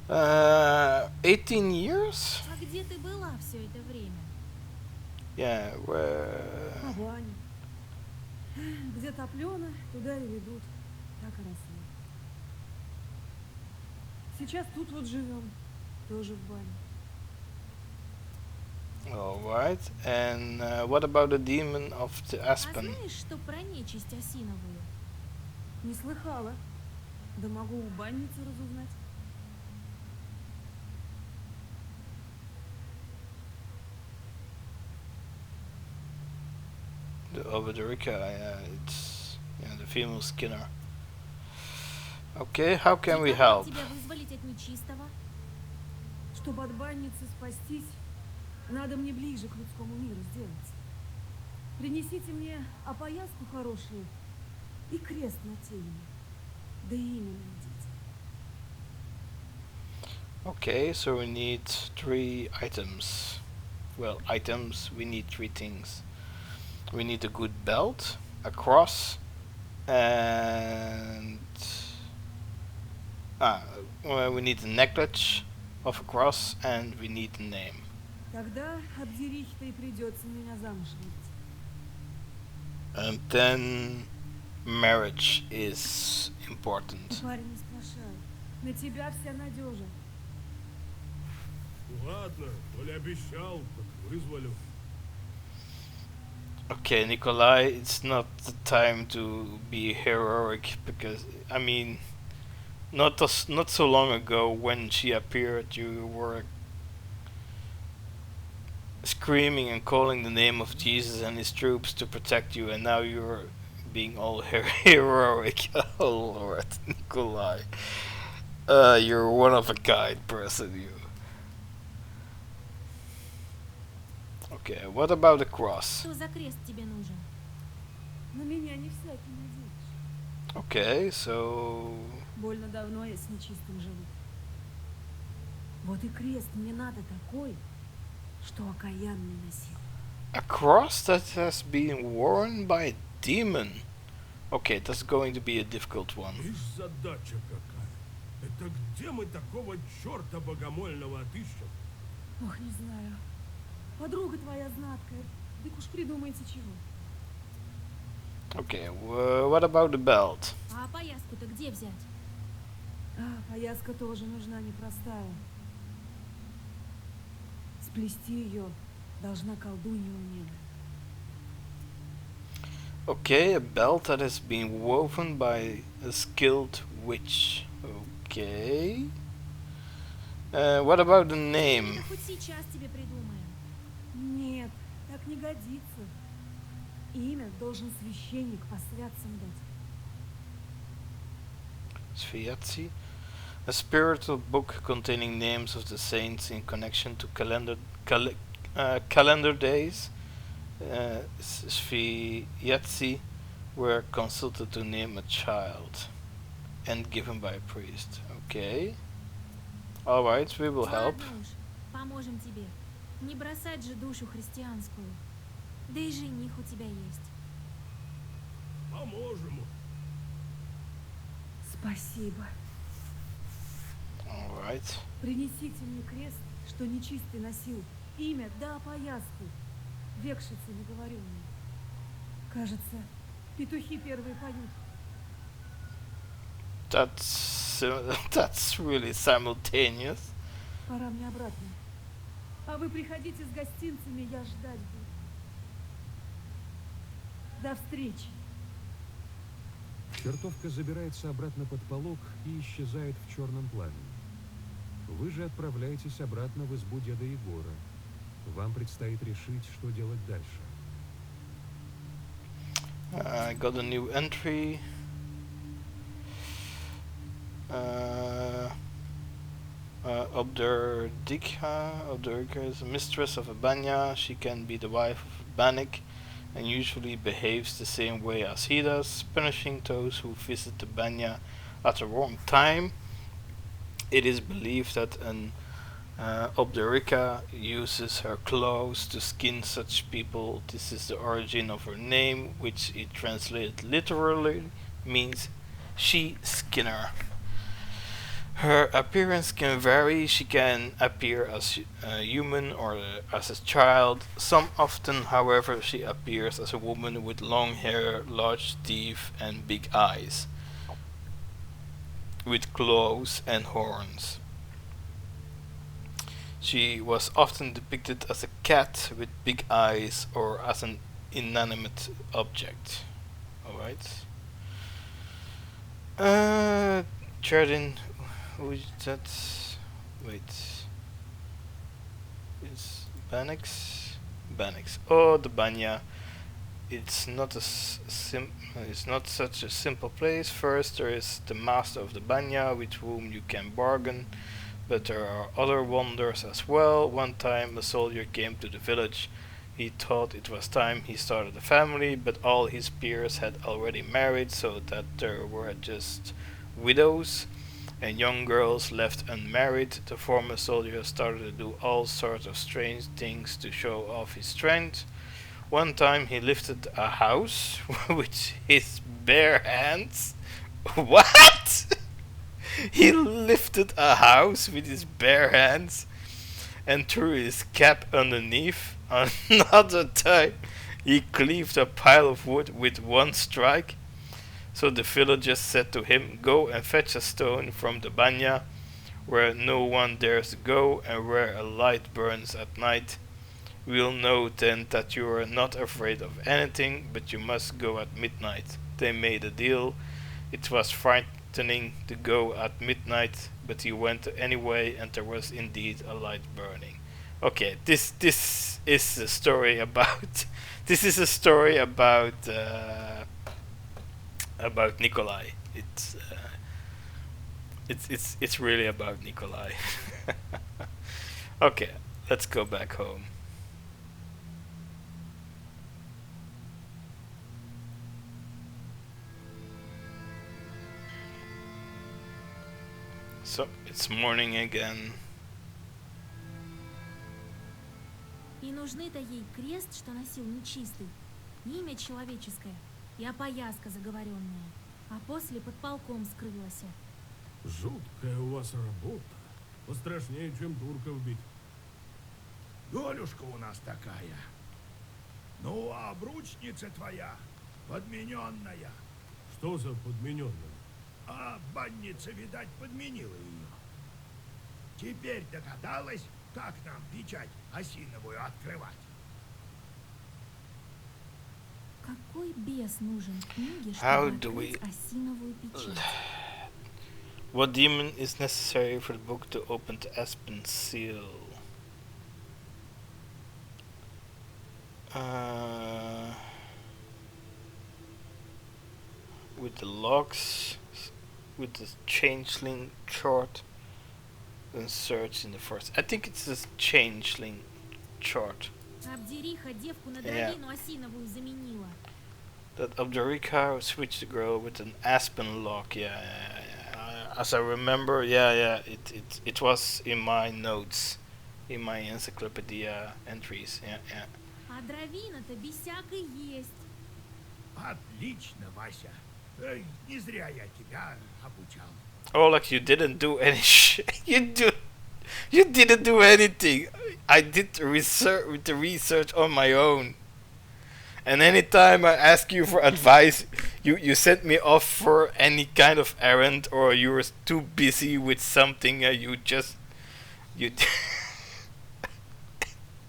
18 years? А где ты была все это время? Yeah, where... На бане. Где топлено, туда и ведут. Так и росли. Сейчас тут вот живем. Тоже в бане. Alright, and what about the demon of the А aspen? знаешь, что про нечисть осиновую? Не слыхала. Да могу у банницы разузнать. The Obadurika, it's the female skinner. Okay, how can we И как help? тебя вызволить от нечистого? Чтобы от банницы спастись, надо мне ближе к людскому миру сделаться. Принесите мне опояску хорошую и крест на теле. Да и имя найдите. Okay, so we need 3 items. Well, items, we need 3 things. We need a good belt, a cross, and... well, we need a necklace of a cross, and we need a name. Тогда обдерихи-то и придется меня замуж выйти. And then marriage is important. Парень, не сплошай. На тебя вся надежа. Ладно, коли обещал, так вызволю. Okay, Nikolai, it's not the time to be heroic because, I mean, not so long ago when she appeared, you were screaming and calling the name of Jesus and his troops to protect you, and now you're being all heroic. Oh Lord, Nikolai. You're one of a kind person, you. Okay, what about the cross? Что за крест тебе нужен? На меня не всякий надеешь. Okay, so Больно давно я с нечистым живу. Вот и крест мне надо такой, что окаянный носил. a cross that has been worn by a demon. Okay, that's going to be a difficult one. Ишь, задача какая. Это где мы такого черта богомольного отыщем? Ох, не знаю. Подруга твоя знаткая. Так уж придумайте чего. Okay, what about the belt? А пояску-то где взять? А, пояска тоже нужна непростая. Сплести ее должна колдунья умелая. Okay, a belt that has been woven by a skilled witch. Okay. What about the name? Да хоть сейчас тебе придумаем. Нет, так не годится. Имя должен священник по святцам дать. Sviatsi? A spiritual book containing names of the saints in connection to calendar days. Sviatsi were consulted to name a child and given by a priest. Okay. Alright, we will help. Ладно уж, поможем тебе. Не бросать же душу христианскую. Да и жених у тебя есть. Поможем. Спасибо. Alright. Принесите мне крест, что нечистый носил. Имя да опояску. Векшицы наговоренные. Кажется, петухи первые поют. That's really simultaneous. Пора мне обратно. А вы приходите с гостинцами, я ждать буду. До встречи. Чертовка забирается обратно под полог и исчезает в черном пламени. Вы же отправляетесь обратно в избу деда Егора. Вам предстоит решить, что делать дальше. I got a new entry. Obdurika is a mistress of a banya. She can be the wife of a banik and usually behaves the same way as he does, punishing those who visit the banya at the wrong time. It is believed that an Obdurika uses her claws to skin such people. This is the origin of her name, which it translated literally means she skinner. Her appearance can vary. She can appear as a human or as a child. Some often, however, she appears as a woman with long hair, large teeth, and big eyes, with claws and horns. She was often depicted as a cat with big eyes or as an inanimate object. Alright. Cherdin, who is that? Wait. Is Banix? Banix. Oh, the Banya. It's not it's not such a simple place. First, there is the master of the Banya, with whom you can bargain. But there are other wonders as well. One time a soldier came to the village. He thought it was time he started a family, but all his peers had already married, so that there were just widows and young girls left unmarried. The former soldier started to do all sorts of strange things to show off his strength. One time he lifted a house with his bare hands. What? He lifted a house with his bare hands and threw his cap underneath. Another time he cleaved a pile of wood with one strike. So the villagers said to him, "Go and fetch a stone from the banya, where no one dares to go and where a light burns at night. We'll know then that you are not afraid of anything, but you must go at midnight." They made a deal. It was threatening to go at midnight, but he went anyway, and there was indeed a light burning. Okay, this is a story about this is a story about Nikolai. It's really about Nikolai. Okay, let's go back home. So it's morning again. И нужны-то ей крест, что носил нечистый, имя человеческое и опояска заговоренная, а после под полком скрылась. Жуткая у вас работа. Пострашнее, чем турков бить. Долюшка у нас такая. Ну, а обручница твоя подмененная. Что за подмененная? А банница, видать, подменила ее. Теперь догадалась, как нам печать осиновую открывать. Какой бес нужен книге, How чтобы do we- открыть осиновую печать? What demon is necessary for the book to open the aspen seal? With the logs, with the changeling chart, and search in the forest. I think it's the changeling chart. Абдериха девку на Yeah. дровину осиновую заменила. That Abdurika switched the girl with an aspen log. Yeah. As I remember, it was in my notes, in my encyclopedia entries. Yeah. А дровина-то без всякой есть. Отлично, Вася. Эй, не зря я тебя обучал. Oh, like you didn't do any shit. You didn't do anything. I did the research on my own. And anytime I ask you for advice, you sent me off for any kind of errand, or you were too busy with something. You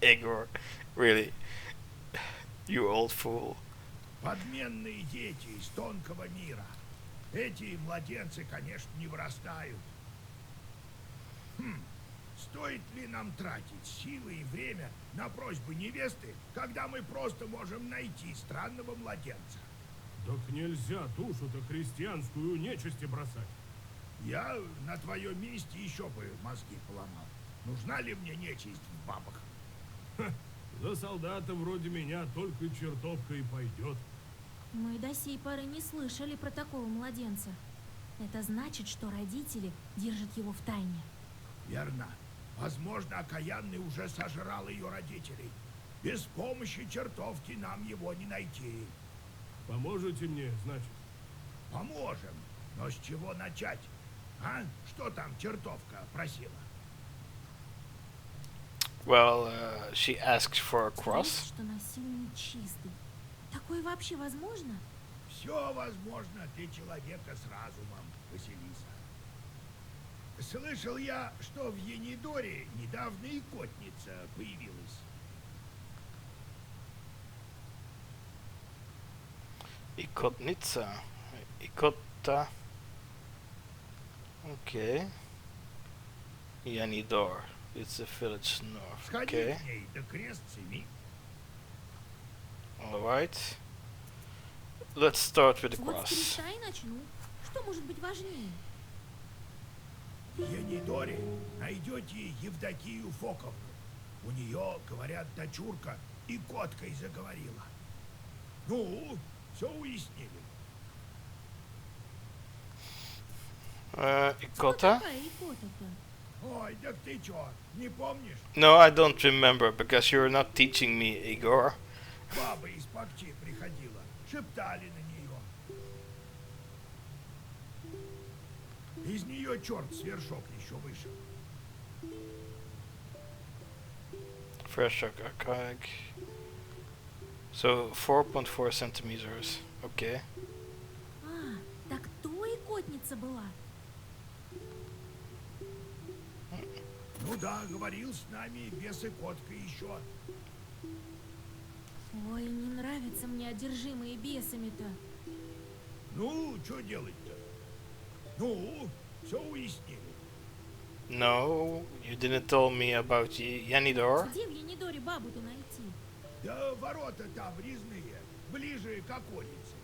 Igor, really, you old fool. Подменные дети из тонкого мира. Эти младенцы, конечно, не вырастают. Стоит ли нам тратить силы и время на просьбы невесты, когда мы просто можем найти странного младенца? Так нельзя душу-то христианскую нечисти бросать. Я на твоем месте еще бы мозги поломал. Нужна ли мне нечисть в бабах? За солдата вроде меня только чертовка и пойдет. Мы до сей поры не слышали про такого младенца. Это значит, что родители держат его в тайне. Верно. Возможно, окаянный уже сожрал ее родителей. Без помощи чертовки нам его не найти. Поможете мне, значит? Поможем. Но с чего начать? А? Что там чертовка просила? Well, she asked for a Крест, cross. что носил нечистый. Такое вообще возможно? Все возможно для человека с разумом, Василиса. Слышал я, что в Енидоре недавно икотница появилась. Ikotnica. Ikota. Okay. Yanidor. It's a village north. Сходи Okay. к ней, да крест сними. Alright. Let's start with the Вот с cross. креста и начну. Что может быть важнее? В Енидоре найдете Евдокию Фоковну. У нее, говорят, дочурка и коткой заговорила. Ну, все уяснили. Кто Ikota? такая икота-то? Ой, так ты чё, не помнишь? No, I don't remember because you're not teaching me, Igor. Баба из Пакчи приходила, шептали на нее. Из нее черт свершок еще вышел. Fresh archive. So 4.4 centimeters. Okay. А, так то икотница была. Ну да, говорил с нами бес и котка еще. Ой, не нравятся мне одержимые бесами-то. Ну, что делать-то? Ну, все уяснили. No, you didn't tell me about Yanidor. Где в Янидоре бабу-то найти? Да ворота там резные, ближе к околице.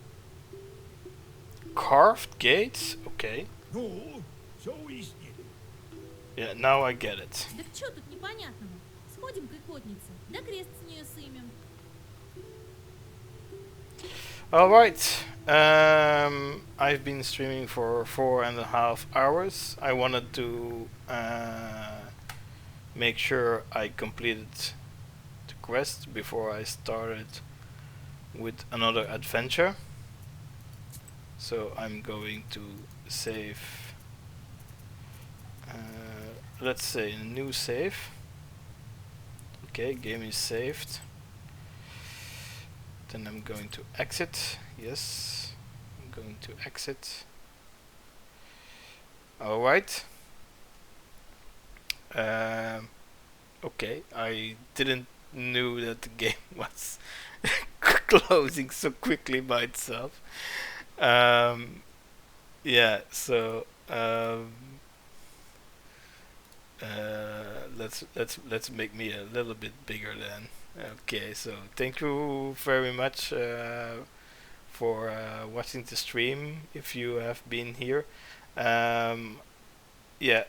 Carved gates? Okay. Ну, все уяснили. Yeah, now I get it. Так чё тут непонятного? Сходим к икотнице, да крест с нее сымем. Alright. I've been streaming for 4.5 hours. I wanted to make sure I completed the quest before I started with another adventure. So I'm going to save, let's say, a new save. Okay, game is saved. Then I'm going to exit. Yes, I'm going to exit. Alright. Okay, I didn't knew that the game was closing so quickly by itself. Yeah, so let's make me a little bit bigger then. Okay, so thank you very much for watching the stream. If you have been here, yeah,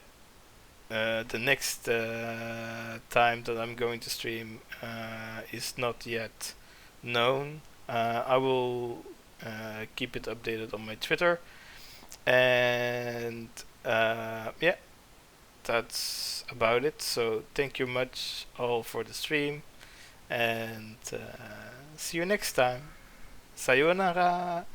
the next time that I'm going to stream is not yet known. I will keep it updated on my Twitter, and yeah, that's about it. So thank you much all for the stream, and see you next time. Sayonara.